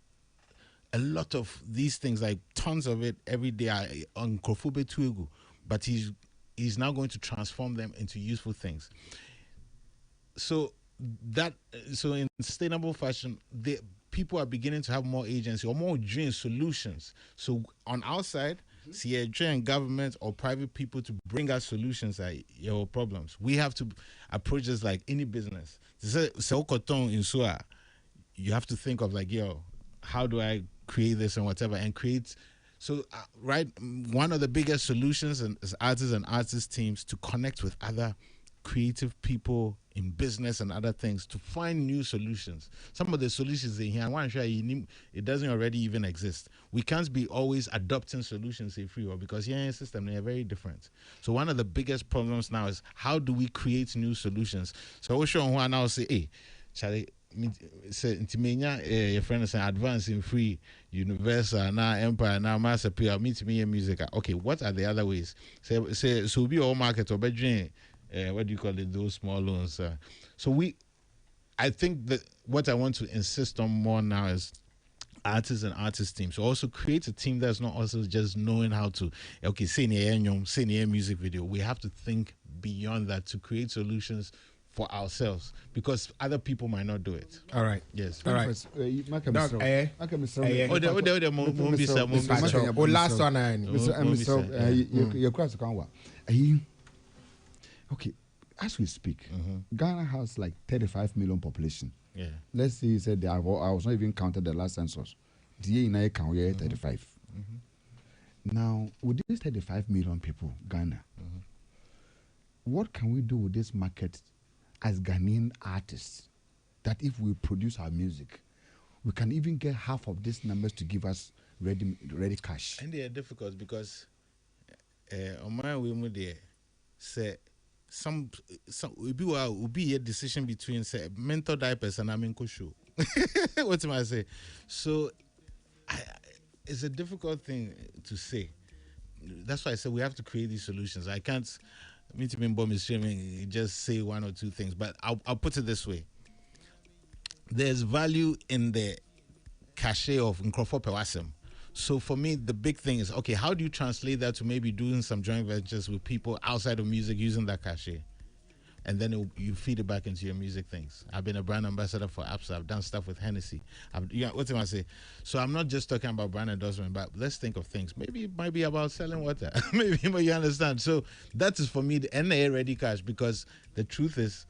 a lot of these things, like tons of it every day on Krofube Tuegu, but he's now going to transform them into useful things. So in sustainable fashion, people are beginning to have more agency or more dreams, solutions. So on our side, see a train government or private people to bring us solutions like your problems. We have to approach this like any business. So you have to think of like, how do I create this and whatever, and create. So right, one of the biggest solutions is artists and artist teams to connect with other creative people in business and other things to find new solutions. Some of the solutions in here, I want to show you, it doesn't already even exist. We can't be always adopting solutions in free world, because here in the system they are very different. So one of the biggest problems now is how do we create new solutions? So we'll show who now say, hey, Charlie, say intimenya your friend is advance in free universal now empire now master pure meet me music. Okay, what are the other ways? Say so be all market or bedroom what do you call it, those small loans. So I think that what I want to insist on more now is artists and artist teams. So also create a team that's not also just knowing how to say near music video. We have to think beyond that to create solutions for ourselves, because other people might not do it. All right. Yes. All right. Last one. Okay. As we speak, Ghana has like 35 million population. Yeah. Let's say you said I was not even counted the last census. The year in I count 35. Now, with these 35 million people, Ghana, what can we do with this market as Ghanaian artists, that if we produce our music, we can even get half of these numbers to give us ready cash? And they are difficult because on my way, say some will be a decision between say mental diapers and Aminko show. What am I say? So it's a difficult thing to say. That's why I said we have to create these solutions. I can't just say one or two things, but I'll put it this way. There's value in the cachet of Nkrofo Pewasem. So for me, the big thing is, okay, how do you translate that to maybe doing some joint ventures with people outside of music using that cachet? And then you feed it back into your music things. I've been a brand ambassador for Absa. I've done stuff with Hennessy. What am I say? So I'm not just talking about brand endorsement, but let's think of things. Maybe it might be about selling water. Maybe, but you understand. So that is for me the NA ready cash, because the truth is,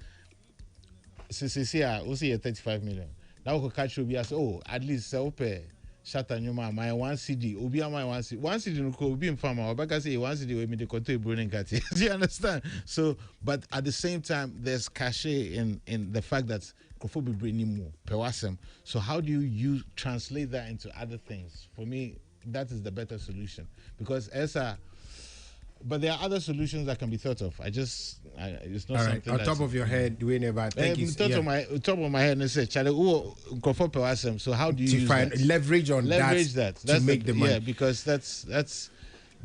we'll see 35 million. Now we could catch you as at least sell pay. Shatter my 1 CD. Obi my 1 CD. 1 CD no be in farmer. Obaka say 1 CD we me the control Bruning Kati. Do you understand? So, but at the same time, there's cachet in the fact that Kofobi bringing more Pewasem. So how do you translate that into other things? For me, that is the better solution, because but there are other solutions that can be thought of. It's not all right. something On top of your head, do we never think top of my head and say, Charlie, so how do you use leverage on that to make the money? Yeah, because that's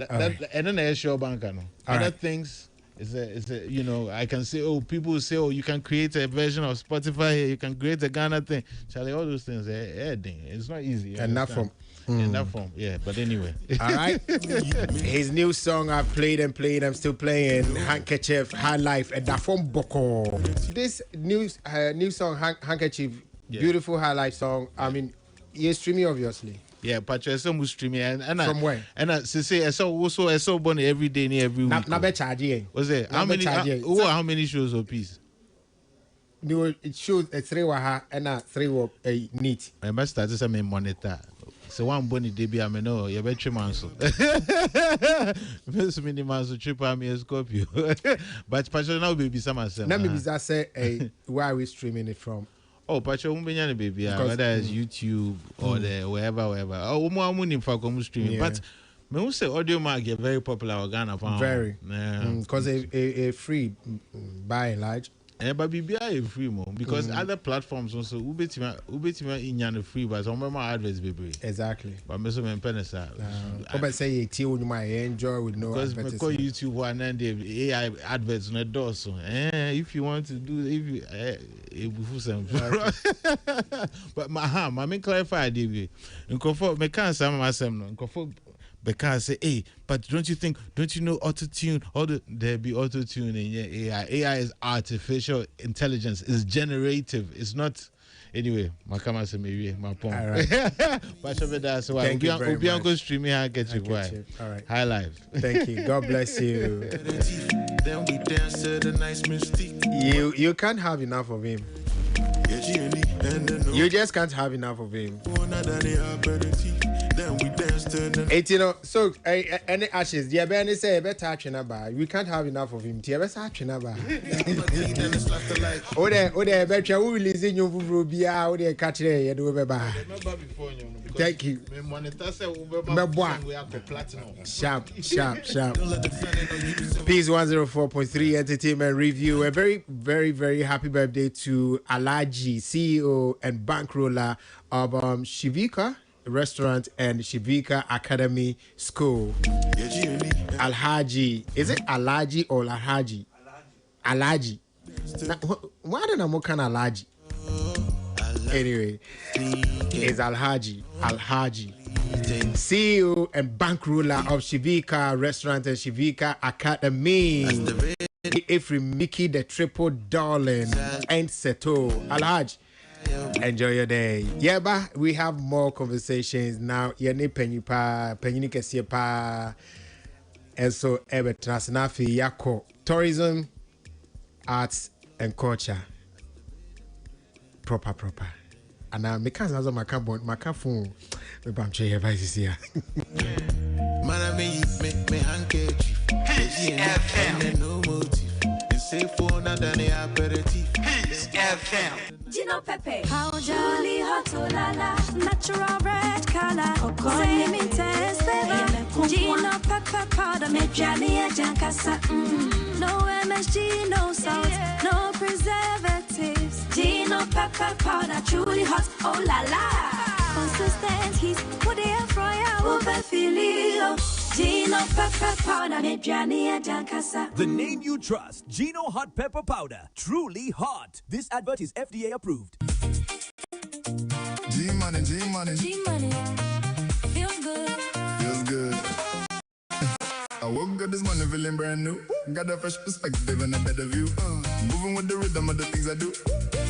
and then I show bank other things It's a you know, I can say, oh, people say, oh, you can create a version of Spotify here, you can create a Ghana thing. Charlie, all those things, it's not easy. And not from. In that form, yeah. But anyway, all right. His new song I've played and played. I'm still playing. Handkerchief, High Life, and that from Boko. This new song, Handkerchief, beautiful High Life song. I mean, you're streaming obviously. Yeah, but you're so much streaming and from where? And I say I saw born every day, every week. Not be charging. Was it? How many? How many shows a piece? It shows a 3 waha and 3 were neat. I must start to say monitor. So one bonny debut, I mean, no, you're better man. So, first minimum, so trip on me a Scorpio. But Pacho now baby, some myself. Now, maybe I say, where are we streaming it from? Oh, Pacho, baby, whether it's YouTube or the wherever. Oh, more money for come streaming. But me who say audio mark get very popular in Ghana. Very. Because a free by and large. But BBI is free more because other platforms also ubetima in free, but some of my adverts baby. Exactly. But me so me penesa. But say you might enjoy with no because me call YouTube one and the AI adverts on door so. If you want to do but my main clarify DB. Nkofo me can say myself no. Nkofo because say, hey, but don't you know auto-tune? There be auto-tune in AI. AI is artificial intelligence. It's generative. It's not. Anyway, my camera say maybe my point. All right. Thank you very much. Streaming, I get you. All right. High life. Thank you. God bless you. Then we dance to the nice mystique. You can't have enough of him. You just can't have enough of him. Then we dance to the 18. So any ashes, the Abani say better touching about. We can't have enough of him. Tia better touching about. Oh there, better who release in your Rubia, or the catch there, you do better. Thank you. Sharp. Peace 104.3 Entertainment Review. A very, very, very happy birthday to Alaji, CEO and bankroller of Shivika Restaurant and Shivika Academy School. Alhaji. Is it Alaji or Alhaji? Alaji. Why don't I more kind of Alaji? Anyway, it's Alhaji. CEO and bankroller of Shivika Restaurant and Shivika Academy. Ifri Mickey the Triple Darling and Seto. Alhaji. Enjoy your day. Yeah, but we have more conversations now. Yene penny kesiye pa. And so Transnafi Yako. Tourism, arts and culture. Proper. And now me can't answer my phone. Me bam che advice here. Man, me handkerchief. FM. No motive. Say for another aperitif. FM. Gino Pepe, how jolly hot lala, natural red color, same intense flavor. Gino Pepe powder, make Johnny a jankasa. No MSG, no salt, no preservatives. Gino Pepe powder, truly hot, oh la la. Consistent heat, what they are fryer, over filio. Gino Pepper Powder, make Johnny a jankasa. The name you trust, Gino Hot Pepper Powder, truly hot. This advert is FDA approved. G-Money. Feels good. I woke up this morning feeling brand new. Got a fresh perspective and a better view. Moving with the rhythm of the things I do.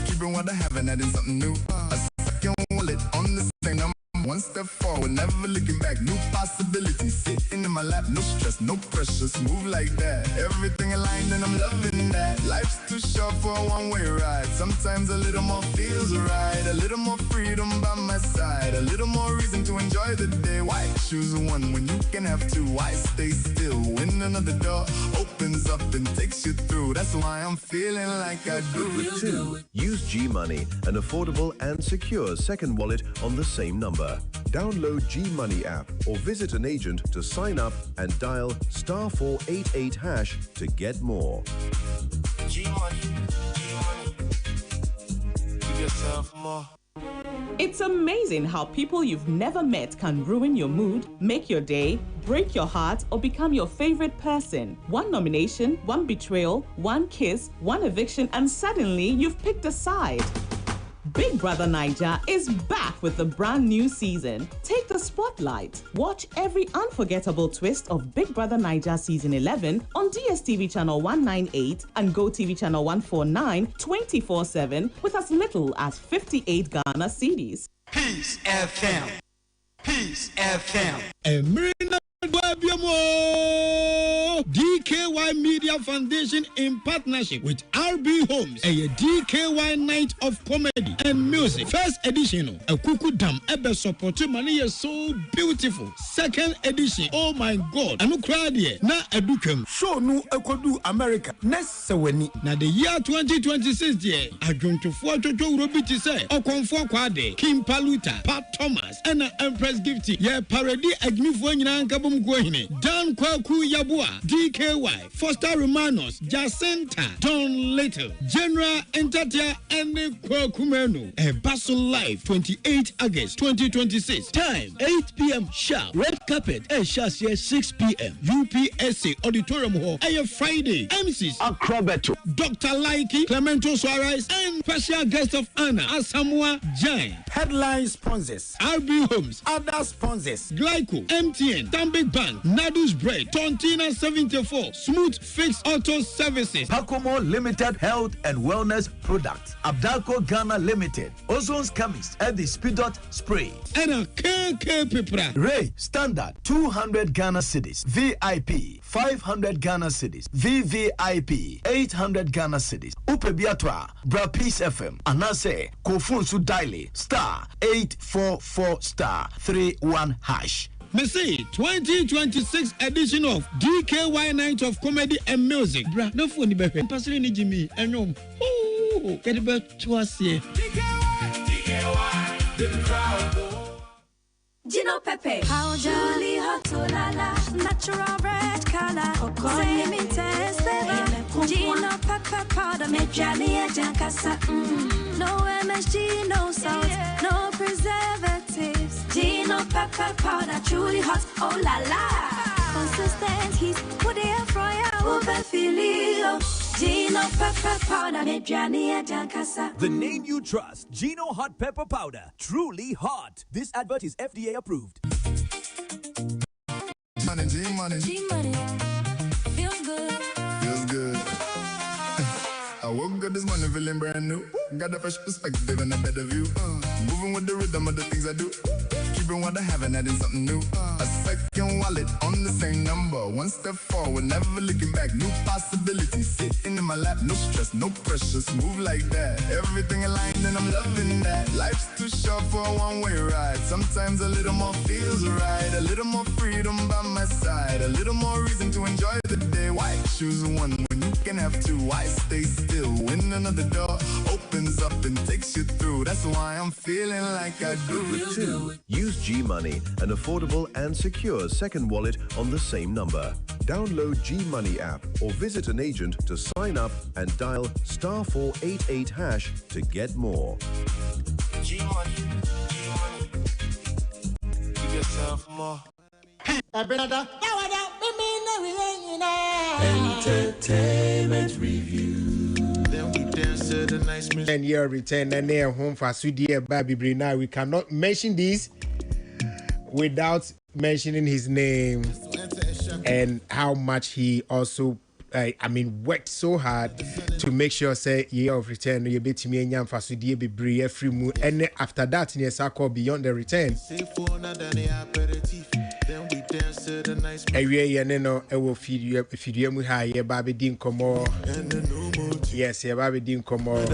Keeping what I have and adding something new. A second wallet on the same. I'm one step forward, never looking back. New possibilities sitting in my lap. No stress, no pressure, smooth like that. Everything aligned and I'm loving that. Life's too short for a one-way ride. Sometimes a little more feels right. A little more freedom by my side. A little more reason to enjoy the day. Why choose one when you can have two? Why stay still when another door opens up and takes you through? That's why I'm feeling like I do. Use G-Money, an affordable and secure second wallet on the same number. Download G-Money app or visit an agent to sign up and dial *488# to get more. G-Money. Give yourself more. It's amazing how people you've never met can ruin your mood, make your day, break your heart, or become your favorite person. One nomination, one betrayal, one kiss, one eviction, and suddenly you've picked a side. Big Brother Naija is back with a brand new season. Take the spotlight. Watch every unforgettable twist of Big Brother Naija Season 11 on DSTV Channel 198 and GoTV Channel 149 24/7 with as little as 58 Ghana cedis. Peace FM. Peace FM. DKY Media Foundation in partnership with RB Homes, a DKY Night of Comedy and Music. First edition, a Kuku Dam, Ebe support money is so beautiful. Second edition, oh my God, Anu Kradi, na Edukem, show no Ekodu America, next Seweni. Now the year 2026, I going to 4 to Robiti say, Okonfo Kwade, Kim Paluta, Pat Thomas, and Empress Gifty, yeah, parody Agnifuan Kabum Gohine, Dan Kwaku Yabua, DKY, Foster Romanos, Jacinta, Don Little, General Entatia, and Kwakumenu. A Basel Live, 28 August 2026. Time 8 p.m. sharp. Red carpet, Shasia 6 p.m. UPSC Auditorium Hall. Friday. MCs Acrobato, Dr. Laiki, Clemento Suarez, and special guest of honor, Asamoah Giant. Headline sponsors, RB Homes, other sponsors, Glyco, MTN, Tambik Bank, Nadus Bread, Tontina 74, Smooth Fix Auto Services, Pacomo Limited Health and Wellness Products, Abdalco Ghana Limited, Ozone's Chemist, and the Speedot Spray, and a KK Pipra. Ray Standard 200 Ghana cedis, VIP 500 Ghana cedis, VVIP 800 Ghana cedis, Upebiatwa, Bra Peace FM, Anase, Kofunsu Daily, *844*31#. Messi 2026 edition of DKY Night of Comedy and Music. Bra, no phone be passing ni Jimmy and no. Get it back to us here. Gino Pepe, how jolly hot la la, natural red color, same intense flavor. Gino Pepe powder, make jolly a jankasa. No MSG, no salt, no preservatives. Gino Pepe powder, truly hot, oh la la. Consistent heat, put the air fryer, over filio. Gino Pepper powder, make jolly a jankasa. The name you trust, Gino Hot Pepper Powder, truly hot. This advert is FDA approved. Money, G-Money. G-Money, feels good. Feels good. I woke up this morning feeling brand new. Got a fresh perspective and a better view. Moving with the rhythm of the things I do. Keeping what I have and adding something new. A second wallet on the same number. One step forward, never looking back. New possibilities sitting in my lap. No stress, no pressure, smooth like that. Everything aligned and I'm loving that. Life's too short for a one-way ride. Sometimes a little more feels right. A little more freedom by my side. A little more reason to enjoy the day. Why choose one when you can have two? Why stay still when another door opens up and takes you through? That's why I'm feeling like I do. With two. Use G-Money, an affordable and secure second wallet on the same number. Download G-Money app or visit an agent to sign up and dial *488# to get more. G-Money, G-Money. Give yourself more. Entertainment review. Then we dance to the nice music. And your return and near home for Sudia Baby now. We cannot mention this without mentioning his name and how much he also worked so hard to make sure say year of return you bet me and for Sudia Baby every moon, and after that in a beyond the return. Every year, no, I will feed you with high, your baby didn't come more. Yes, your baby didn't come more.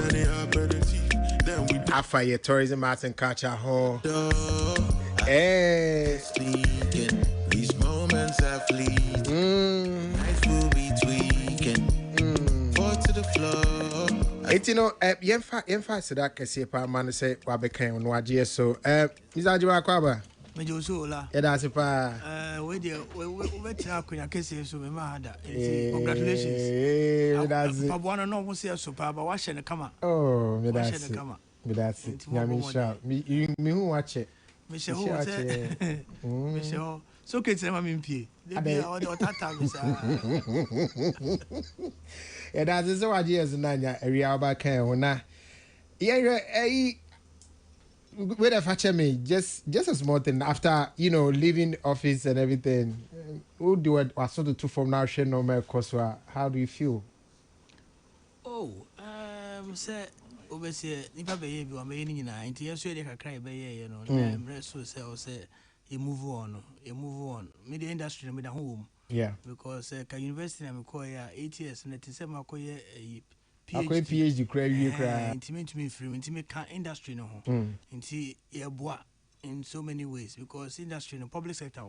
After your tourism arts and culture hall. These moments are fleeting. Life will be tweaking. Fall to the floor. It's Yenfa said that can say, man, say, Wabeka on Wajia. So, Mizajiwa Kwaba. Mejosola. That's a pa. We congratulations. That's Papa, no, we say so, Papa. Wash and come. Oh, That's it. Nyamisha. Me who watch it. Michelle, so can say, I'm in P. Yeah, that's so ideas in Nanya, a real back now. Yeah, wait a fetch me, just a small thing after, leaving office and everything. Who do it was sort of two from now, no more Koswa. How do you feel? Oh, say, obviously, Nipa Bay, you are making in a yes, you can cry bay, rest so say, you move on. Media industry, made a home. Yeah. Because university, I'm calling 8 years, and it is a Makoya PhD cry intimate me free intimate industry no inti ye boa in so many ways because industry no public sector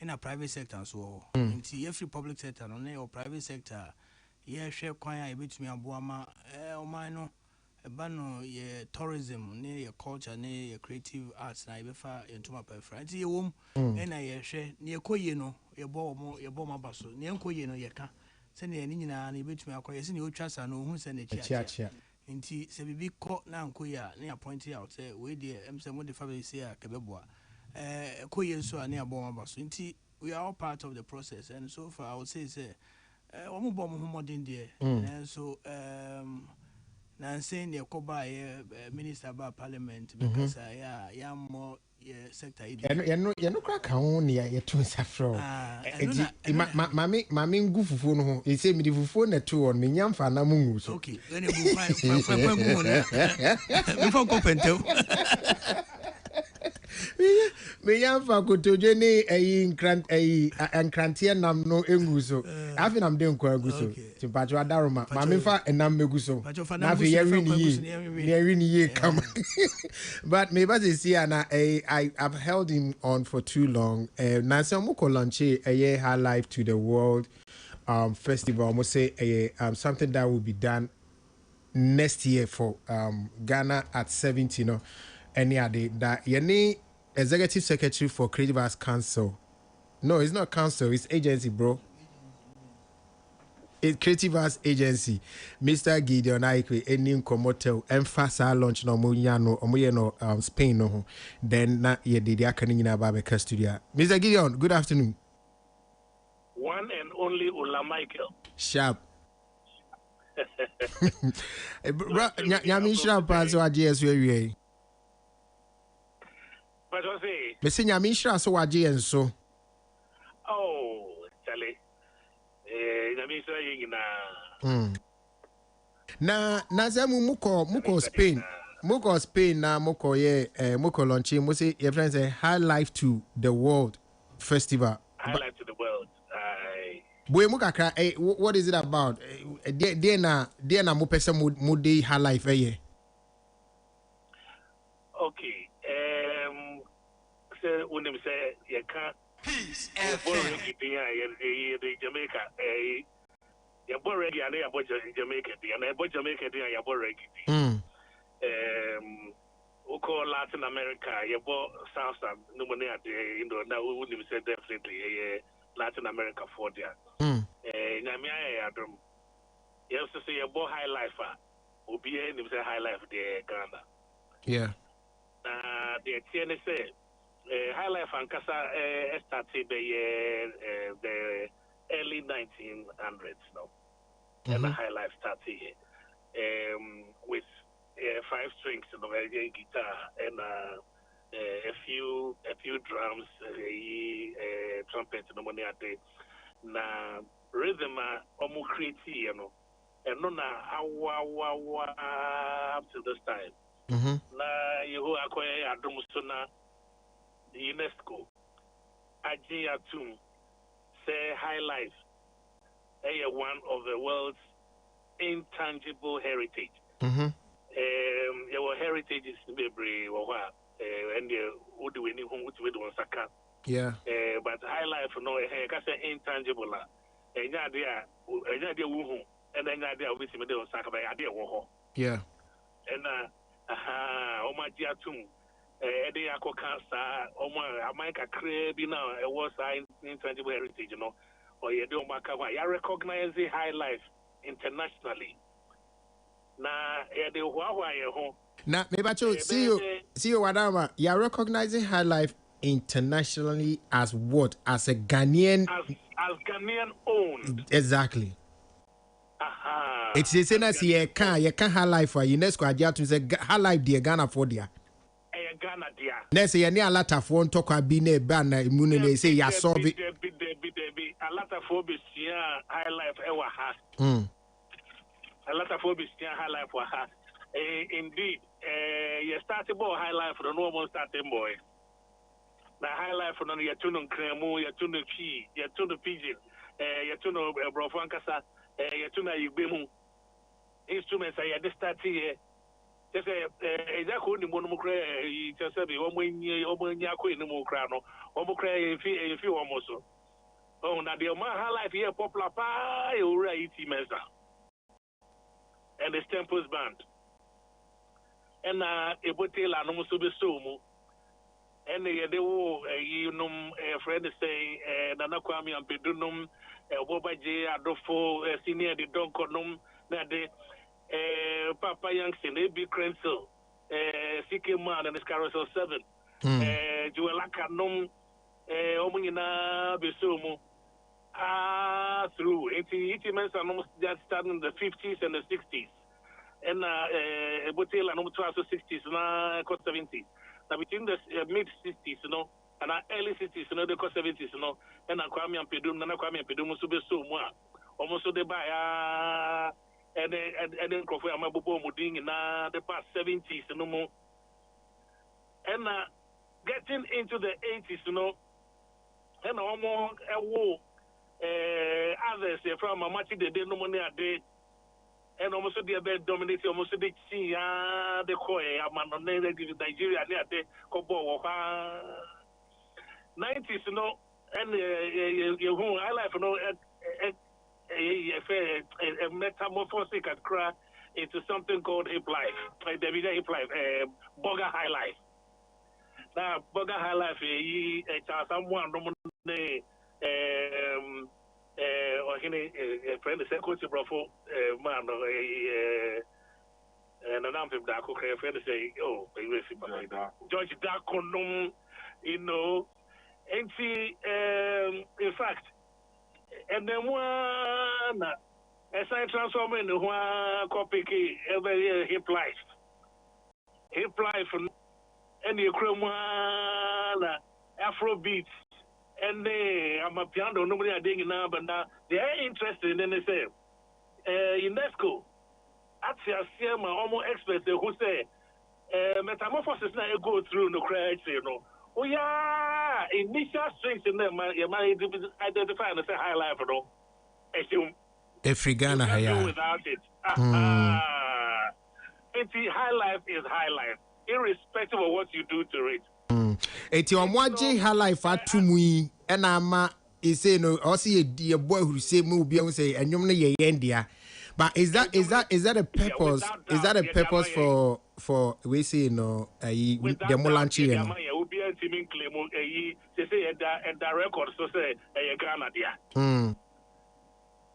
in a private sector so inti every public sector no or private sector ye share kwan a betumi aboa ma o man no eba no ye tourism ne ye culture ne ye creative arts na ye befa entuma pefra inti ye wom na ye hwe ne ekoye no ye bo ma baso ne enkoye no ye ka send any na betumi akoye se ne otwa no hu se ne chia nti se bibi ko na ankoya ne appoint out say we dey say mo dey family say akebeboa koye so ani abon abaso nti we are all part of the process and so far I would say omo bom ho modern there and so na saying the koba minister ba parliament because ya more sector you no crack on ya to safro mami ngu fufu no ho e say me di fufu na to on me nyamfa na mungu so okay then you go before go pento me nyamfa ko toje ni enkrantie nam no engu so afi nam de nkwa egu so ti pacho adaroma mami fa enam megu so na fi ye ni ye come but me ba say na I've held him on for too long na say mo ko launch a high life to the world festival mo say something that will be done next year for Ghana at 70 any other that yeni executive secretary for Creative Arts Council. No, it's not council, it's agency, bro. It's Creative Arts Agency. Mr. Gideon Aikwe, any Komotel, Emphasa launch no Muyano, Spain, no. Then na ye did Yakanina Babeka studio. Mr. Gideon, good afternoon. One and only Ola Michael. Sharp. Nyamisha Paso GSW. Mesi nyamisha so waje enso. Oh, chale. Nyamisha yingina. Na zemu muko Spain. Muko Spain na muko muko launching mo say your friends say high life to the world festival. High life to the world. Boy muka what is it about? Dia na mo pese mo dey high life Okay. When they say you can't peace and Jamaica you born reggae and you born Jamaica and I born Jamaica and you born reggae we call Latin America you born salsa no money now we wouldn't say definitely Latin America for there nyamia adrum you have to say you born high life obi any say high life there Ghana the TNS high life and Casa started the early 1900s now. And the high life started here with 5 strings and a guitar and a few drums, trumpet no money at the na rhythm almost creative, and no na up to this time. Na you acquire Adumustuna UNESCO Ajia Tum say high life one of the world's intangible heritage. Your heritage is very and what do we need on Saka? But high life no intangible and idea and then idea with him on Saka by idea and Omajia Tum Eddie Ako Cancer, America Crabby now, it was intangible heritage, or you don't recognize the high life internationally. Now, Eddie Huawei, Now, maybe see you, Wadama. You are recognizing High Life internationally as what? As a Ghanaian. As Ghanaian owned. Exactly. It's the same as you can High Life for UNESCO. I just say High Life dear Ghana for dear. Ghana dear. Let's say any a lot of one talk about being a banner immune. Say you solve it. A lot of phobia High Life ever has. A lot of phobia High Life has. Indeed, you started boy High Life for the normal starting boy. The High Life for the Yatuno Cremo, Yatuno Key, Yatuno Pigeon, Yatuno Brofankasa, Yatuna Yubimu instruments. I had started here. Just exactly the Monomocre, just said the Omoniaco in the Mocrano, Omocre, if you almost so. Oh, now the High Life here, popular pie, or E.T. Mesa, and the Stemples Band. And Ebotela no so be so mu and they wo you know friend say Nana Kwame Ampedunum Boba J Adolfo senior the Donkonum na de Papa Youngson AB Crensel CK Man and his Carousel 7 Joella Kanum Omunina be so mu through 80 months and just starting in the 50s and the 60s. And Botella no 60s na 70s. Now between the mid 60s, and early 60s, the 70s, and Kwame Ampedum, Nana Kwame Ampedum so be so much. Almost so they buy and then Crawford Amabubo Muding in the past 70s, no more. And getting into the 80s, and almost a war. Others from Mamachi the no money a day. And almost the bed dominated almost the sea, the Koi, Nigeria, the Kobo, 90s, and I like a metamorphosis can crack into something called hip life, the hip life, Boga High Life. Now, Boga High Life, someone, a friend is a coach bravo man and an amphib dark friend say, oh, George Darkonum, and see, in fact, and then one as I transform in one copy every hip life, and the chroma Afrobeats. And I'm a piano, nobody are doing now, but now they are interested in say UNESCO. Actually, I see my almost experts who say metamorphosis now go through no crash, Oh, yeah, initial strings in them, you might identify and say High Life, assume. If Ghana, without it. High Life is High Life, irrespective of what you do to it. Eti omwaje High Life atumui ena ama ise no o say a boy who say mu bi am say enyum no ye yendia. But is that a purpose? Is that a purpose for we say no the Molanchi no?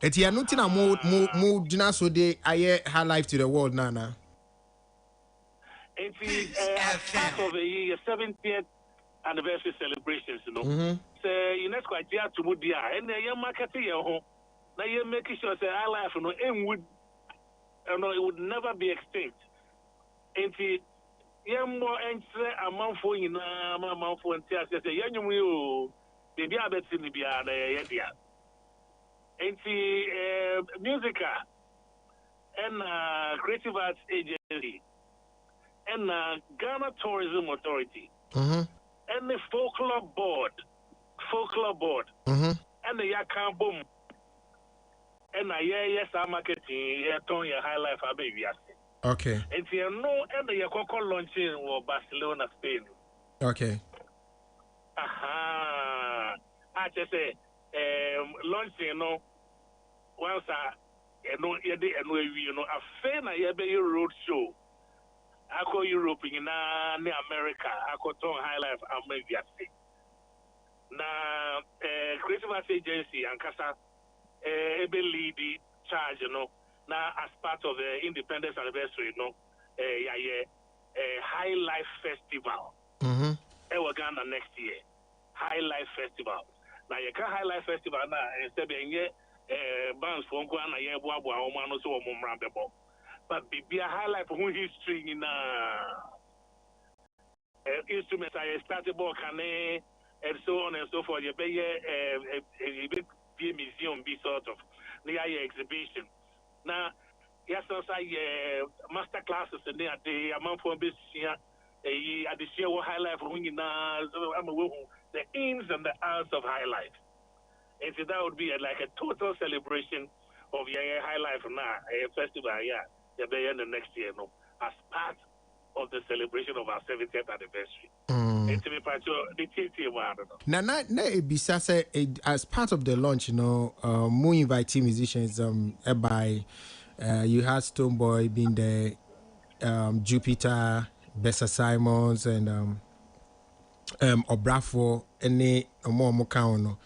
Eti anuti na mu dina so de aye High Life to the world nana. It's part of the 70th anniversary celebrations, So UNESCO idea to Mudia, and the young marketing home. Now you're making sure that High Life, it would never be extinct. And the young more entry a month for you, a month for and say, young you, baby, I bet in the Bia, and the Musica and Creative Arts Agency. And Ghana Tourism Authority, and the Folklore Board, and the Yakan Boom, and yes, I'm marketing, High Life, baby. Okay. And you know, and the Yakoko launching or Barcelona, Spain. Okay. I just say, launching, once a fair road show. I call Europe in America. I call High Life America. Now, Creative Arts Agency and Casa lead the charge, now as part of the Independence Anniversary, High Life Festival. Ewa Ghana next year. High Life Festival. Now you can High Life Festival now instead of bands from Ghana so but be a high life history in instruments I started and so on and so forth. You be a museum be sort of near exhibition. Now yes, I master classes in there the amount for this year at the year high life the ins and the outs of high life. And so that would be like a total celebration of your high life now, a festival, the next year, as part of the celebration of our 70th anniversary. It's as part of the launch, we invite musicians by you had Stonebwoy being there, Jupiter, Bessa Simons, and Obrafo, and more Mokano.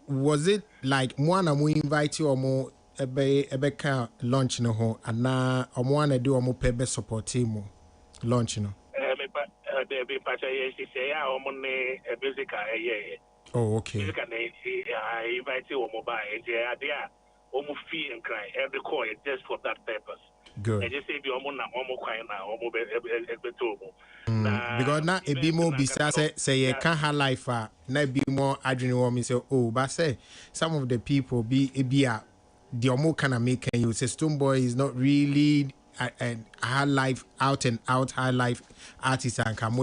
Was it like one we invite you or more a launch no ho and now one do a more pebe support team launch no? Oh, okay. I invite you on mobile idea almost fee and cry every call just for that purpose. Good. I just say the almost crying now, because now a bit more besides say you can't have life now be more adrenaline warm say oh but say some of the people be the almost kind of making you say Stonebwoy is not really a high life out and out high life artist and can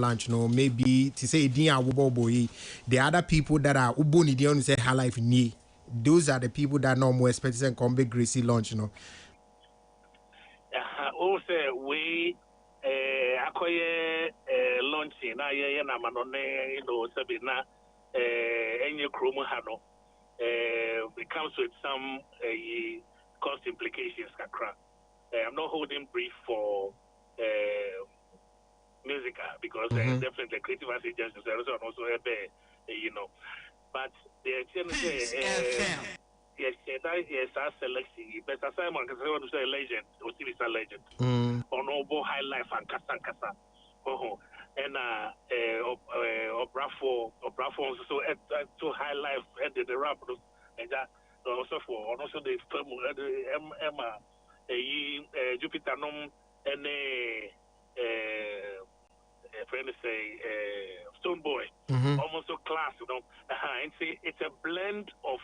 launch no maybe to say the other people that are uboni they only say high life ni those are the people that no more expected and come big Gracie launch also we launching na na manone sabina any chromo hano it comes with some cost implications kakra. I'm not holding brief for music because definitely creative agencies also but the yes, our selection. But as I want to say legend, or a legend. Honorable high life and kasa. And Obrafo also to high life and the rap and that also the film Emma Jupiter and friend say Stonebwoy almost so class, and say it's a blend of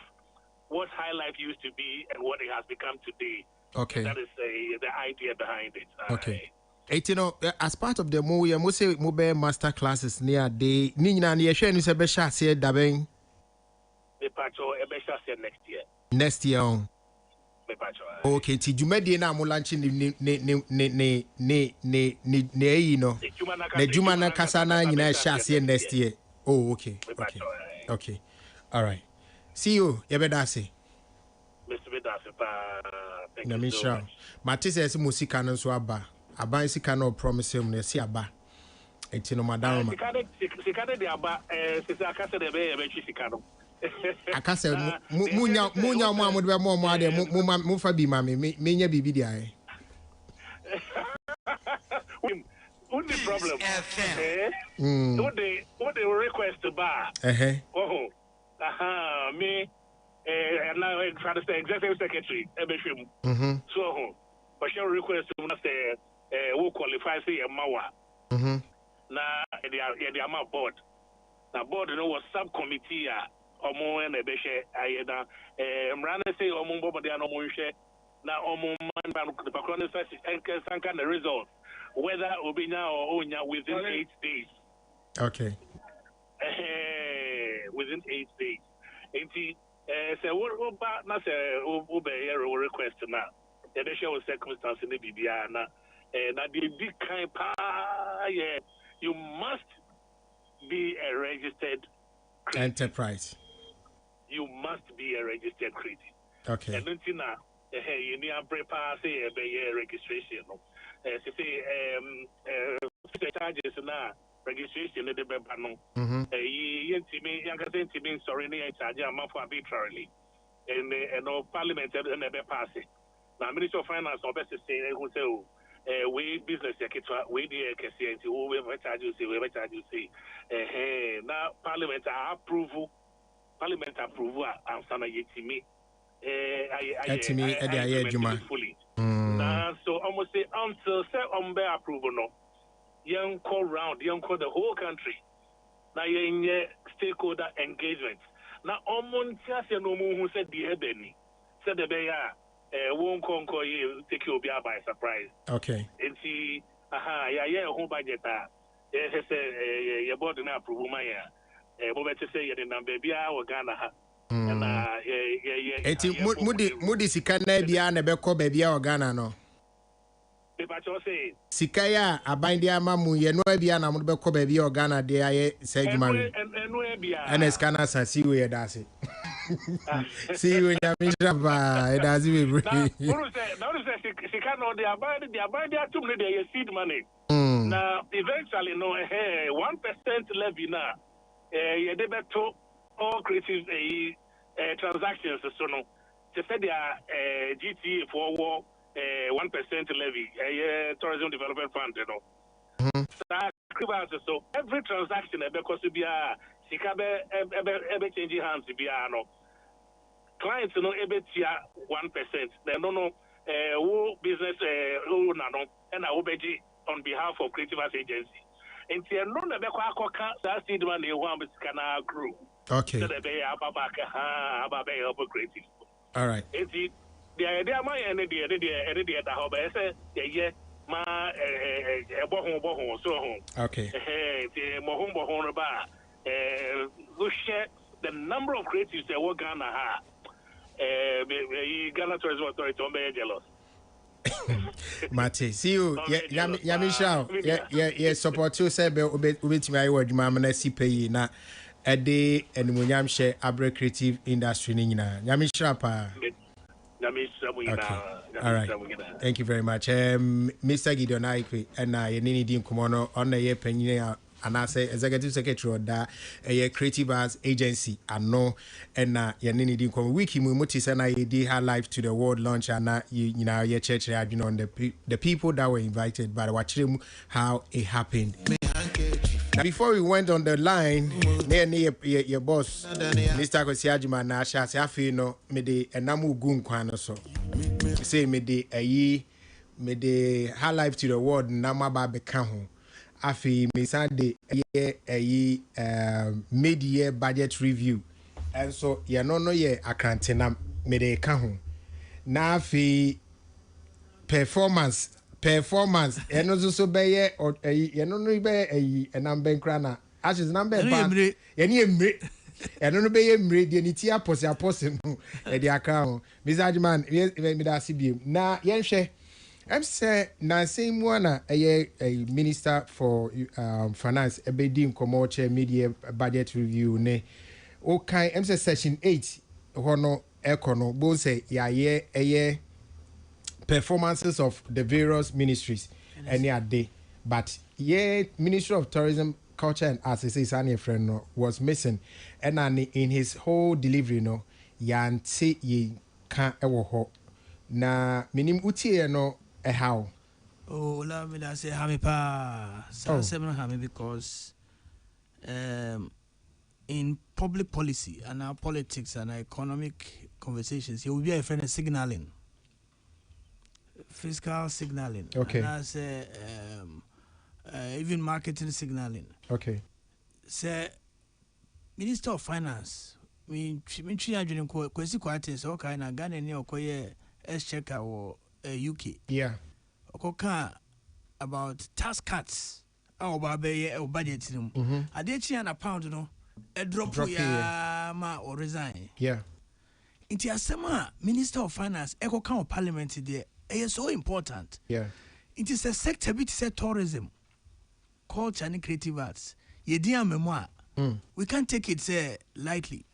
what high life used to be and what it has become today. Okay. That is the idea behind it. Okay. As part of the movie, I must say mobile master classes near the Nina near Shen is a besha said Dabeng. The patcho a besha said next year. Next year on. Okay, ti jumedi na mo launching ne you know. The Jumana Kasana nyina sha next year. Oh, okay. Okay. Okay. All right. See you, Yebedase. Mr. Bedase, thank you so much. Matisse says musika no so aba. Aba sika no promise him na si aba. Enti no madam. Sika de aba sisa akase de be twi sika no. Akase munya mo amode be mo ade mo fa bi ma me nya bibi dia. What the problem? What the request to bar? Me and now I try to say executive secretary Ebeshim. So for sure request to say who qualifies a mawa. Now the amount board. Now board was subcommittee omo and Ebeshe ayeda Mrana say omo bobo no munshe na omo man the background sanka the result whether obinya or onya within 8 days. Okay. Within 8 days. Say what about not say request now. The show circumstance in the Bibiana and the big kind you must be a registered critic. Enterprise. You must be a registered critic. Okay. And then you need to prepare say a registration. Say charges now. Registration in the Bepano. Sorry, charge arbitrarily. And no parliament and never pass it. Now, Minister of Finance or best say who say, we business yakitwa we the kesi nti we charge you say now parliament approve am sana yetimi etimi e dey aye adwuma so almost say until say be approval no young call round young call the whole country na yenye stakeholder engagement na omontia se no mu hu said the ebeni said the be won't conquer you take you by surprise. Okay. And see, yeah, whole budget. Say, your board and approve my but to say, you're the number, be our Ghana. And Moody Sikana be an Ebeko baby or Ghana no. Sikaya, a bindia mamu, ye no be an Amubeko baby or Ghana, de I say, and as Ghana, see where that's it. See when you mean it doesn't be free. She cannot they abide to the seed money. Now eventually no 1% levy now. You debate all creative transactions so no. They said they are GTA for 1% levy, tourism development fund, you know. So every transaction because to be a ever changing hands to be no. Clients no ebe tia 1%. They don't know who business who no and I obeji on behalf of Creative Arts Agency. And tia no na be kwa akoka that seed man e wan be kana grow. Okay. So they be ababa help creative. All right. The idea my and the that how be say yeah ma bohon so home. Okay. The bohon ba who share the number of creatives that work Ghana ha. Ghana Tourism Authority on be jealous. Mate, see you. Yeah, support you say be ubetimi ayi wadwuma amana si pay na ede enumunyam hye Abre Creative Industry ni nyina. Nyamishra pa. Okay. All right. Thank you very much. Mr. Gideon Aikwe and yenini di nkomo no on na ye panyin and I say executive secretary of that a Creative Arts Agency and no and yanini di nkomo wiki mu muti na ye di her life to the world launch and you know your church you know on the people that were invited but watching how it happened. Now, before we went on the line, near your boss, Mr. Kosiajima Nasha, I feel no, me de enamu gun kwano so. Say me de high life to the world, nama ba bekaho. I feel me Sunday mid-year budget review, and so ya no ye akrantena me de kaho. Na fi performance and also be or a no be a number crana as is number any and no be a medianitia posse at the account. Miss Adman, me that CB. Now, Yanshe, I'm say, na same one a minister for finance, a bedim commercial media budget review. Ne, okay, I'm say session 8, Hono Econo, both say, yeah, performances of the various ministries any day, but Ministry of Tourism, Culture and Arts, his friend was missing, and in his whole delivery yanti ye can't ever hope na minim uti no how. Oh, let me say hami pa hami because in public policy and our politics and our economic conversations, you will be a friend of signaling. Fiscal signaling. Okay. And that's even marketing signaling. Okay. So, Minister of Finance, me children kwesi kwate so kai na Ghana ni okoye exchequer or UK. Yeah. Okoka about tax cuts. Our budget. Adechi and a pound no. A drop ya ma or resign. Yeah. Inti asema Minister of Finance eko kan parliament there. It's so important. Yeah. It is a sector bit say tourism, culture and creative arts. Yedia memoir. We can't take it lightly.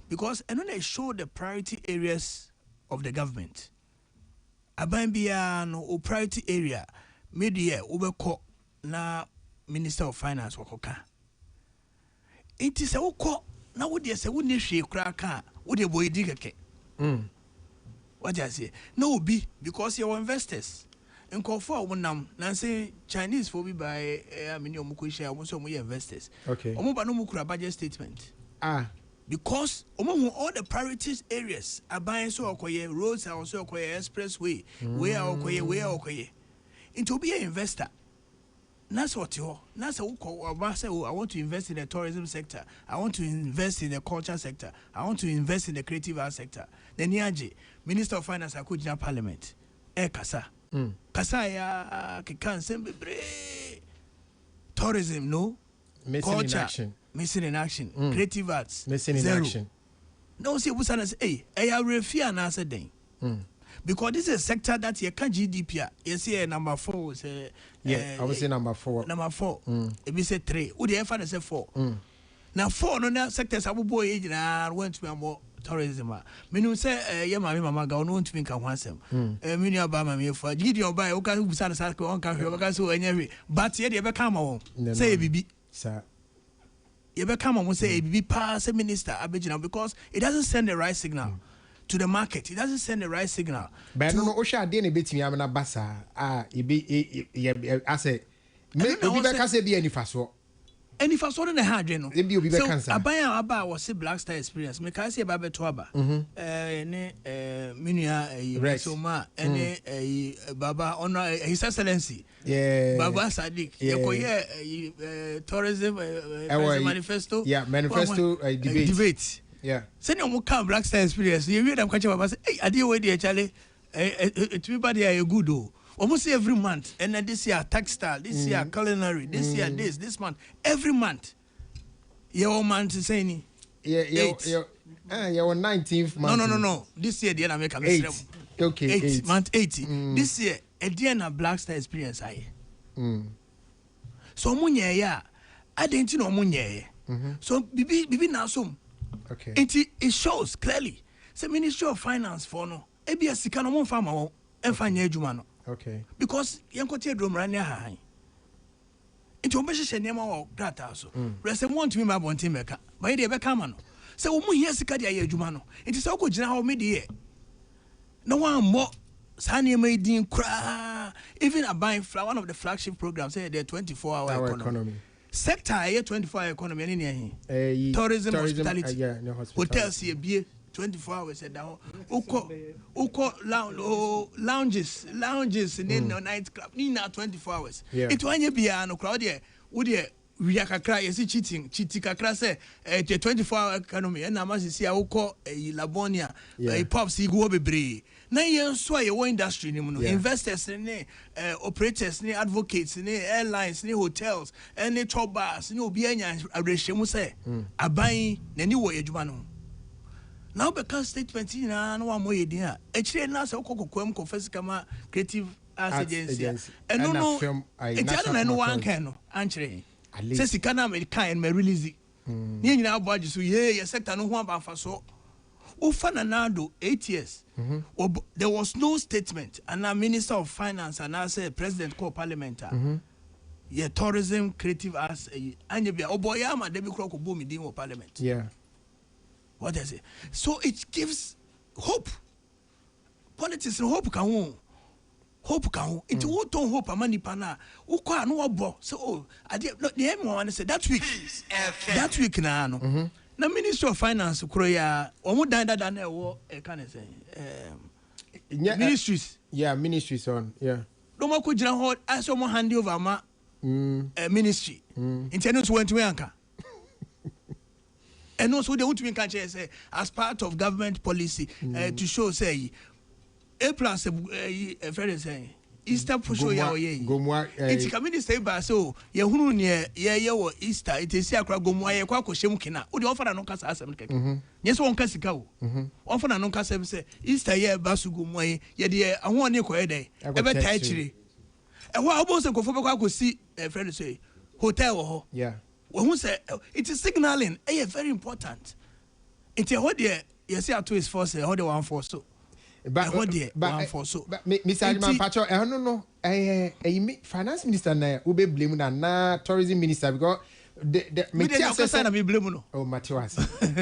Because and when they show the priority areas of the government. Abambia no priority area media ubeko na Minister of Finance wakoka. It is a uko na wodi se woni hwe kra ka wodi boy digake. What I say? No, be because you're investors. nkɔfo a nam na say Chinese for be by amini omuko share omo investors. Okay. Omo ba no mu kura budget statement. Because all the priorities areas are buying so okoye roads are also okoye expressway where okoye into be an investor. That's what you that's a say I want to invest in the tourism sector, I want to invest in the culture sector, I want to invest in the creative arts sector. Then Niaje, Minister of Finance akujina Parliament. Kasa. Kasa ya kikan sembe tourism no missing culture, in action. Missing in action. Creative arts. Missing zero. in action. No, see, what's say, hey, I refuse an answer then. Because this is a sector that you can't GDP. You see, number 4 say, I would say number 4. Number 4. If we say 3, would you ever say 4? Now, 4 no now sectors abu boy age na went to be more tourism. Minu say, yeah, mama, go no to think I want them. Minu Obama, me for Gideon by okay, who sat aside on country, so anyway. But yet, you ever come on. Say, baby, sir. You better come and say be pass a minister Abidjan because it doesn't send the right signal to the market. It doesn't send the right signal. But no, Osha didn't beat me. I'm na basa. I say, maybe I say be any faso. Any faso in the hard, you know. Maybe you be so cancer. Abaya Aba was a Black Star experience. Me can say Babe Toaba. Minia Resoma and Baba Honor His Excellency. Yeah. Baba Sadiq. Yeah. Tourism manifesto. Yeah, manifesto debate. Yeah. Send you come Black Star experience. You hear them catch Baba say, hey, I did wait there, Charlie. Everybody are good though. Almost every month, and then this year textile, this year culinary, this year this month, every month. Your month is saying, your 19th month. No. This year, the end I make a 8. Okay, 8 month 80. This year, a day and a Black Star experience. So munye I didn't know munye. So bibi na some. Okay. It shows clearly. The Ministry of Finance for no. Ebi asika no mon farmer won enfanye adwuma no. Okay. Because yankote drum ran ya han. Into obehye nema wo grata so. Rese want me ma bontin meka. Ba ye de be kama no. Se wo mu hia sika de aye adwuma no. Into se wo gina ha wo me de. No one more Sani made in cry. Even a buying one of the flagship programs say the 24-hour economy. Sector 24-hour economy any tourism hospitality. Hotels here 24 hours at down. Uko lounges in the night club. Nina 24 hours. It when be no crowd here. Would you we are kakra you see cheating kakra say the 24-hour economy and na see uko Labonia pops go bebre. Na yen so your industry ni mu investors ni operators ni advocates ni airlines ni hotels any tour bars ni obi anya abrehemu say aban na ni wo adwuma no. Now because statement na no am yedin a ekire na se kokokwam confess kama creative arts agency and no etiana no one can no anchire say sika na America and me release ni nyina aboage so ye sector no ho abafa so Ufana Nado 8 years. There was no statement and a Minister of Finance and I say President called Parliament. Yeah, tourism, creative arts, and you be Oboyama, Debbie Croco boom in Parliament. Yeah. What does it? So it gives hope. Politics hope can it won't hope a money pana. Uka no bo. So I did not the M1 said that week na no. Na Ministry of Finance kroya omo dan na e can say ministries. Yeah, ministries on. Yeah. No mo ko jira ho aso mo hand over ma ministry. Intended to went to anka. And also they want to can say as part of government policy to show say a plus very say Easter for show ya ye. It's community say ba so ye hunu ne ye wo Easter it is akra gomu aye kwa kohyem kina. Wo de offer na no kasa asem keke. Yes won kasika wo. Offer na no kasa say Easter ye ba su gomu aye ye de ahon ne koye dey. E be tai chire. E ho abo se kofo be kwa kosi friend say hotel wo ho. Yeah. Who say it is signaling very important. It's a what there you see at is force how the one for so. But one for so. But Mr. Aliman Pacho, no finance minister na ube blame na tourism minister because the me blame no. Oh Matias.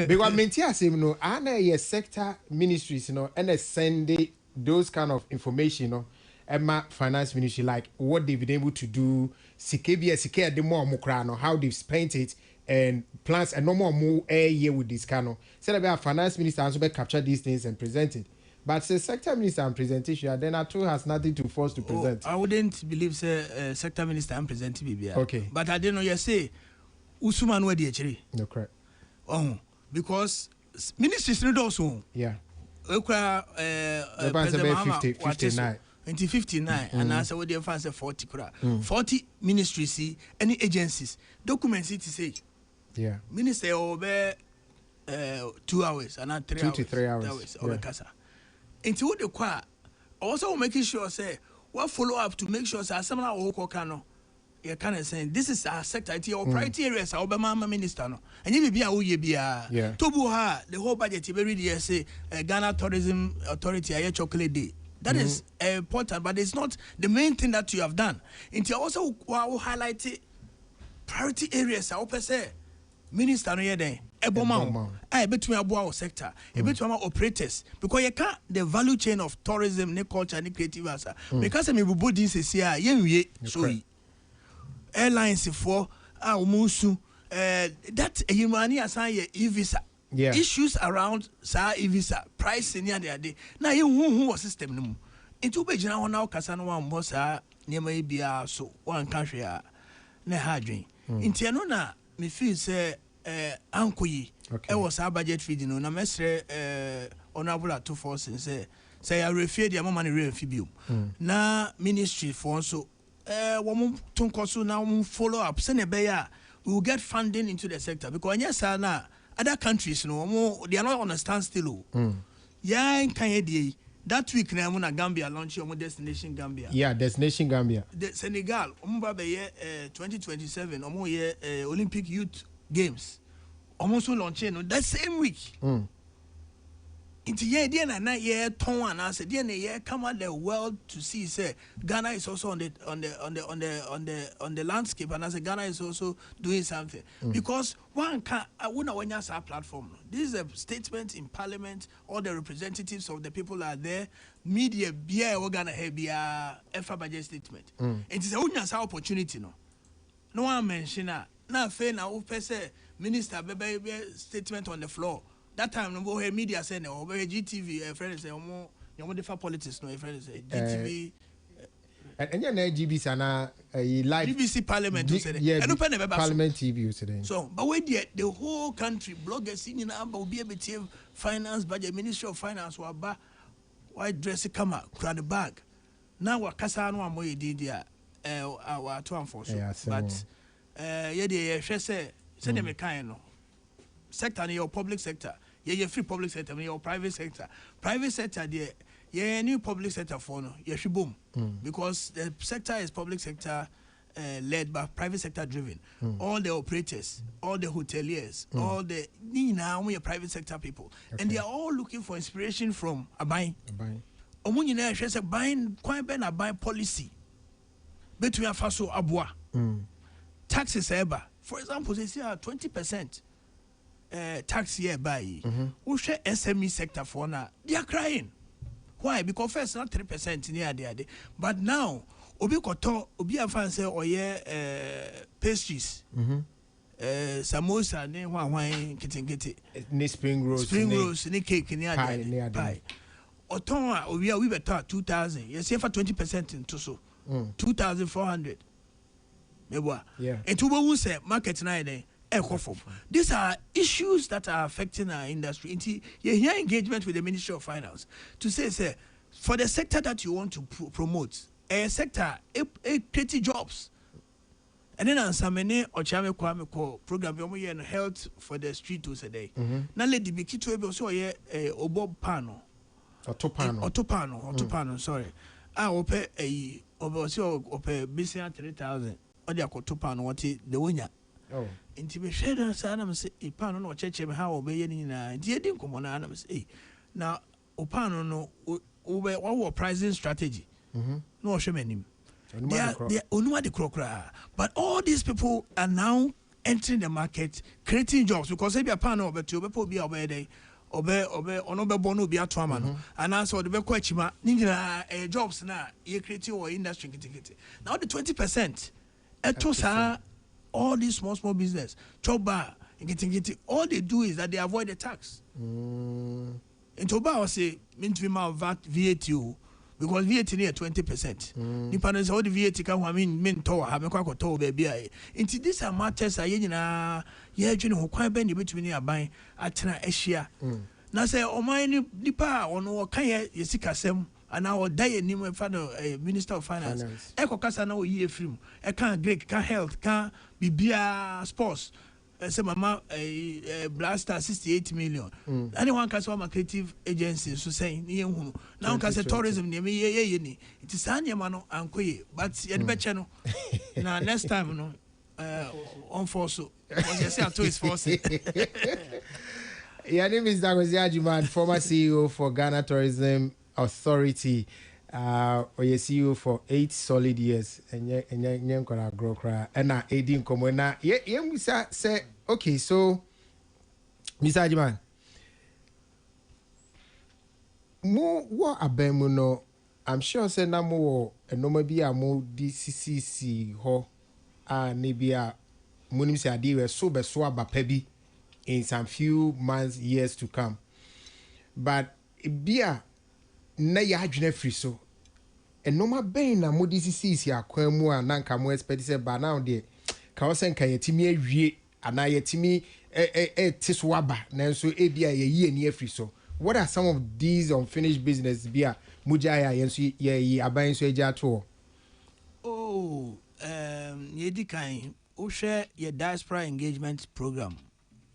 Because Mentias no ana ye sector ministries and send those kind of information Emma Finance Ministry, like what they've been able to do, Sikebia the more Mukrano, how they've spent it, and plans and no more air year with this cano. Said about Finance Minister also capture these things and present it. But the sector minister and presentation, then Atu has nothing to force to present. I wouldn't believe sector minister and presenting BBI. Okay. But I didn't know you say Usuman where the no correct. Oh, because ministries need also. Yeah. President 59. 59 and as I would define 40 40 ministries see any agencies documents it to say yeah minister over 2 hours and not 3 2 hours to 3 hours over casa into what the qua also making sure say what follow up to make sure say someone will cano you kind of saying this is our sector it your priority areas our mama minister no and you be a yeah tobu ha the whole budget very dear say Ghana Tourism Authority a chocolate day. That is important, but it's not the main thing that you have done. And you also highlight priority areas. I hope say minister no yede eboma I between abo sector between operators because you can't the value chain of tourism ne culture ne creative asa because me bubu din se sia yenwie so airlines for omusu that yimani asan ye e-visa. Yeah. Issues around e-visa price near the day. Now you who system no. Into be jina now kasa no one boss niema bia so one country na hadwin. Into no na me feel say ankoyi e was our budget feeding no na mesre honorable to force say I refer the mama ne refibium. Na ministry for so wo tonkoso na follow up say ne be ya we will get funding into the sector because yes na other countries no they are not on a standstill. Yeah, in Kenya that week na Gambia launch your destination Gambia. Yeah, destination Gambia. The Senegal 2027 Olympic Youth Games. Almost launching that same week. Into year na year ton and I said year come out the world to see say Ghana is also on the landscape and I said Ghana is also doing something because one can I wouldn't want our platform. This is a statement in Parliament. All the representatives of the people are there. Media beer we're gonna have a budget statement. It is a wouldn't opportunity no. No one mention now fair now say minister baby statement on the floor. That time, no media said no, GTV friends say no different politics no friends say GTV. And you're GBC and live BBC Parliament said yeah, Parliament TV today. So, but when the whole country bloggers singing about be able to finance budget Ministry of Finance wa ba white dress come out crowd the bag. Now what kasa no am we did there our to enforce. But yeah the say them kind no sector in your public sector. Yeah, free public sector, your private sector. Private sector, yeah, new public sector for no, yeah, she boom. Because the sector is public sector led by private sector driven. All the operators, all the hoteliers, all the now we are private sector people. And they are all looking for inspiration from a buying. Omunina says a buying quite ben a buying policy. Between Faso Abwa. Taxes ever. For example, they say 20%. Tax year by who share SME sector for now they are crying. Why? Because first not 3% near there, but now obi koto obi afan say oye pastries samosa ne hwan kiti ne spring rolls ne cake near there pie oton obi we better 2000 you say for 20% into so 2400 meboa etu bo wu say market na dey. These are issues that are affecting our industry. You hear engagement with the Ministry of Finance to say, for the sector that you want to promote, a sector, creating jobs. And then answer many or chame kwame program and health for the street today. Now let the big to also a obob pano. Autopano, sorry. I will pay a over business 3,000 or the autopano what the winner. Oh. Inti be share na sana mse ipano no cheche me ha obeye ni na nti edi nkomo na na mse na opano no wo pricing strategy no hwe manim they are onuma de krokra but all these people are now entering the market creating jobs because if you pano obeto obepo bi obeye dey ono be bono bi ato ama no ananso de be kwa chima ni nyina jobs na ye create or industry kitikiti now the 20% eto sa all these small business choba kitikiti all they do is that they avoid the tax into ba say mint ma VAT because VAT near 20%. Nipa no say all the VAT can ho mean to ha me kwa to baby ai. Into these are matters aye nyina ye adwene ho kwan ba ne betumi ne aban atena ahia. Na say oman nipa ono kan ye sikasem ana o die nim fa no Minister of Finance. E kokasa na o yi efrim. E kan Greek, kan health, kan bibia sports. Say mama blaster 68 million. Anyone can say creative agency so saying now can say tourism near me ye it is anya no ankoye but ye be che no na next time no on force because you say to his force. Your name is Dagozi Ajiman, former CEO for Ghana Tourism Authority. Or you CEO for 8 solid years, and you gonna grow cry. And now 18 come now. Yeah, we say okay. So, Mr. Ajiman, more what abemu no? I'm sure say na more and no maybe a more DCCC ho maybe a munim say adi so be so abapebi in some few months years to come, but bia na ya adwene free so. And no ma ben na mo DCC akwan mu a na nka mo expect say ba now de ka wo sen ka yetimi awie ana yetimi tiswaba na so e bia ye ni afri so. What are some of these unfinished business bia mujaya yenso ye aban so eja to? Oh, ye di kan o share your diaspora engagement program.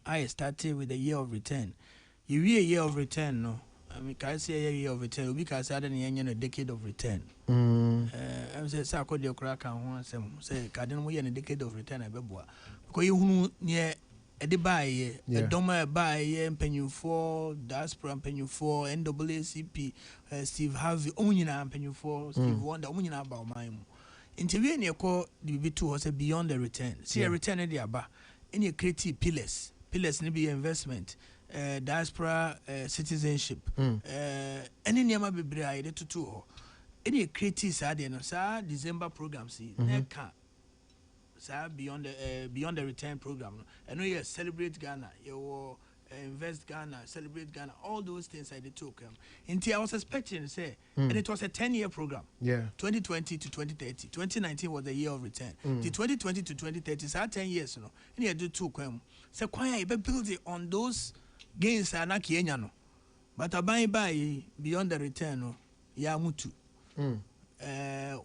I started with a year of return. You a year of return no. I mean, can I say a year of return? Because I didn't a decade of return. I say, I could crack and say, I didn't a decade of return. I be boy. Because you near a buy a doma buy and penny for diaspora and penny for NAACP, Steve Harvey, Onion and penny for Steve Wonder, Onion about my interview in your call, the B2 was a beyond the return. See a return in the aba. Any creative pillars maybe investment. Diaspora citizenship any nyama bebre ayede tutu any creative side no sa December program see neka sa beyond the return program and no you celebrate Ghana you invest Ghana celebrate Ghana all those things I did took until I was expecting to say and it was a 10-year program 2020 to 2030 2019 was the year of return the 2020 to 2030 so 10 years no and you do two so kwaya be build it on those gains are not Kenya no, but a buy beyond the return no ya mutu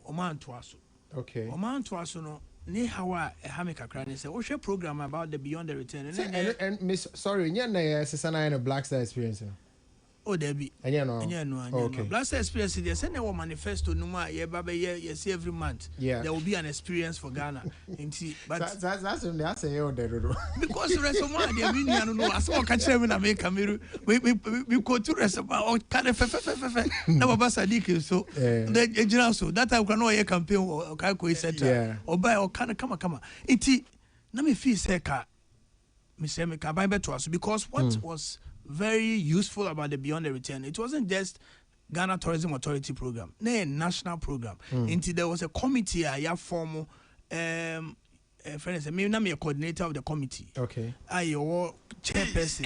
oman twaso okay oman twaso no ne hawa hamika krane say o share program about the beyond the return and miss sorry nya na sesana na Black Star experience oh there be okay Black Star experience there say na manifesto no ma ye baba ye see every month there will be an experience for Ghana but that's there because restaurant there be no as o ka kire me na make camera we go to restaurant o kind of na baba Sadiq so the general so that time can no ye campaign o ka ko center o buy o kind of come na me feel say ka me say me ka buy beto so because what was very useful about the beyond the return. It wasn't just Ghana Tourism Authority program, a national program. Until there was a committee, a formal friends, me na me a coordinator of the committee. Okay. I chairperson,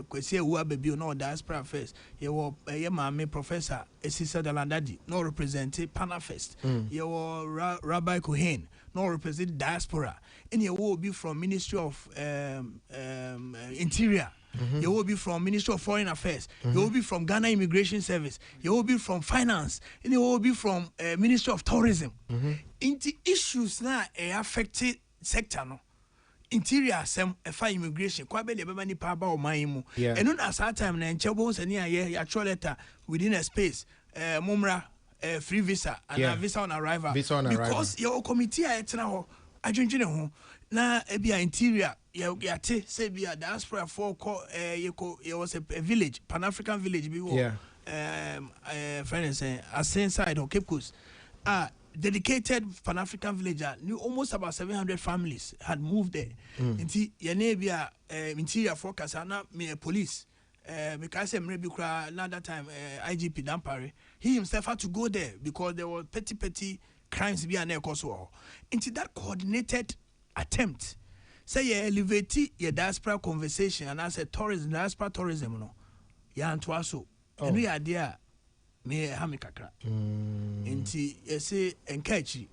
kwesi who baby no diaspora first. You my professor Esisa Dalandadi, no represented Panafest. You Rabbi Cohen, no represented diaspora. And you will be from Ministry of Interior. You will be from Ministry of Foreign Affairs. You will be from Ghana Immigration Service. You will be from Finance. And you will be from Ministry of Tourism. Into issues now affected sector no. Interior some immigration. Kwa be the ni pa ba o man mu. And on at that time na enchebo se ni aye actual letter within a space. Mumra free visa and visa on arrival. Because your committee etna ho adwendwene ho na ebia interior yate say bia diaspora for was a village, Pan-African village be friends Asen side or Cape Coast dedicated Pan-African village knew almost about 700 families had moved there. Inti yene bia interior focus na me police because another time IGP Dampare, he himself had to go there because there were petty crimes being there also. Into that coordinated attempt, say you elevate your diaspora conversation and I said diaspora tourism no. Ya antwaso. And we idea me hamikakra. Into you say encourage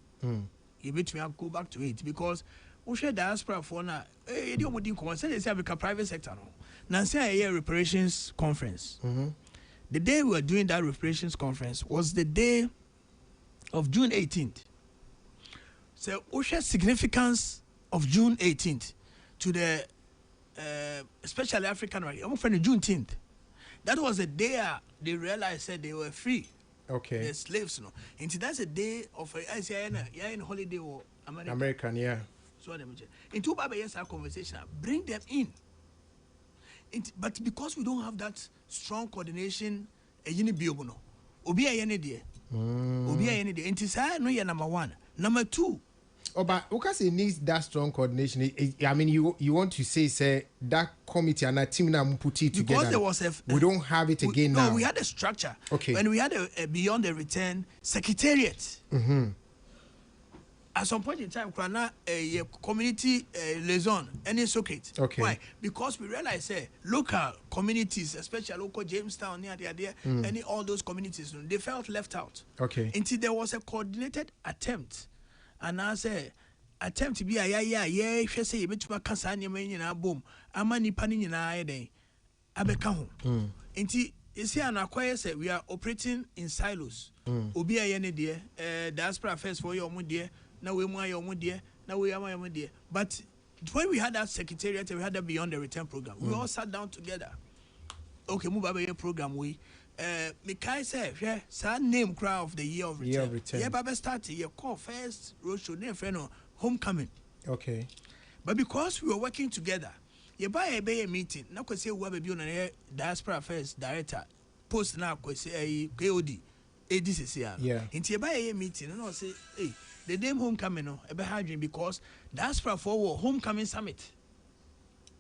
you bet me I'll go back to it because we share diaspora for now. You wouldn't come say they have a private sector no. Now say a reparations conference. The day we were doing that reparations conference was the day of June 18th. So we share significance of June 18th to the especially African right. I'm from June 10th. That was the day they realized that they were free. Okay. The slaves, no. And that's a day of in holiday or American, yeah. So in two Baba yes, our conversation, bring them in. But because we don't have that strong coordination, Obi a yene de. And it's no ya number one. Number two. Oh, but Ukasi needs that strong coordination. I mean, you want to say that committee and that team now put it together. Because there was we don't have it again now. No, we had a structure. Okay. When we had a beyond the return secretariat. At some point in time, a community liaison, any socket. Okay. Why? Because we realized local communities, especially local Jamestown, near there, any all those communities, they felt left out. Okay. Until there was a coordinated attempt. And I say, attempt to be she say, bet to my Cassania in our boom. Amani panning in our day. Abekaho. Until you see, an acquire say we are operating in silos. Obi a yene dear, diaspora first for your dear, now we are your dear, now we are my dear. But when we had that secretariat, we had that beyond the return program. We all sat down together. Okay, move over your program. We Mikai said, yeah, sad name crowd of the year of return. Yeah, Baba started your call first roadshow, then friend homecoming. Okay. But because we were working together, you buy a meeting, now could say who have been on a diaspora affairs director, post now could say KOD, ADCCR. Yeah. Into you buy a meeting and I'll say, hey, the name homecoming no, a behind because diaspora for homecoming summit.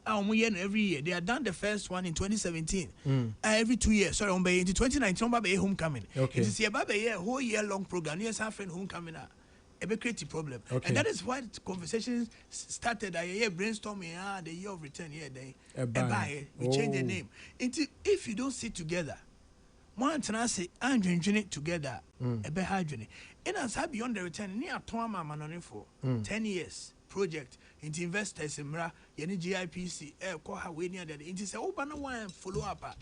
Every year they had done the first one in 2017. Every 2 years, sorry, into 2019, homecoming. Okay. It's a whole year long program. Yes, our friend homecoming. A creative problem. Okay. And that is why the conversations started. Brainstorming. The year of return. We change the name. If you don't sit together, one can say and it together. A bit hydrogen. And as I beyond the return, near Toma Manoni for 10 years project. Into investors in Mra, Yeni GIPC, call her way near that. Into say, oh, but no one follow up.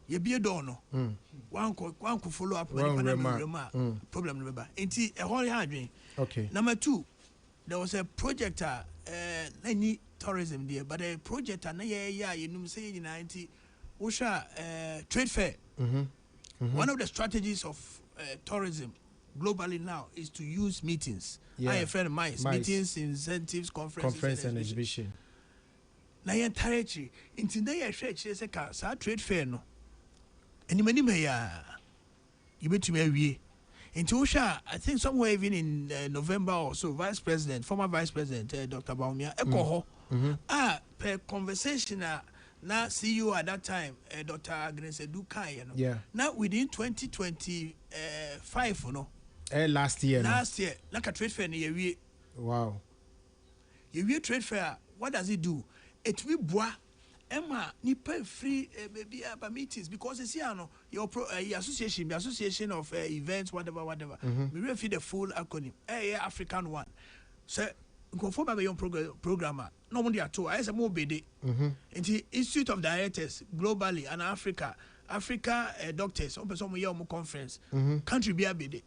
You be a donor. One could follow up problem. Remember, into a whole hard. Okay. Number two, there was a project, any tourism there, but a project, you know, say in 90, Usha trade fair. One of the strategies of tourism globally now is to use meetings. I have friend mice. Meetings, incentives, conferences and exhibition. Na yan tarechi into the church say ka sa trade fair no. Any many may you bet to me into Usha, I think somewhere even in November or so, former Vice President Dr. Baumia Ekoho. Per conversation now see you at that time, Dr. Agnes Edukai, you know. Yeah. Now within 2025, you know. Last year, like a trade fair near we. Wow. You trade fair, what does it do? It will bois. Emma, ni pay free baby meetings because it's here no your association, the association of events, whatever. We will feed the full acronym. African one. So go for my young programmer. No one at all. I say more BD. In the Institute of Directors globally and Africa doctors. Some young conference. Country be a BD.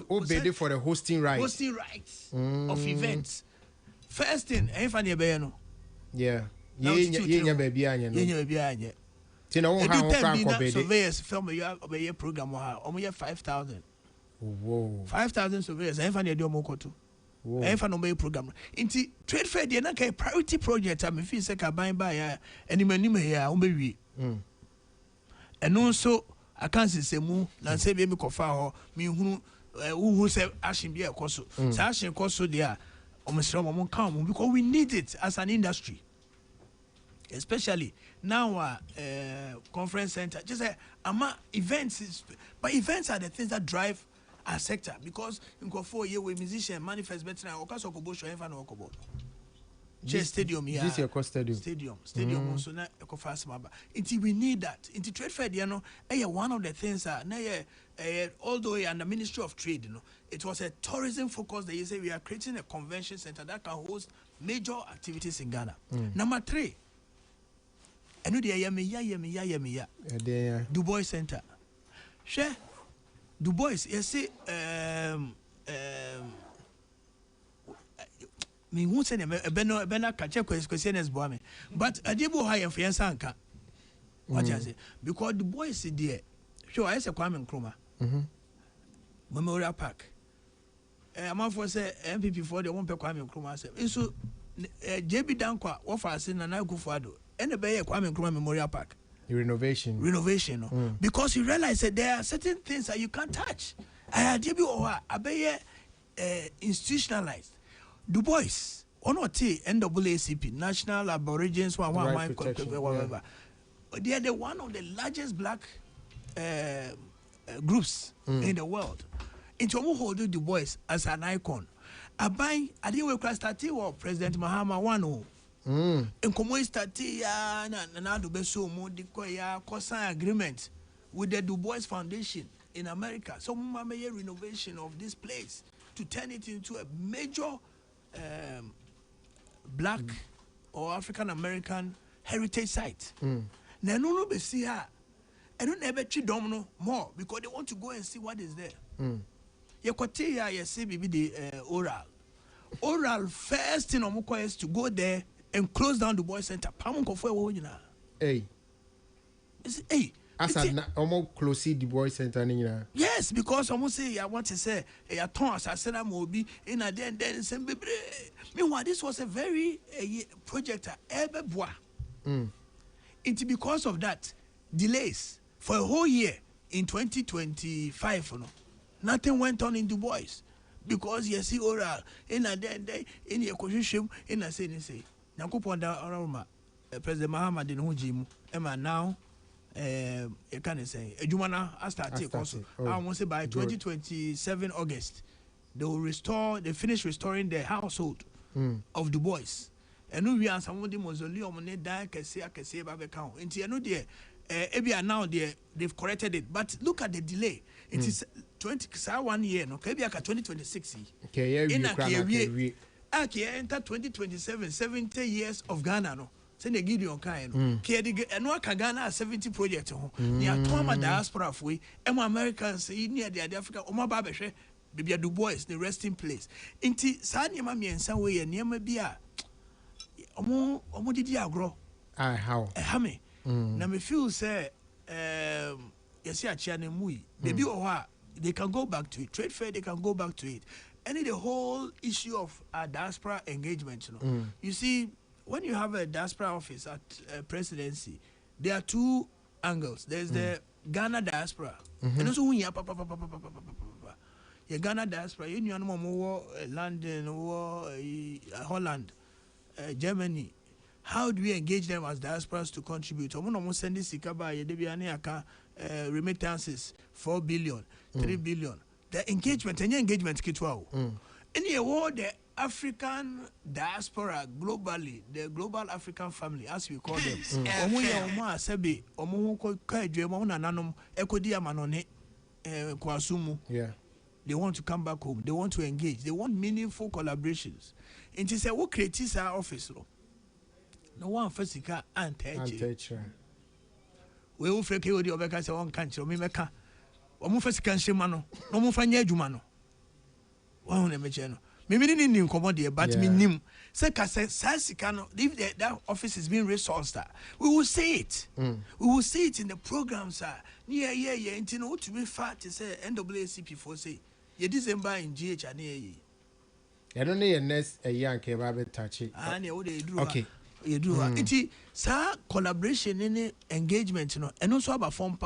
Obede for the hosting rights. Hosting rights of events. First thing, funny no. Yeah. Yeah, baby, Tina won't have surveyors film your program or 5,000. Whoa. 5,000 surveyors. Funny do more to. No program. Into trade fair, they're not a priority project. I'm if you say buy any money here, and also. I can't say mu na say be me kofa ho me who say action be ekoso say action koso there omesro mo kan mo because we need it as an industry especially now conference center. Just say events but events are the things that drive our sector, because in 4 years we musician manifest better now. Okaso kobo show efa no okobo. Stadium here. This your stadium. Stadium also na ekofast maba. We need that. Into trade fair, you know, one of the things although under Ministry of Trade, you know, it was a tourism focus. They say we are creating a convention center that can host major activities in Ghana. Number 3. I know the yamiya. Du Bois Center. Share Du Bois, you see, me won't say Bena catch question as Boame, but I did high and Fiansanka. What I say? Because Du Bois is there. Sure, I say Kwame Nkrumah. Memorial Park. I'm out for say MPP for the one per Kwame Nkrumah. So JB Dankwa, what for saying and I go for do. And the Bay Kwame Nkrumah Memorial Park. Renovation, no? Because you realize that there are certain things that you can't touch. Institutionalized. Du Bois, NAACP, National Aborigines, whatever. They are one of the largest black groups in the world. Into hold Du Bois as an icon. I didn't work President Mahama one. In Komoy Stati na do beso mo di koya cosign agreement with the Du Bois Foundation in America. So we renovation of this place to turn it into a major black or African American heritage site. Na no be see her. I don't ever treat domino more because they want to go and see what is there. You could tell you see the oral first thing Omoko is to go there and close down the Boys Center. Hey. Hey. As almost close the Boys Center. Yes, because almost say I want to say a ton as I said I'm be in a then meanwhile this was a very project ever bois. It's because of that delays for a whole year in 2025, nothing went on in Du Bois because you see oral in a then in your position in a say President Mahama didn't hold him. Emma now, you can say, Jumana started also. I want to say by 2027 August, they finish restoring the household of Du Bois. And we are some of the mausoleum on it, I can say about the count. And you know, now they've corrected it. But look at the delay. It is 1 year, no, 2026. Okay, enter 2027, 70 years of Ghana, no. Send a Gideon kind. And what Ghana 70 projects. Near Toma diaspora of we, Americans near the Africa, Oma Babeshe, Bibia Du Bois, the resting place. Inti Sanya Mami and some way, and near Mabia. Omo did ya grow? How? Hammy. Now me feel say, yes, ya Chiane Mui. They can go back to it. Trade fair, they can go back to it. And the whole issue of diaspora engagement, you see, when you have a diaspora office at presidency, there are 2 angles. There's the Ghana diaspora, and also when you Ghana diaspora, you know, London, Holland, Germany. How do we engage them as diasporas to contribute? I'm almost sending Sikaba, remittances 4 billion, 3 billion. The engagement, any engagement, the African diaspora globally, the global African family, as we call them. They want to come back home. They want to engage. They want meaningful collaborations. And to say, what creates our office? No one physical and we will freak you the other one country. Me meka. Omo physical shimano. No mo fanya adwuma. One me didn't nim commodity, but me nim. Say sasika no. If that office is being resourced, we will see it. We will see it in the programs. Yeah. Until no to be fat to say NAACP for say. Ye December in GH and I don't need a next a young kebab touch it. Okay. You do it. Sir, collaboration in engagement, and also about form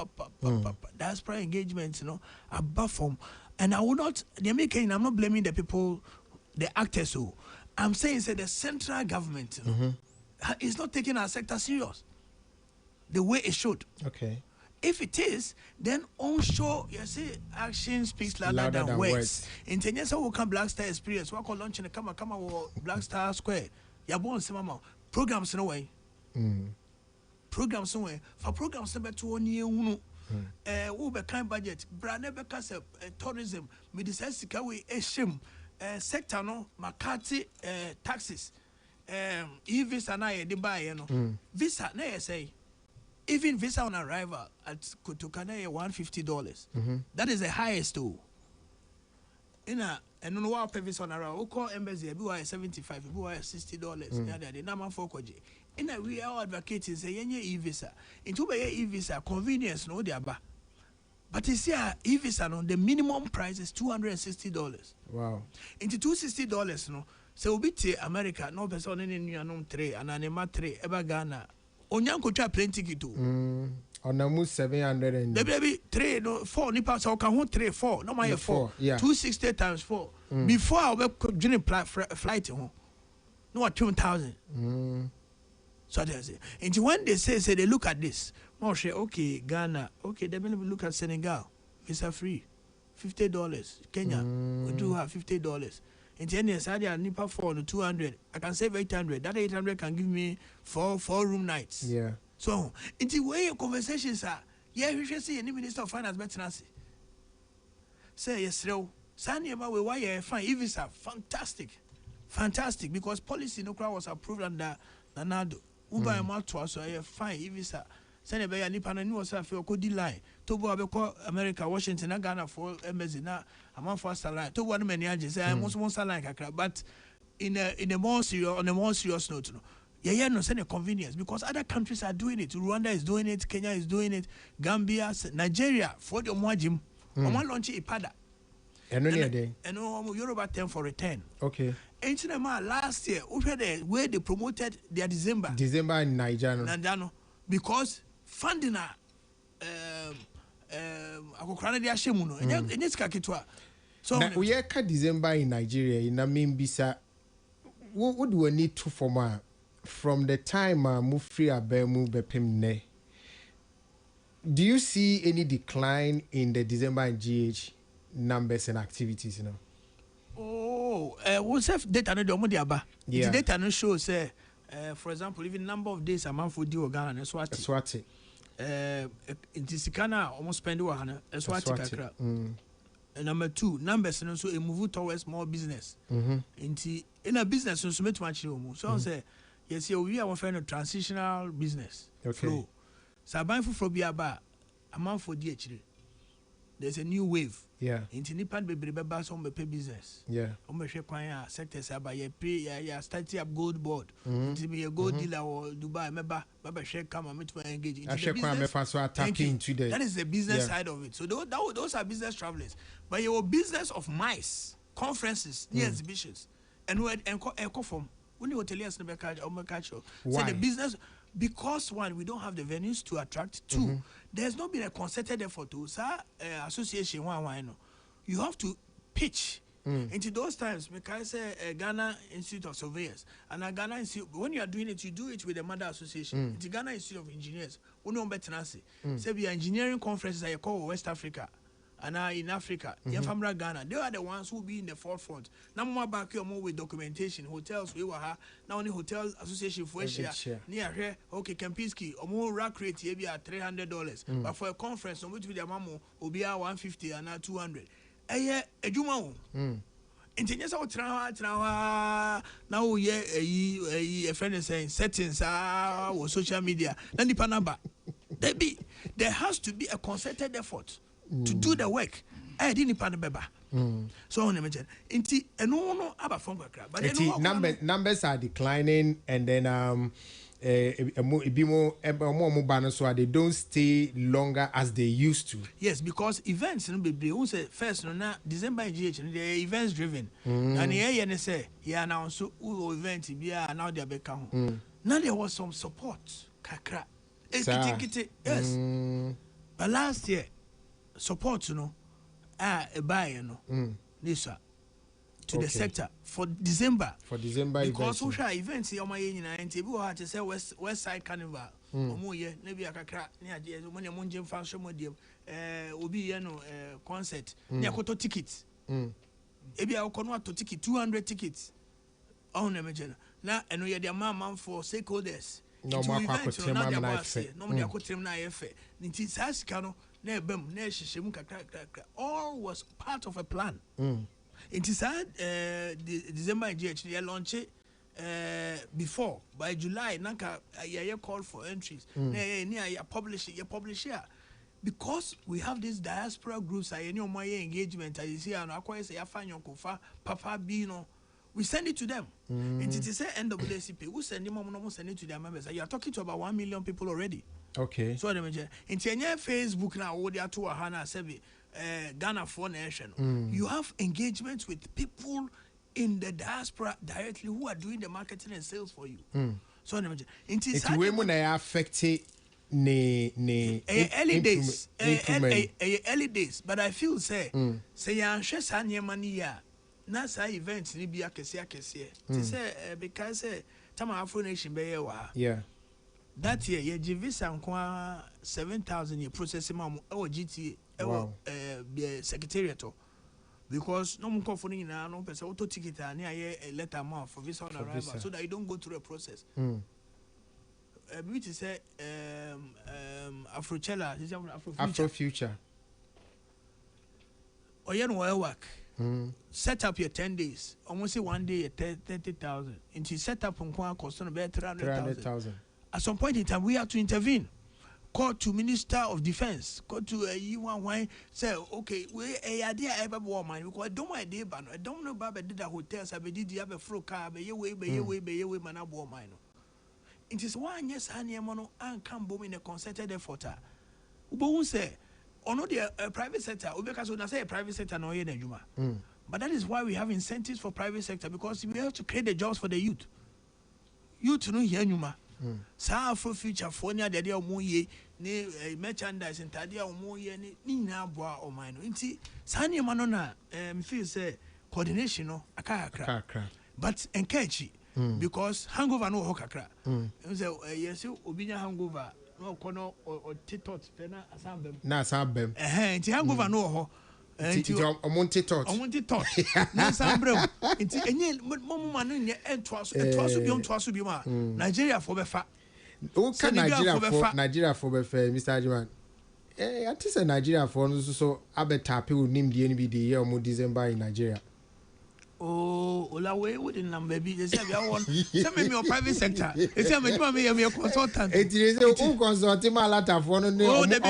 diaspora engagement, about form. And I will not. I'm not blaming the people, the actors. I'm saying, say the central government is not taking our sector serious the way it should. Okay. If it is, then onshore, you see, action speaks louder than words. In 10 years, we can Black Star experience. We can launch in the come Black Star Square. You born some programs in a way. Programs in a way. For programs number 2 1 year, we be kind budget. Brand never cast tourism. Me decide to we shame sector no McCarthy taxes. E-visa na ye buy you know. Visa na ye say. Even visa on arrival at Kotokana $150. That is the highest too. In a and no one pay visa on arrival. We call embassy. We are $75. We are $60. Yeah, the number for koje. In a we are advocating say yenye e-visa. Into be e-visa convenience no dia ba. But you see e-visa no the minimum price is $260. Wow. Into $260 no. So we be America no person in New tray and anima tray eba Ghana. Onyanko try plane ticket too. On the move 700 and the baby 3 no 4 nipa so can hold 3 4 no my 4 yeah 260 times 4 before I will join flight home no what 2,000 so they say and when they say they look at this more say okay Ghana okay they will look at Senegal visa free $50 Kenya we do have $50 in 10 years, I need nipa 4 to 200. I can save 800. That 800 can give me four room nights. Yeah. So, in the way your conversations are, yeah, we should see any Minister of Finance better than say yes, no. Sani about why you fine. If it's a fantastic because policy no crowd was approved under Nanado. Uber amount to us so fine. If it's a send a nipa na ni was a feel could line. Tobo abeko America, Washington, and Ghana for embassy na amount for salary. Tobo one many ages. I most want salary kakra, but in a more serious on a more serious note, no. Yeah, no send a convenience because other countries are doing it. Rwanda is doing it, Kenya is doing it, Gambia, Nigeria for the Mwajim. One launch Ipada. And only a day. And Yoruba 10 for return. Okay. Ancient last year, we had a where they promoted their December in Nigeria. Because funding akokrana de ashemu no enye sika ketwa so we ka December in Nigeria in Namibia what do we need to from the time move free abemu bepim ne do you see any decline in the December and GH numbers and activities we have data no de aba the data no show say for example even number of days a month for di Ghana na Swati Intisikana almost spend one as what number 2 numbers and also a move towards more business in a business so much so say yes we are offering a transitional business flow so buying for biaba amount for DHD there's a new wave into nipan be beba some pay business kwan sectors about starting up gold board to be a gold dealer or Dubai baba share come and engage into that is the business side of it so those are business travelers but your business of MICE conferences exhibitions and we from when you hoteliers no catch so the business because one we don't have the venues to attract two there's not been a concerted effort to association one no you have to pitch into those times because say Ghana Institute of Surveyors and a Ghana Institute when you are doing it you do it with the mother association the Ghana Institute of Engineers we know better say we engineering conferences that you call West Africa and in Africa, Ghana, they are the ones who will be in the forefront. Now more back here more with documentation, hotels we were now only hotel association for Asia near here, okay, Kempinski or more rack rate here be at $300. But for a conference on which with the mamo will be at $150 and now $200. A Juma. Engineers out now a friend is saying settings or social media. Then the Panamba. There has to be a concerted effort to do the work. I didn't pan beba. So on imagine. Inti no aba from but numbers are declining and then so they don't stay longer as they used to. Yes, because events no say first no December GH the events driven. And here say now so event bia now they be kan. Now there was some support kakra. Yes. But last year support a buy Lisa to the sector for December. For December because social events here my and people had to say West Side Carnival. Omoye nebi akakra ne ade money monje function modiem obi ye no concert ne akoto tickets. Ebi akono ato ticket 200 tickets. On imagine. Na eno ye the man for stakeholders. No more akotem na afe. No more akotem na afe. Nti sasika no na ebam na ehyehyem kakra. All was part of a plan. It is December GH they launch it before by July nanka you call for entries you publish it because we have these diaspora groups my engagement you see and acquire say afanyo kofa papa bino we send it to them it is say NAACP we send them send it to their members you are talking to about 1 million people already. Okay, so in Facebook now what they are to Hana Sebi Ghana for nation. You have engagements with people in the diaspora directly who are doing the marketing and sales for you. So it's way more affected early days, early days. But I feel say ya share money ya na sa events ni bia kese. Say because tama Afro Nation be yeah. That year, you give visa 7,000 you processing mom or GTA secretariat because no more for no person auto ticket and a letter amount for visa on arrival so that you don't go through a process. Which is Afrochella, Afro Future. Or you know work. Set up your 10 days. Almost say 1 day 30,000. And she set up on cost on about 300,000. At some point in time, we have to intervene. Call to Minister of Defense. Call to you say, okay, we idea ever war mine because I don't idea, but I don't know about the hotels. I did have a flow car, be away, man, I war mine. It is 1 year, Mono, and come boom in a concerted effort. Ubo say, or not the private sector, because when I say private sector, no, but that is why we have incentives for private sector because we have to create the jobs for the youth. Youth no here, Sa Afro Future for near the day of Moye, merchandise and Tadia or Moye, Nina Bois or mine. Inti, Sanya Manona, feel say coordination, no, a car, but encourage because hangover no hokakra. Yes, you Obinia hangover, no kono or titot, pena, asambem. Na sambem. Hangover no ho. I want it taught. Nasambrem. It's any moment and twas beyond Twasubima. Nigeria for the fact. Okay, Nigeria for the fair, Mr. Adjuman. I think Nigeria for so Abetapi will name the NBD or more December in Nigeria. Oh, Olawe wouldn't number be the same. Send me your private sector. It's a consultant. It is a consulting my latter for no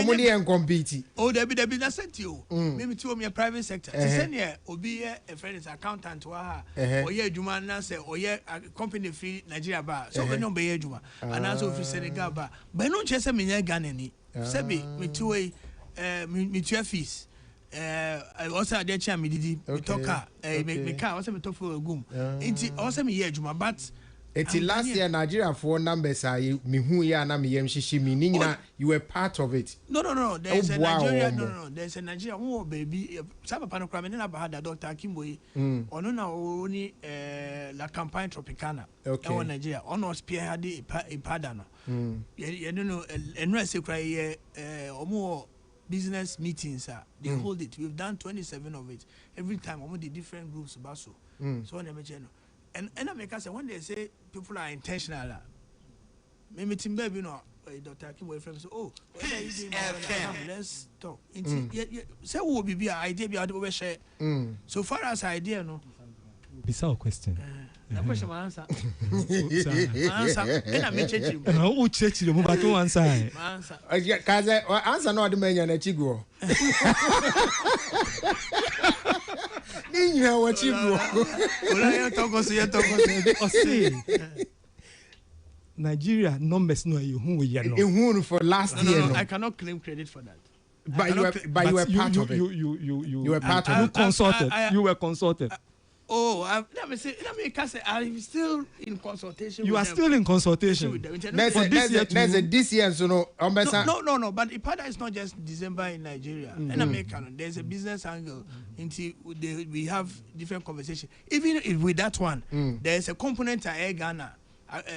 money and compete. Oh, there be that sent you. Maybe to me a private sector. Send here, Obi a friend is accountant to her. Or ye Juma say, or ye company free Nigeria bar. So we don't be Juma. And also if you Senegal bar. But no chess me Ganani. Sebi, me two way, me two fees. I also had a me did me talk me car also me talk for a gum. It's also me juma but it's last year Nigeria for numbers are me who ya na me yemshishi meaning you were part of it. No there's a Nigeria no there's a Nigeria who baby some panocram na ba had Dr. Akimboye ono na oni la campagne tropicana in Nigeria ono spear had a padano you know enra se cry omo business meetings they hold it. We've done 27 of it every time almost the different groups baso so on and I make us when they say people are intentional maybe timbe you know Dr. Akimboye friend say oh let's talk say we will be idea be able to share so far as idea no bizarre question na question my answer and I make change no church the move to answer answer no the menya na chigo ni nya wa chigo ola yo talk so Nigeria numbers no you who we no ehun for last year no I cannot claim credit for that but you were part of it you were part of it. You consulted. Let me say, I'm still in consultation. You with are them. still in consultation. This year, so no. No. But IPADA is not just December in Nigeria. In America, there's a business angle. We have different conversations. Even with that one, there's a component at Air Ghana.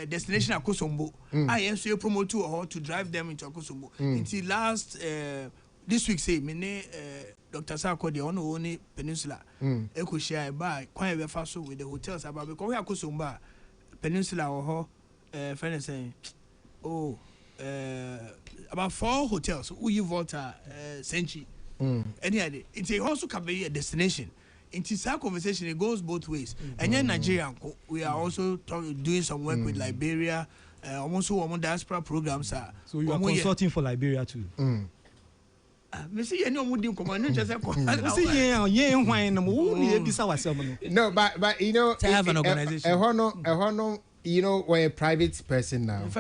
Destination Akosombo. I am so promote to drive them into Akosombo. Until last this week, say Dr. Sako the only peninsula. Eko share by quite a fast with the hotels about because we are Kosomba peninsula or friend saying about 4 hotels. Uyi Volta Senchi. Any idea? It also can be a destination. Into that conversation, it goes both ways. And in Nigeria, we are also doing some work with Liberia. Almost all diaspora programs are. So you are consulting for Liberia too. No, but you know, to have an organization. You know, we're a private person now. So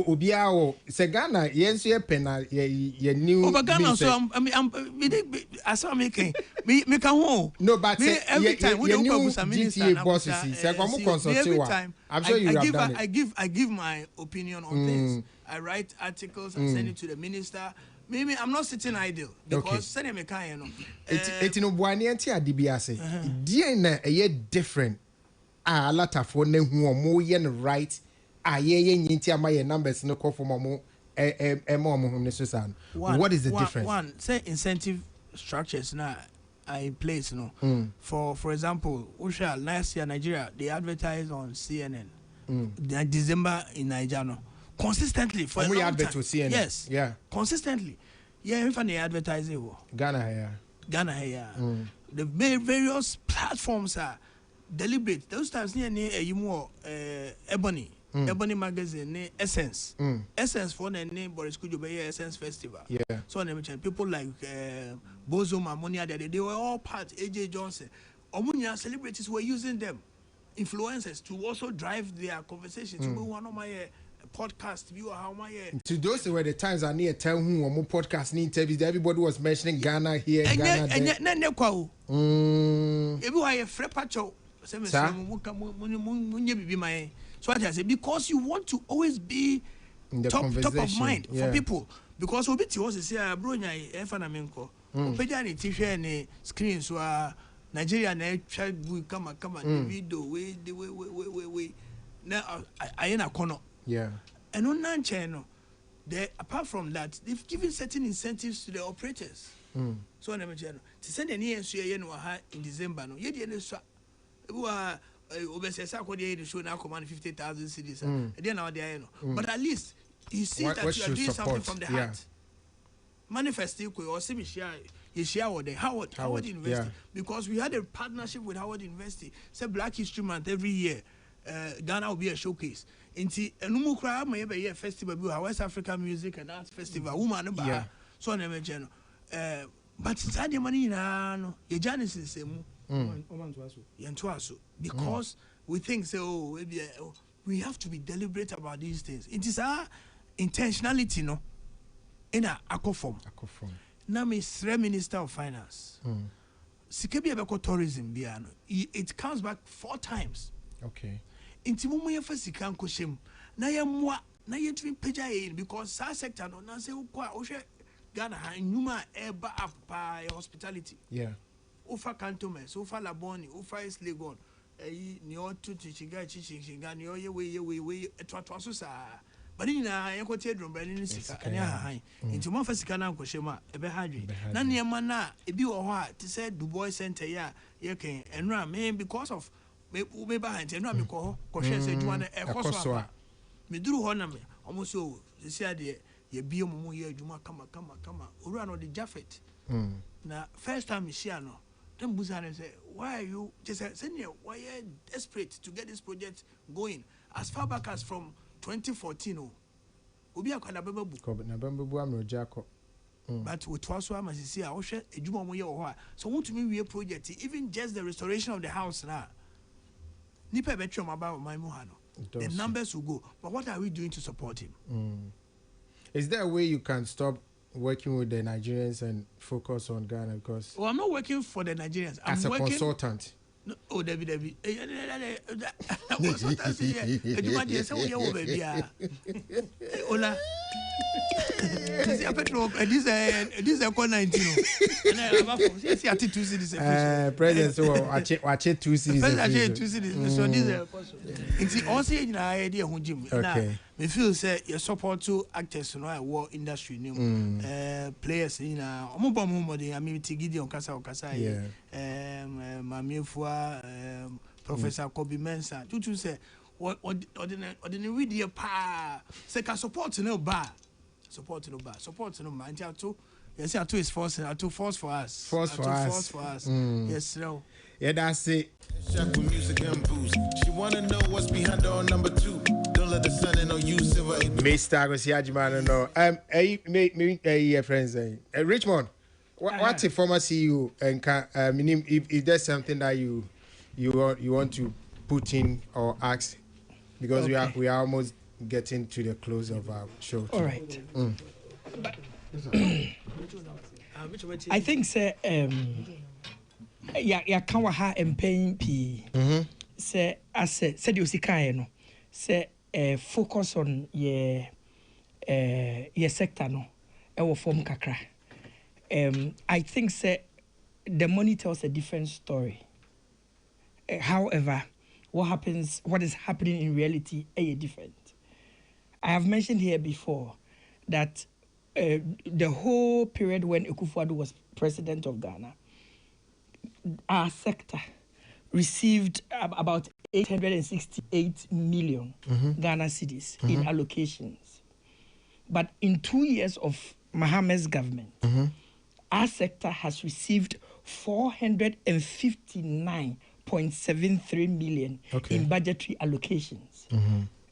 Ubiao, Segana, yes, you're penal, you new. Ghana, so I saw making me can no, but every time we don't go to GTA bosses. Every time I'm sure you have done it. I give my opinion on things. I write articles and send it to the minister. Maybe I'm not sitting idle because sending me kind of. It's no buanianti adibiase. DNA a different. A lot of one who are more yen right. My numbers no call for more. What is the difference? One, say incentive structures now are in place. For example, last year Nigeria they advertised on CNN. December in Nigeria consistently for a long time. CNN. Yes. Yeah. Consistently. Yeah, if they advertise it. Ghana here. The various platforms are deliberate. Those times near you more Ebony magazine, Essence. Essence for the name Boris Kujobe Essence Festival. Yeah. So people like Bozo Mamonia, they were all part. AJ Johnson, Omunia celebrities were using them, influencers, to also drive their conversation. To one of my podcast viewer, how my to those were the times I near tell who more podcast interviews. Everybody was mentioning Ghana here, Ghana there. Everywhere free pacho. So I say because you want to always be top of mind for people. Because we be was say bro nya efanamenko. Opeja ni tihwe ni screen so Nigeria na try come the video we na ayena kono. Yeah. And on nan channel they apart from that they've given certain incentives to the operators. So on channel to send any ensuye no ha in December no ye dey so obesesa ko dey show now command 50,000 cedis then now dey no but at least you see that you are doing something from the heart. Manifest or see me share you share with the Howard University because we had a partnership with Howard University. Say Black History Month every year. Ghana will be a showcase. Inti enumu kra ma ye festival bi West African Music and Arts Festival woman ba so na me cheno but sade money na no ye Genesis semu because we think so we have to be deliberate about these things. It is our intentionality no in a akofom na me sre Minister of Finance sikebi ebeko tourism bia no it comes back 4 times. Okay. Inti mumu ye fasika nkoshem na ye mwa na ye tumi peja ye because sa sector no na se ukwa o hwe Ghana ha nyuma eba up pa hospitality. Yeah. Ufa Cantonments, Ufa Laboni, Ufa East Legon, ni otu chinga ni oye we etwa so sa. But ina ye kote drum brand ni sika anya han. Inti mo fasika na nkoshem a ebe hadwe. Na niema na ebi wo ho a ti say Dubois Center ya ye ken enra me because of me behind no me ko hwe se adwuma na ekoso apa me duru ho na me almost so se ade ye bie mu ye adwuma kama owura no de Jaffet na first time me share no them buzane say why are you just say why you desperate to get this project going as far back as from 2014 obi akwada beba bu na bamba bu amro jako but with twaso amasisi a wo hwe adwuma mu ye wo ho so want to me we project even just the restoration of the house now. Nipa betwam about my muhano. The numbers will go. But what are we doing to support him? Is there a way you can stop working with the Nigerians and focus on Ghana? Because I'm not working for the Nigerians. I'm working consultant. Oh, Debbie. What's what I say here? You want to say we are over here? Ola. This is petrol. This is a 19. And I have a see at 2 cities. President, so watch it 2 cities. President, 2 cities. So this is. It's also in our idea who Jim. Okay. Me feel say your support to actors in our war industry new players in Omobamumode, I mean Gideon Kasa Okasai, Mami Fua, Professor Kobe Mensa. To say what ordinary video pa say can support no bar. Support no man. Yes, I is force. Force for us. Force for us. Yes, no. Yeah, that's it. Shackle music and booze. She wanna know what's behind door number 2. Don't let the sun in on you, silver. Mr. Agosiajimano, no. Hey, friends, Richmond. What's a former CEO and if there's something that you want to put in or ask, because we are almost getting to the close of our show. All right. But, I think say ya kan wa ha empaying p say as said you sikan no say focus on your sector no e wo form kakra. I think say the money tells a different story. However, what is happening in reality is different. I have mentioned here before that the whole period when Akufo-Addo was president of Ghana, our sector received about 868 million Ghana cedis in allocations. But in 2 years of Mohammed's government, our sector has received 459.73 million in budgetary allocations.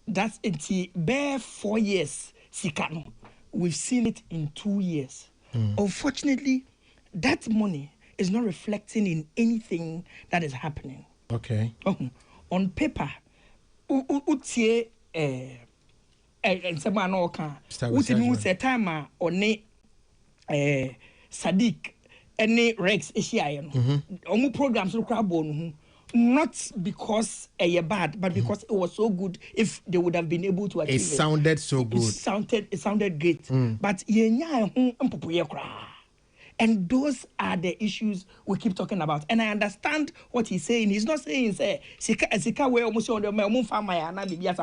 That's until bare 4 years, Sikano. We've seen it in 2 years. Unfortunately, that money is not reflecting in anything that is happening. Okay. On paper, utie nsema na oka. Utimi se time one Sadiq any Rex ehia no. Omu programs no crabo no. Not because a bad, but because it was so good. If they would have been able to achieve it, sounded so good. It sounded great. But and those are the issues we keep talking about. And I understand what he's saying. He's not saying say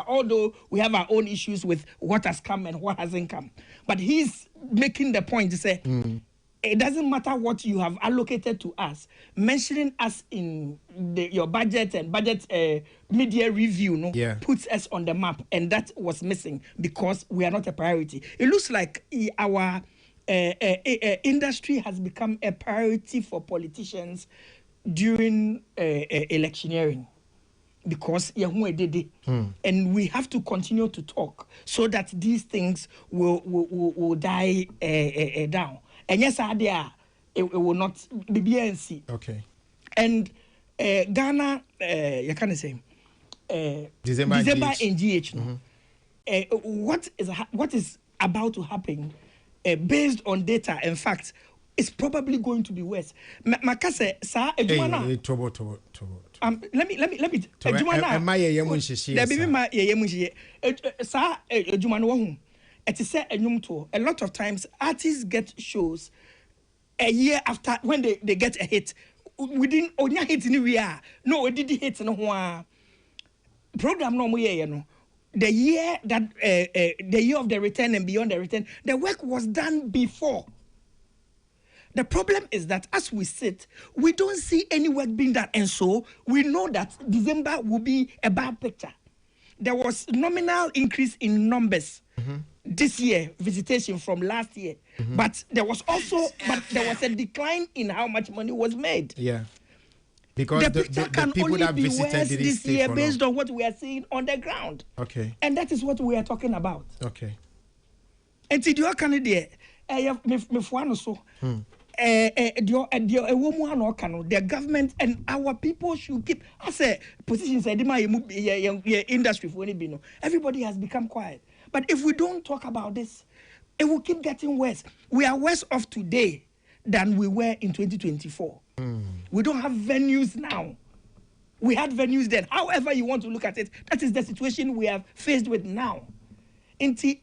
although we have our own issues with what has come and what hasn't come. But he's making the point to say it doesn't matter what you have allocated to us. Mentioning us in your budget and budget media review puts us on the map, and that was missing because we are not a priority. It looks like our industry has become a priority for politicians during electioneering. Because and we have to continue to talk so that these things will die down. And yes, it will not be BNC. Okay. And Ghana, you can say December NGH. What is about to happen based on data and facts is probably going to be worse. Makase sa ejumana. Let me. Ejumana. Sa ejumana wahu. It is said a lot of times artists get shows a year after when they get a hit. Within onya hit in we are no did hit no program no more. The year that the year of the return and beyond the return, the work was done before. The problem is that as we sit, we don't see any work being done, and so we know that December will be a bad picture. There was nominal increase in numbers this year, visitation from last year, but there was also a decline in how much money was made. Yeah, because the picture can people only that be visited worse this year based on what we are seeing on the ground. Okay, and that is what we are talking about. Okay, and to your candidate, the government and our people should keep. I say positions. Industry for any. Everybody has become quiet. But if we don't talk about this, it will keep getting worse. We are worse off today than we were in 2024. We don't have venues now. We had venues then. However you want to look at it, that is the situation we are faced with now. Inti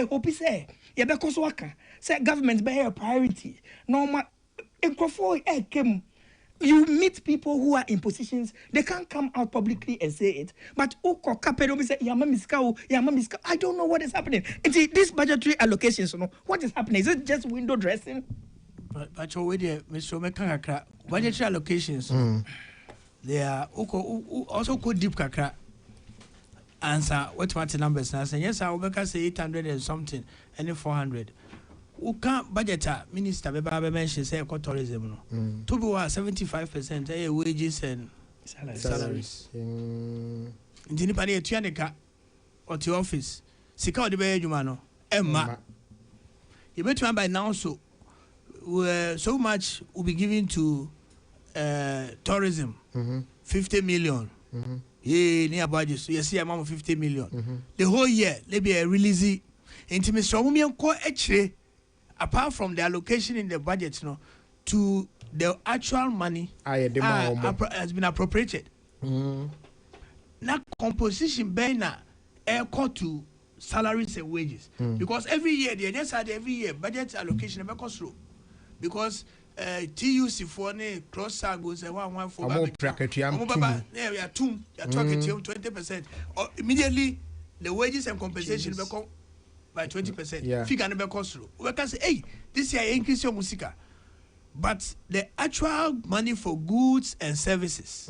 hope say because waka say government be a priority. Normal you meet people who are in positions, they can't come out publicly and say it. But I don't know what is happening. These budgetary allocations, what is happening? Is it just window dressing? But Mr. Mekaka, budgetary allocations, they are also called deep kakra. Answer what the numbers now say? Yes, I will say 800 and something, and 400. Who can't budget minister Beba mentioned say tourism no. To be 75% wages and salaries. Ndini pani etuaneka at the office. Sika odi be adwuma no. Emma. You better by now so much will be given to tourism. 50 million. Near budget. So you see amount of 50 million. The whole year, they be a release. Intimacy actually, apart from the allocation in the budget, to the actual money has been appropriated. Now composition banner equal to salaries and wages. Because every year, they just had every year budget allocation never through. Because TUC for cross sagos and 114 yeah, we are 20%. Immediately the wages and compensation become by 20%. Figure never cost through. We can say, hey, this year increase your musica. But the actual money for goods and services,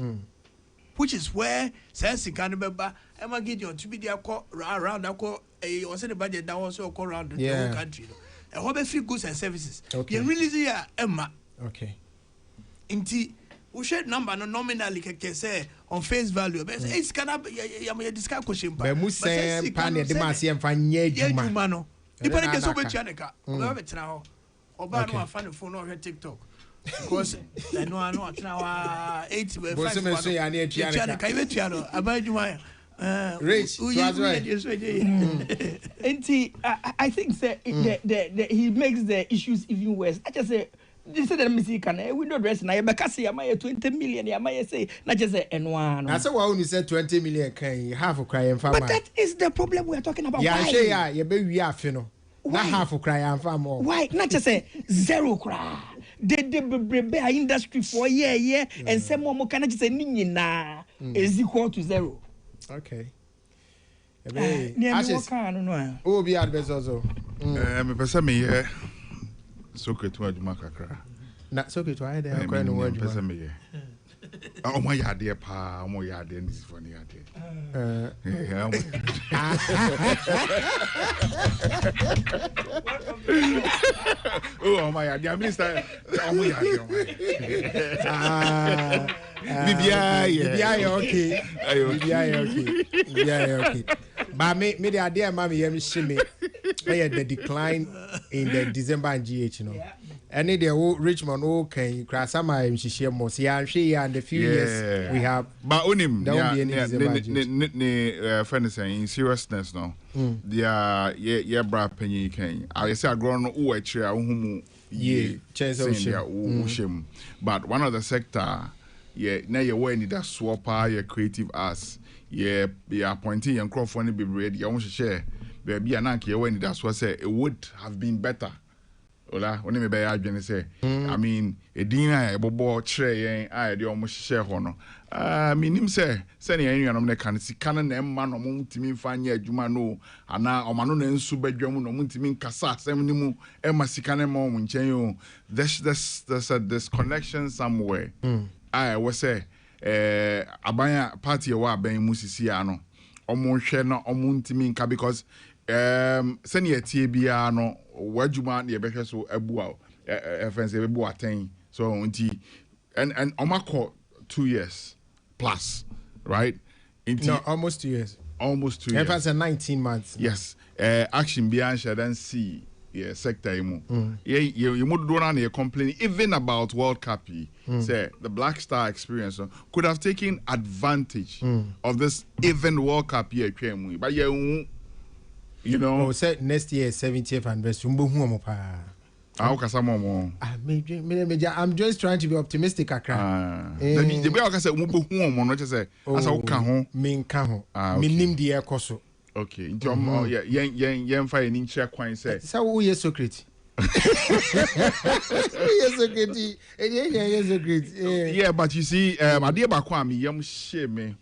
which is where sales can remember, Emma Gideon to be there around the budget that also around the whole country. And what free goods and services. You really see Emma. Okay. Inti we share number no nominally can say on face value. But it's can I discuss question. But say pan the masi and fan ye juma no. Ipo ne keso betu aneka. Oba betra ho. Oba no afan phone no TikTok. Because I know atna 8 5. Bo se so ya na etua kai betu no. Aba juma Rich, I think he makes the issues even worse. I just say, this is the mistake. We don't dress now. Because see, am I 20 million? Am I say not just say N1? I said, why only said 20 million? Can you half of crying farmer? But that is the problem we are talking about. Yeah, why? You baby are fino. Not half of crying farmer. Why not just say zero cry? They industry for year and some more can just say nina is equal to zero. Okay. Oh, be adverse also. Me person me here. Soke to adwuma kakra. Na soke to I there kwa no adwuma. Person me here. Oh my yard there pa, oh my yard there this for yard there. Oh my yard, minister. Oh my yard. Bibia okay. Bibia okay. But me the idea mama yemi shime the decline in the December and GH and the Richmond okay crash some share more see and the few years we have but onim friend saying in seriousness no their bra penny can I say grown no e chere humu but one of the sector now you wear that swapper your creative arts appointing young Crawford be ready. I want to share. Baby, and that's what say it would have been better. Ola, only me by say. I mean, a dinner, a bobo tray, I the almost share honor. I mean, him say, send any of them can see canon and man or muntimin fanya jumano, and now or manon and subedrum no muntimin cassa, seminimu, Emma Sicanemo, Munchayo. There's a disconnection somewhere. I was say. Abaya party wa ben musisi ano omo hwe na omo ntimi nka because senior tie bia no wadwuma na ye behwe so abu fence e bu aten so nti and omako 2 years plus right no almost 2 years fence 19 months yes action bia answer then see sector you don't na complaining even about World Cup say the Black Star experience could have taken advantage of this even World Cup year but you know say next year 70th anniversary I'm just trying to be optimistic, Akra. The way I say, "Mubu just say, as I can mean can minim the air coso." Okay, yeah, fine in check coin say. So we are Socrates. Yeah, but you see, my dear Bakwami, yam shame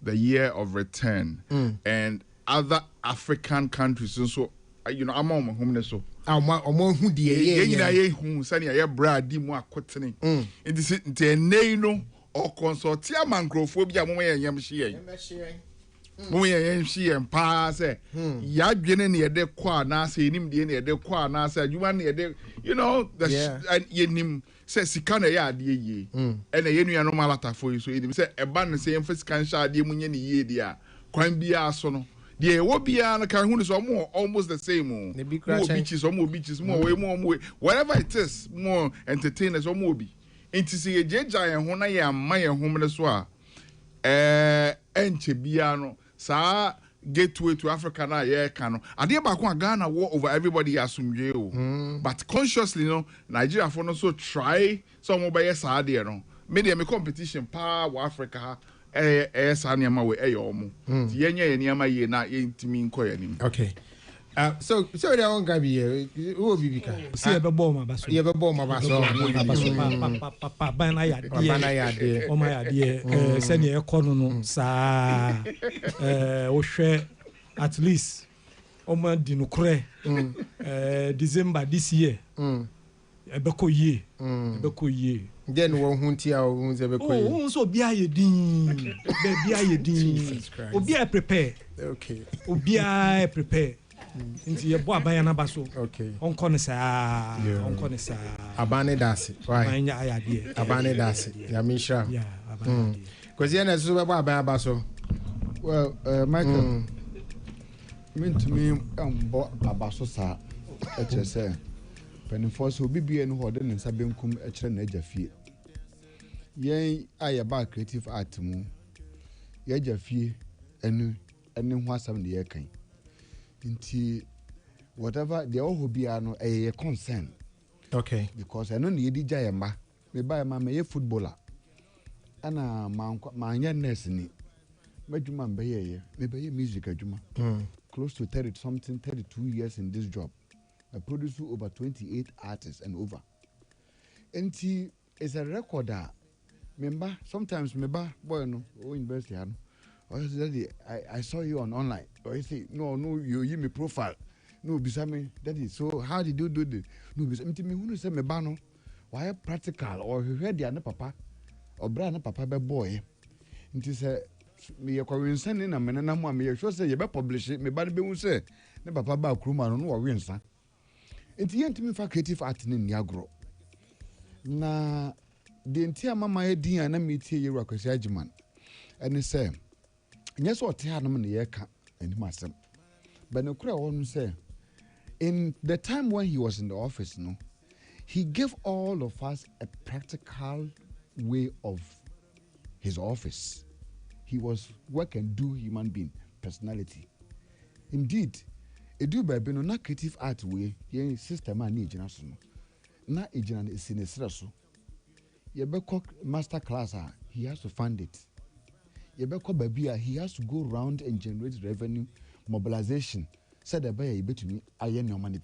the year of return and other African countries. So, you know, I'm on my home. So, I'm who the who send your brad, Dimo, cotton. It is the Nano or consortia mangrophobia, yam shame. When she and pass, Yadgen near the qua, Nasa, him near the qua, Nasa, you want near the, you know, the yen says he can't yard ye, and a yen no malata for you. So he said, a band saying first can shard ye munyan ye, dear, crime be our son. Dear, what be an account is almost the same. More beaches, or more beaches, more way, more, whatever it is, more entertainers or more be. And to see a judge, I am when I am my homeless war. Enchebiano. Sa gateway to Africa na ye kano. Ade ba ko Ghana war over everybody asumdwe o. But consciously no Nigeria for no so try some obey sa de no. Me dey me competition pa wa Africa sa niam we omo. Ti yenye niam ye na ye ntimi nko ye nim. Okay. So there won't be who be bika. See be ball ma baso. Ye be ball ma baso. Pa bana ya de. O ma ya de. Se ne ekono no sa o hwe at least o ma di no kure. December this year. E be ko ye. E be ko ye. Then wo hunti a wo hunze be ko ye. Oh, so bia ye din. Be bia ye din. Obi a prepare. Okay. Obi a prepare. Inti ye bo aban na baso. Okay. Onko ne sa. Onko ne sa. Abane dase. Why? Anya ayade. Abane dase. Ya misha. Yeah, abane. Cause ye na so be bo aban baso. Well, Michael. Mean to me bo abaso sa. Eche say. Penifo so bibie no hode ne nsa benkum eche na agafie. Yen aye ba creative art mu. Ye agafie enu ho asam ne ye kan. Into whatever the all be no a concern. Okay. Because I know the Jayama, me buy my me footballer. Ana my nurse ni. Majuma be me be music ajuma. Close to 32 years in this job. I produce over 28 artists and over. Enti is a recorder. Remember sometimes me ba boy no university ano. Daddy, I saw you on online. Or you say, no, you give me profile. No, Bisame, Daddy, so how did you do this? No, Bisame, me who say me bano. Why practical or you heard the other papa or brand papa be boy. It is a me a coincidence in a man and I'm me sure say you be publish it. Me bad be say, ne papa ba kruma no wa winsa. It yent me for creative art in Niagara. Na the entire mama edin na me tie you akwasi agiman. And he say yes, what Tianam in the Eka and Massam. But no crowd won't say. In the time when he was in the office, no, he gave all of us a practical way of his office. He was work and do human being personality. Indeed, a do by being not creative art way, ye sister man need generation. Na ejina is in a stress. Ye be cook master class, he has to fund it. Yebeko Babia, he has to go around and generate revenue mobilization. Said the buyer to me, I am your money.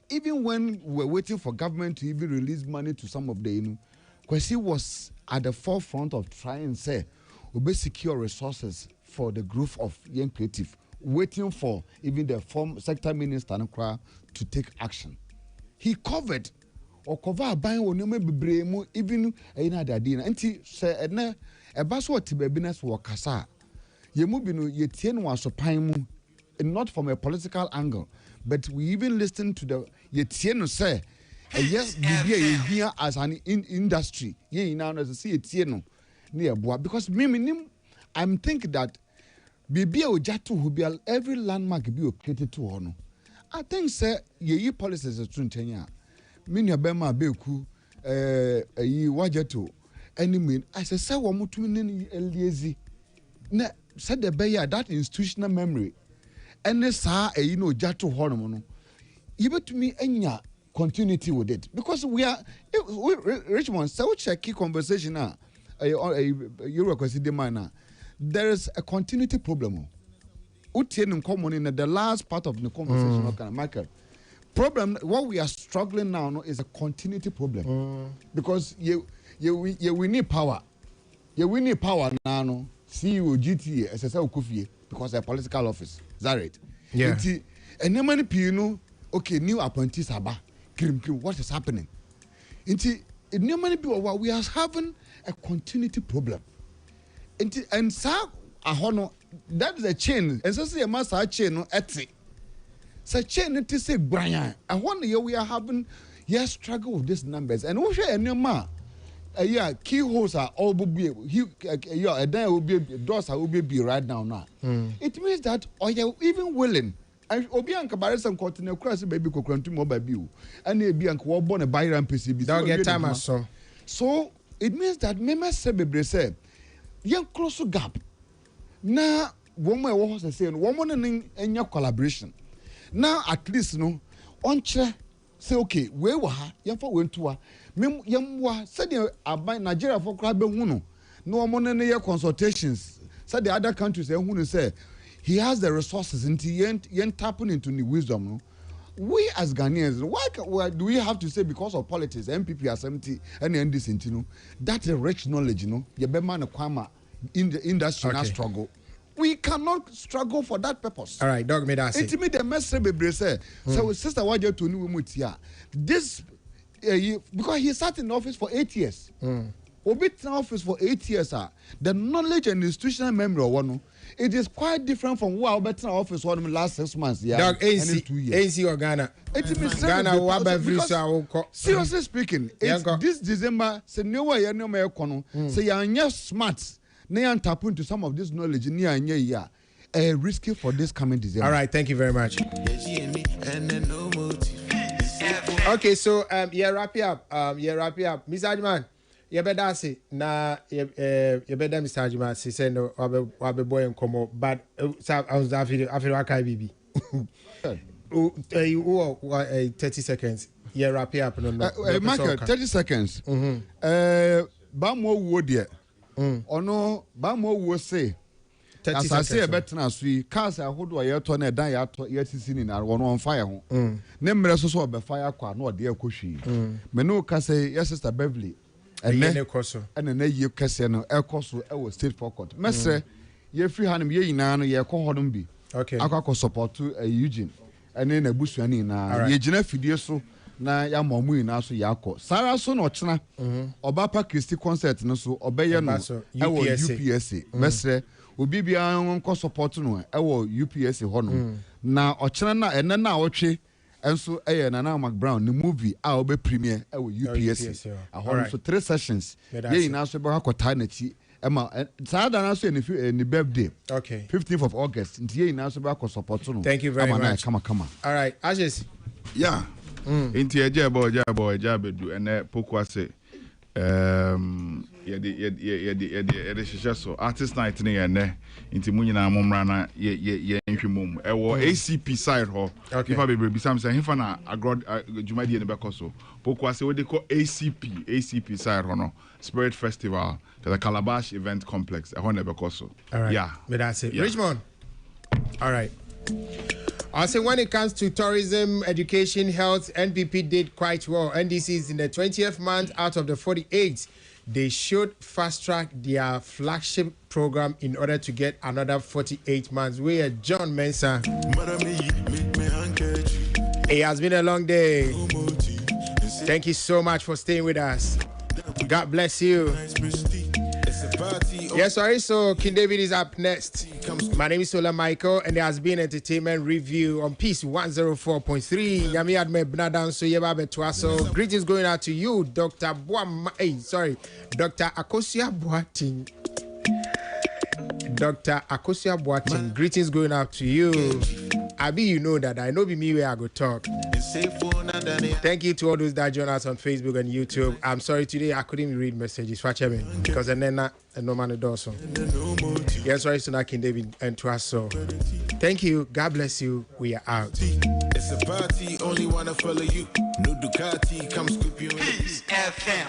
Even when we're waiting for government to even release money to some of the because he was at the forefront of trying to say we secure resources for the growth of young creative, waiting for even the former sector minister to take action. He covered or cover buying on you even another dinner. And he said, a basso tibebiness for Kasa. Ye mubino ye tien was a not from a political angle, but we even listen to the ye tien say, yes, be here as an industry. Ye now as a see tieno near bois because me I'm thinking that Bibia Ojatu who be every landmark be created to honor. I think say ye policies is true tenya. Minya bema beku ye wajato. Any mean I say one more 2 minutes lazy. Na said the bear that institutional memory. And this jatu hormono. to me enya continuity with it because we Richmond so check key conversation now you request the man there is a continuity problem. In common in the last part of the conversation Michael problem what we are struggling now is a continuity problem because we need power now CEO GT SSL Kufie because a political office is that right? Yeah. And then many people okay, new appointees are what is happening? We are having a continuity problem. And so, that is a chain. And so, say, a master chain, no, etsy. So, chain, it is a Brian. I wonder, we are having, struggle with these numbers. And we share any man. Keyholes are all be doors will be right now. It means that, or you're even willing. Obianka Barrison continue cross baby coconut mobile bill and a bianca war born a buyer and PCB. Don't get time so it means that members say young close to gap. Now woman was saying woman in your collaboration. Now at least no on chair say okay, where were young for went to her. Young said Nigeria for crab no one in your consultations. Said the other countries who say he has the resources and he ain't tapping into the wisdom. No? We as Ghanaians, why do we have to say because of politics, MPP as MT and NDC, you know, that's a rich knowledge, you know, Yebema Kwama in the industry struggle. We cannot struggle for that purpose. All right, Dog Medasi. Intimate the message say. So sister why you to new this because he sat in office for 8 years. Obit in office for 8 years, the knowledge and institutional memory of one. It is quite different from who I bet in office for the last 6 months. Yeah, Dog, AC or Ghana. Ghana, seriously speaking, this December, say no way, no me kono. Say you're smart. Now tap into some of this knowledge near and yeah, risky for this coming December. All right, thank you very much. Okay, so wrap it up. Mr. Ajman. You better say na you better Mr. Ajima say no wabe boy and come but I was after I bibi 30 seconds wrap it up no Michael 30 seconds bamo wo de ono bamo wo say as I say better na so cars ahodo ayeto na dan yato yetisi ni na wono on fire ho ne mre so be fire kwa na ode akohwi me no ka say yes sister Beverly and then you kese no ekoso e wo state forecourt mesre ye free hanum ye yina no ye ko hodum bi okay akwa support Eugene ene na busuani na ye gina fidie so na ya mamu yina so yakọ sara so no chena Obapa Christi concert no so obeye no e wo UPSA mesre obi bia nko support no e wo UPSA ho no na ochena na ene na otwe enso Nana Mac Brown the movie obe premiere UPSC so 3 sessions ye na so be akota na chi ema sada na so ni birthday okay 15th of August nti na so be akọ support no thank you very much come all right Ashes yeah nti eje bedu ene pokwa say ye so artist night ne ye ne nti munyina momra na ye nhwemum ewo ACP side ho ifa bebre bisam say hifa na agrod jumadi ne bekoso pokwa say we dey call ACP side ho no Spirit Festival the Calabash Event Complex ho ne bekoso yeah but that's it Richmond all right I say when it comes to tourism, education, health, NPP did quite well. NDC is in the 20th month out of the 48. They should fast track their flagship program in order to get another 48 months. We are John Mensah. It has been a long day. Thank you so much for staying with us. God bless you. Yes, sorry. So King David is up next. My name is Sola Michael, and there has been entertainment review on Peace 104.3. Yami Adme Bnadan so Yebabe Twaso. Greetings going out to you, Dr. Dr. Akosia Boating. Dr. Akosia Boating. Greetings going out to you. Abi, you know that I know be me where I go talk. Thank you to all those that join us on Facebook and YouTube. I'm sorry today I couldn't read messages because and then no man does so. Yes, sorry to King David and to us. So thank you. God bless you. We are out. It's a party, only wanna follow you. No Ducati, come scoop you in the FM.